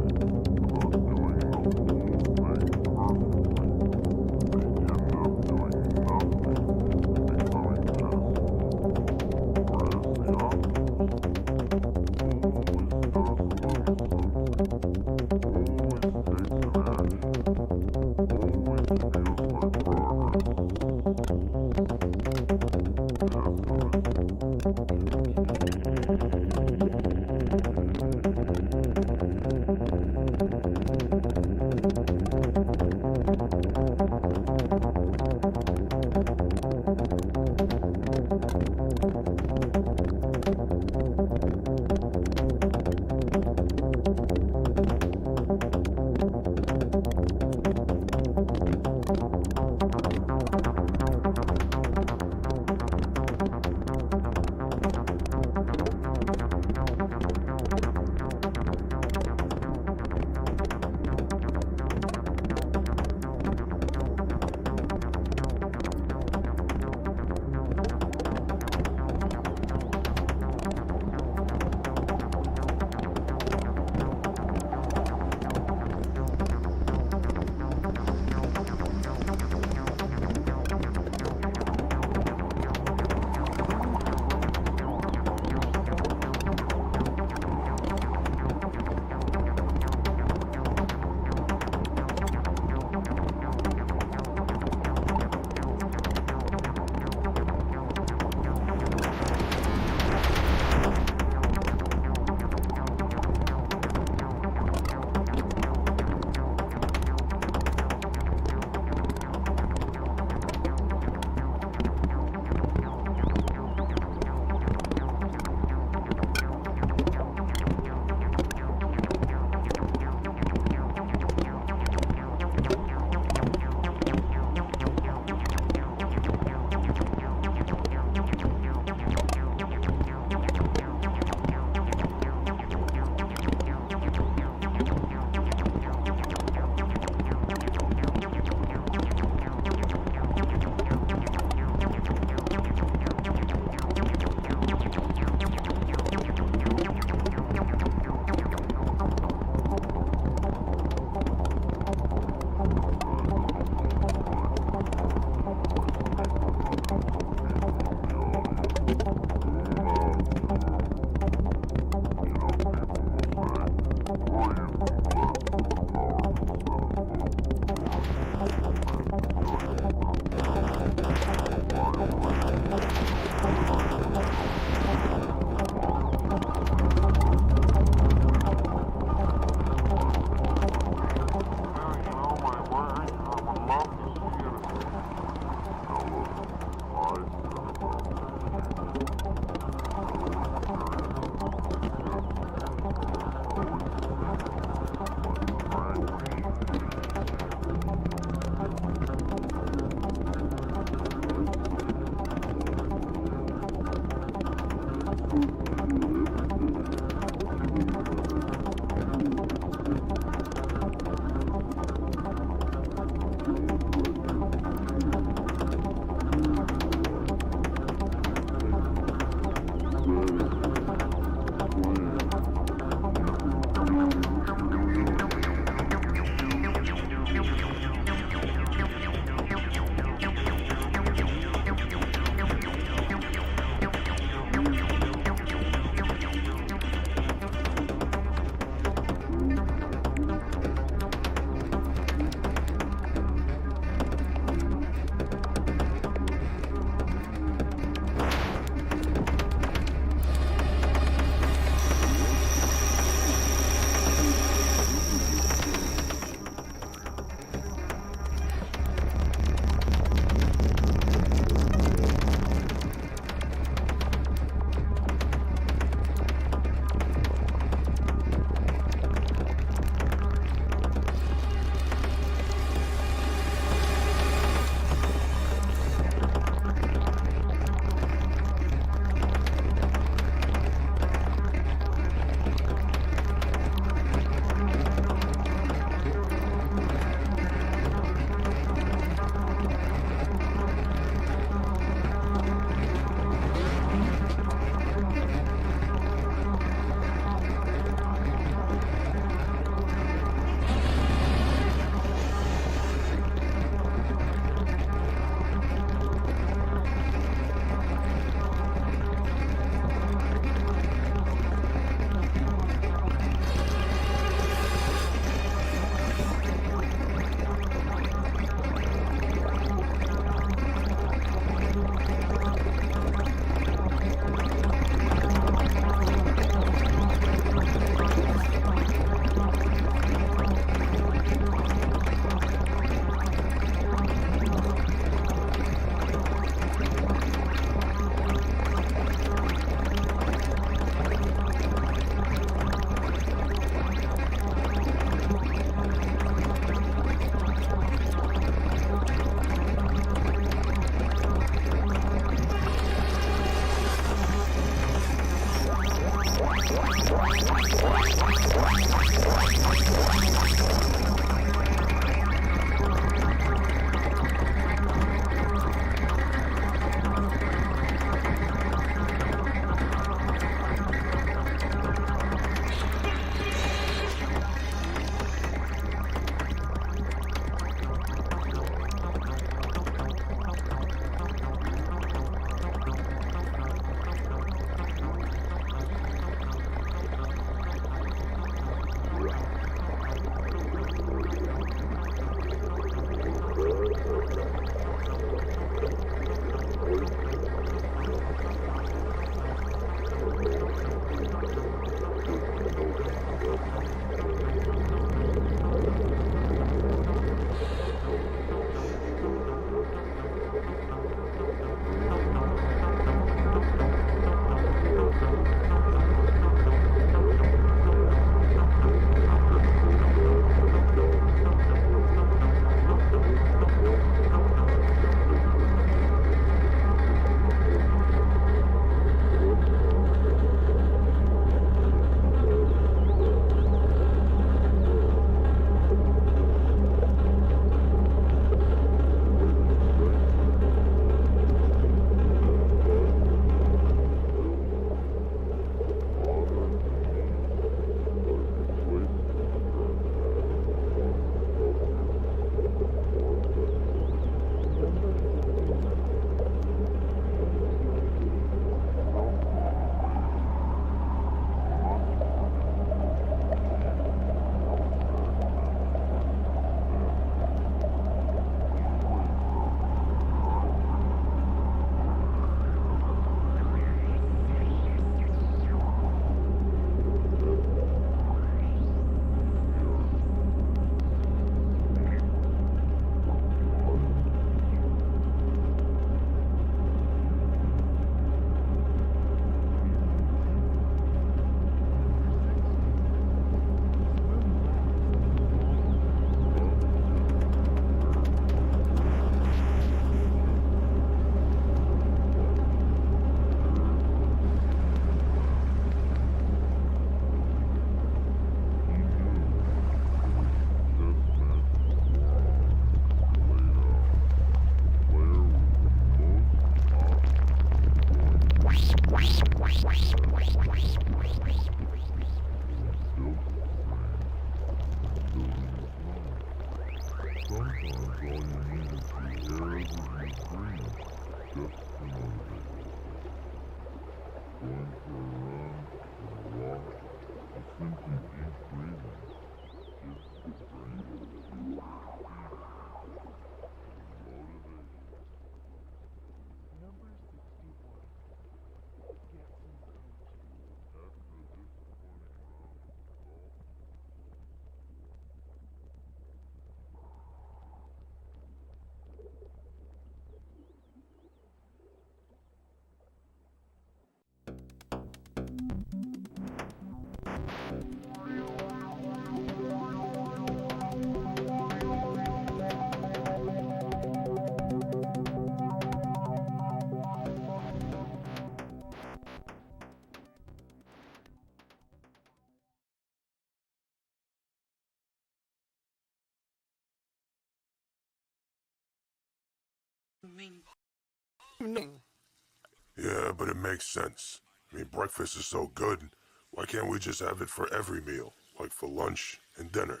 Yeah, but it makes sense. I mean, breakfast is so good. Why can't we just have it for every meal? Like for lunch and dinner?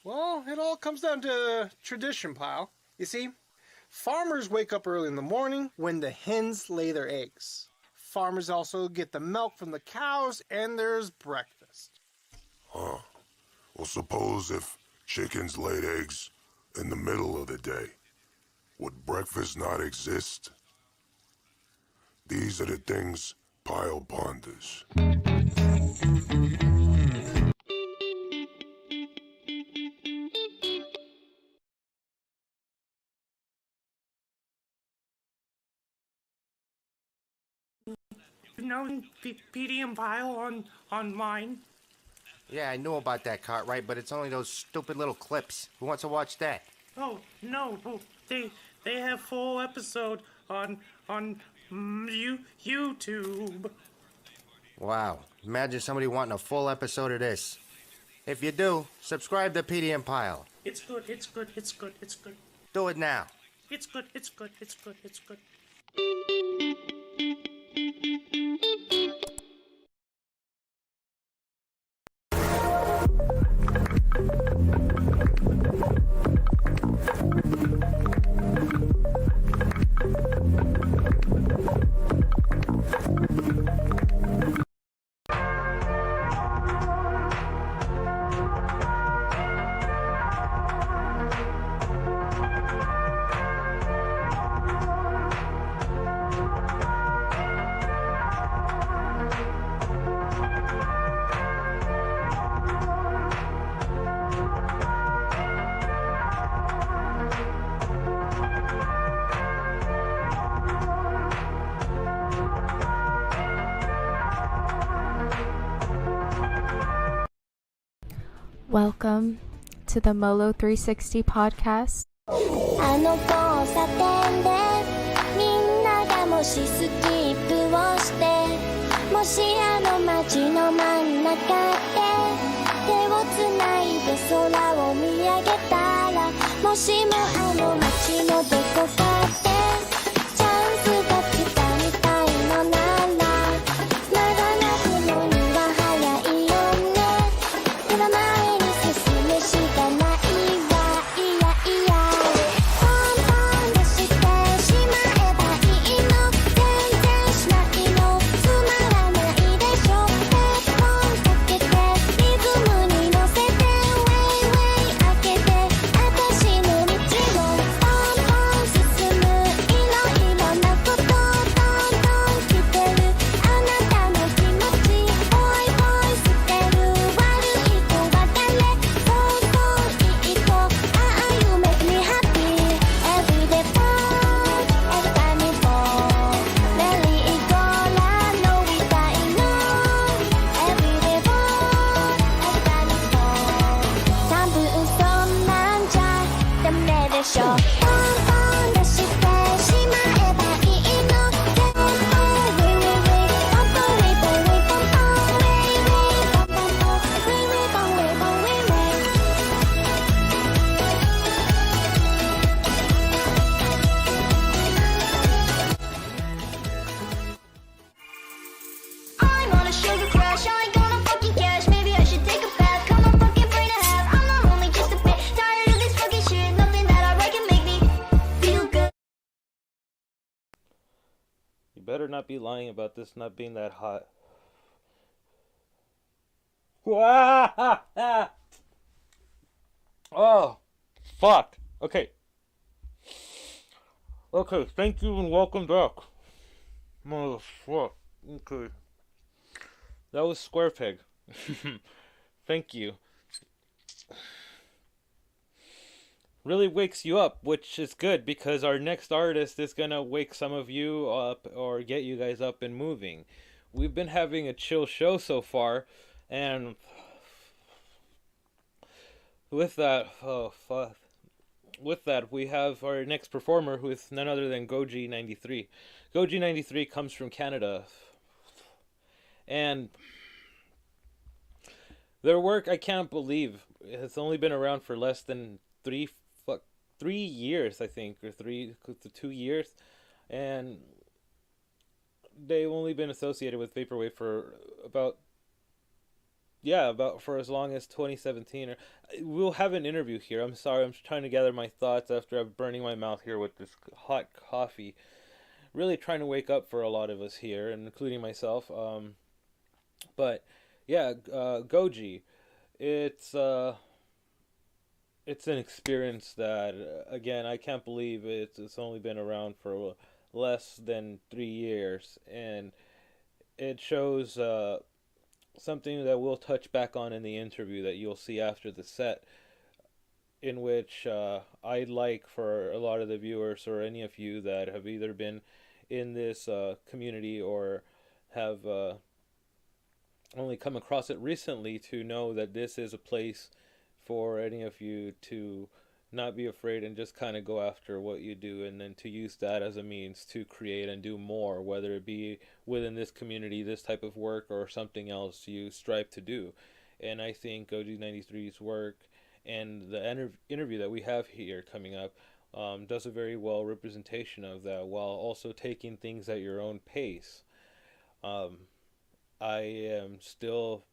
Well, it all comes down to tradition, pal. You see, farmers wake up early in the morning when the hens lay their eggs. Farmers also get the milk from the cows, and there's breakfast. Huh. Well, suppose if chickens laid eggs in the middle of the day, would breakfast not exist? These are the things Pyle ponders. You know PD and Pyle on mine? Yeah, I knew about that, Cartwright, but it's only those stupid little clips. Who wants to watch that? Oh no, they have full episode on YouTube. Wow, imagine somebody wanting a full episode of this. If you do, subscribe to PD and Pyle. It's good. It's good. It's good. It's good. Do it now. It's good. It's good. It's good. It's good. Welcome to the Molo 360 podcast. あの交差点でみんながもしスキップをしてもしあの街の真ん中で手をつないで空を見上げたらもしもあの街のどこかでチャンスが来たみたいのならまだ泣くのには早いよねでは前に進むしかないわいやいやポンポン出してしまえばいいの全然しないのつまらないでしょペッポンかけてリズムに乗せてウェイウェイ開けて私の道をポンポン進むいろいろなことどんどん来てるあなたの気持ちボイボイ捨てる悪い子は誰そうそういい子ああ You make me happy Everyday fun Every time we fall メリーゴーランドみたいの Everyday fun Every time we fall 多分そんなんじゃダメでしょポンポン出してしまえばいいの全部ウェイウェイウェイポンポンウェイポンウェイポンウェイポンウェイポンウェイポンウェイI'm on a sugar crash, I ain't gonna fucking cash. Maybe I should take a bath, cut my fucking brain in half. I'm not only just a bit tired of this fucking shit. Nothing that I write can make me feel good. You better not be lying about this not being that hot. Oh, fuck. Okay. Okay, thank you and welcome back. Motherfuck. Okay. That was Square Peg. Thank you. Really wakes you up, which is good because our next artist is gonna wake some of you up or get you guys up and moving. We've been having a chill show so far, and with that, we have our next performer, who is none other than Goji93. Goji93 comes from Canada, and their work, I can't believe, has only been around for less than 3 years, I think, or 2 years, and they've only been associated with Vaporwave for about for as long as 2017. Or we'll have an interview here. I'm sorry, I'm trying to gather my thoughts after I'm burning my mouth here with this hot coffee. Really trying to wake up for a lot of us here, including myself. But yeah, Goji, it's an experience that again I can't believe it's only been around for less than 3 years, and it shows something that we'll touch back on in the interview that you'll see after the set, in which I'd like for a lot of the viewers or any of you that have either been in this community or have only come across it recently to know that this is a place for any of you to not be afraid and just kind of go after what you do, and then to use that as a means to create and do more, whether it be within this community, this type of work, or something else you strive to do. And I think OG93's work and the interview that we have here coming up does a very well representation of that, while also taking things at your own pace. I am still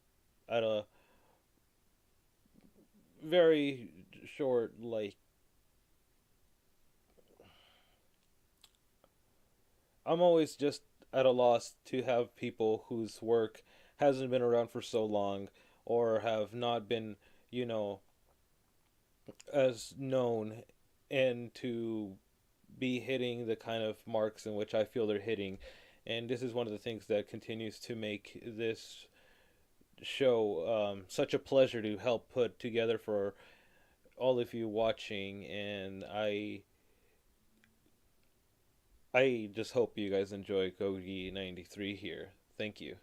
at a very short, I'm always just at a loss to have people whose work hasn't been around for so long, or have not been, as known, and to be hitting the kind of marks in which I feel they're hitting. And this is one of the things that continues to make this show such a pleasure to help put together for all of you watching. And I just hope you guys enjoy Gogi 93 here. Thank you.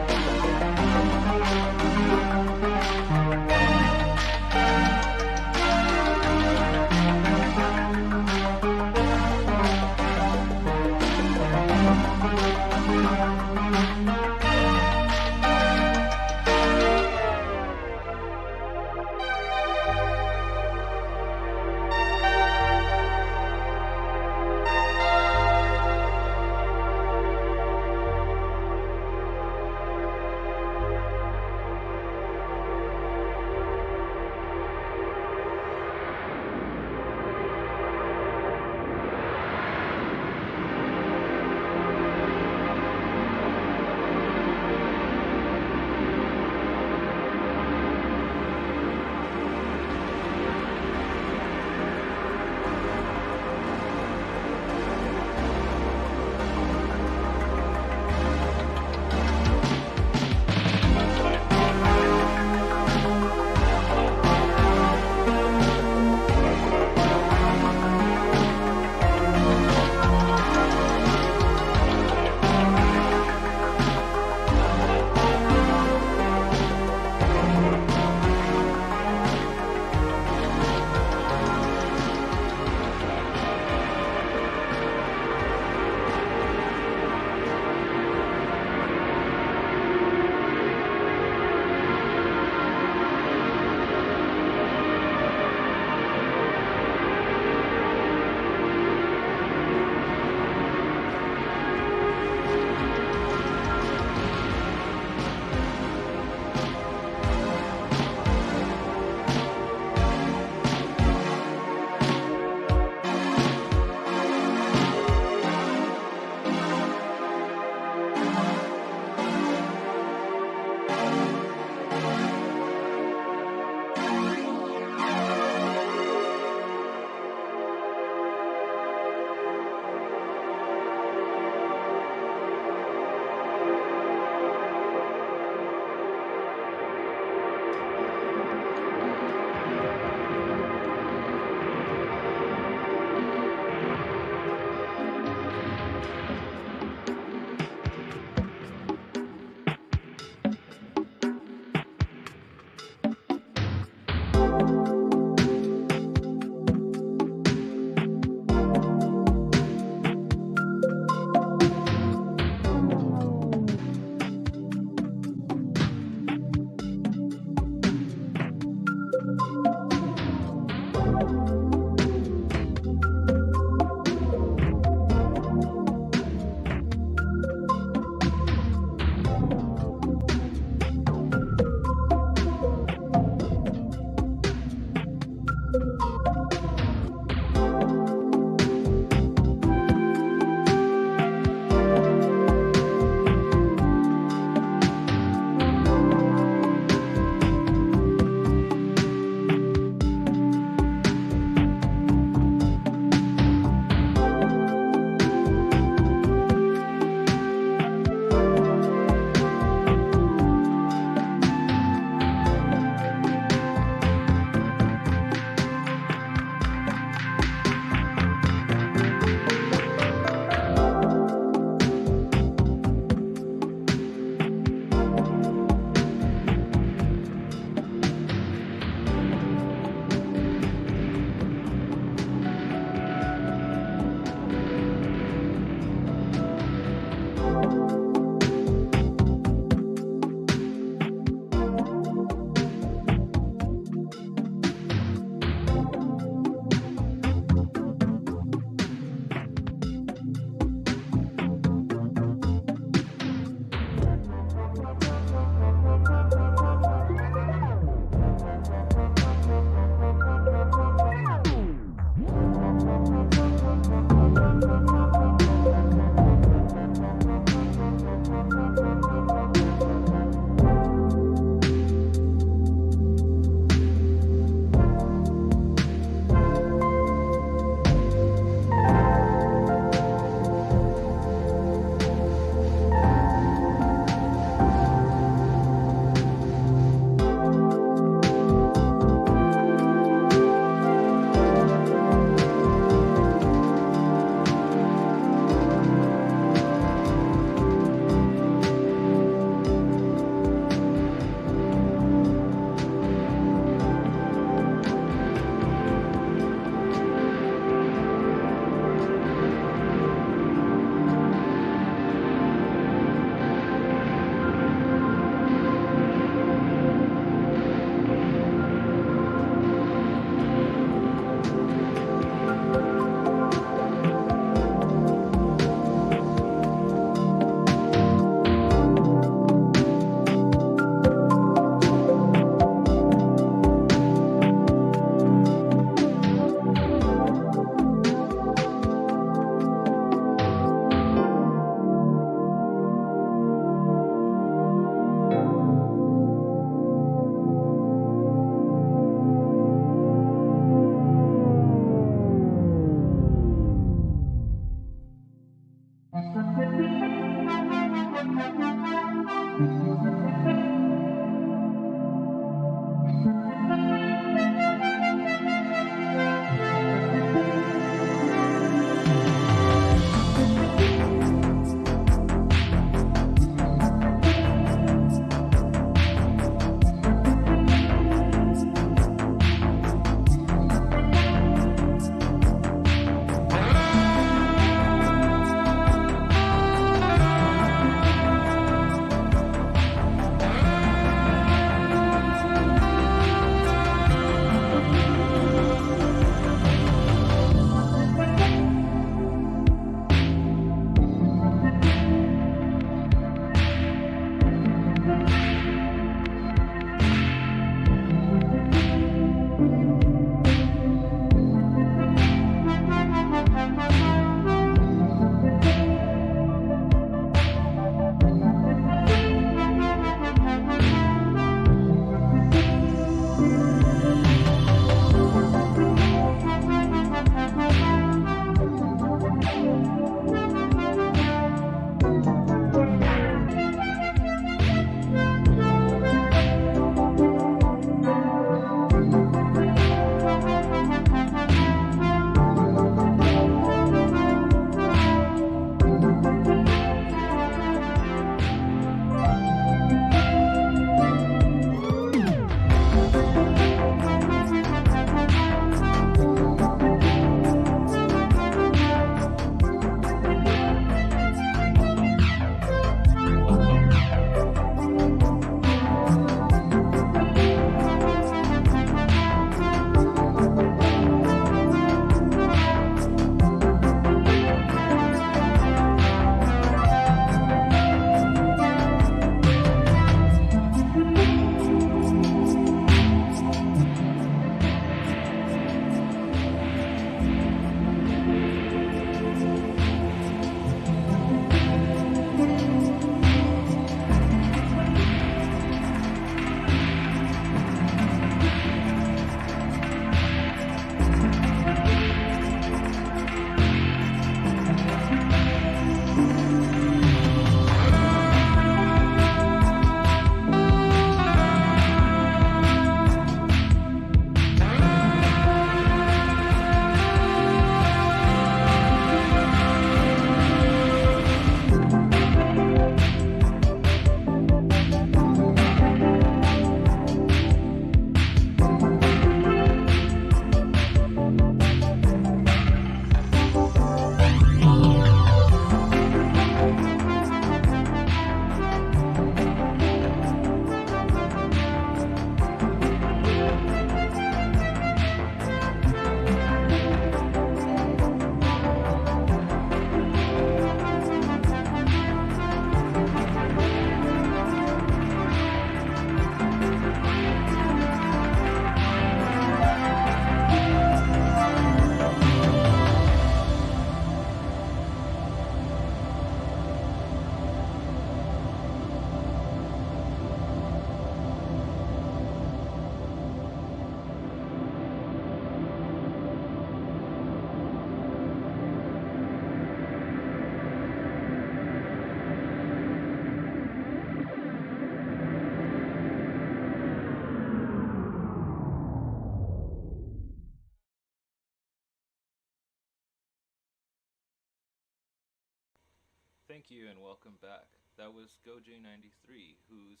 Thank you and welcome back. That was GoJ93, whose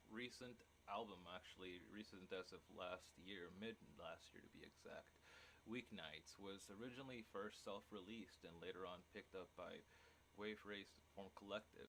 recent album, actually recent as of last year, mid last year to be exact, Weeknights, was originally first self-released and later on picked up by Wave Race Form Collective.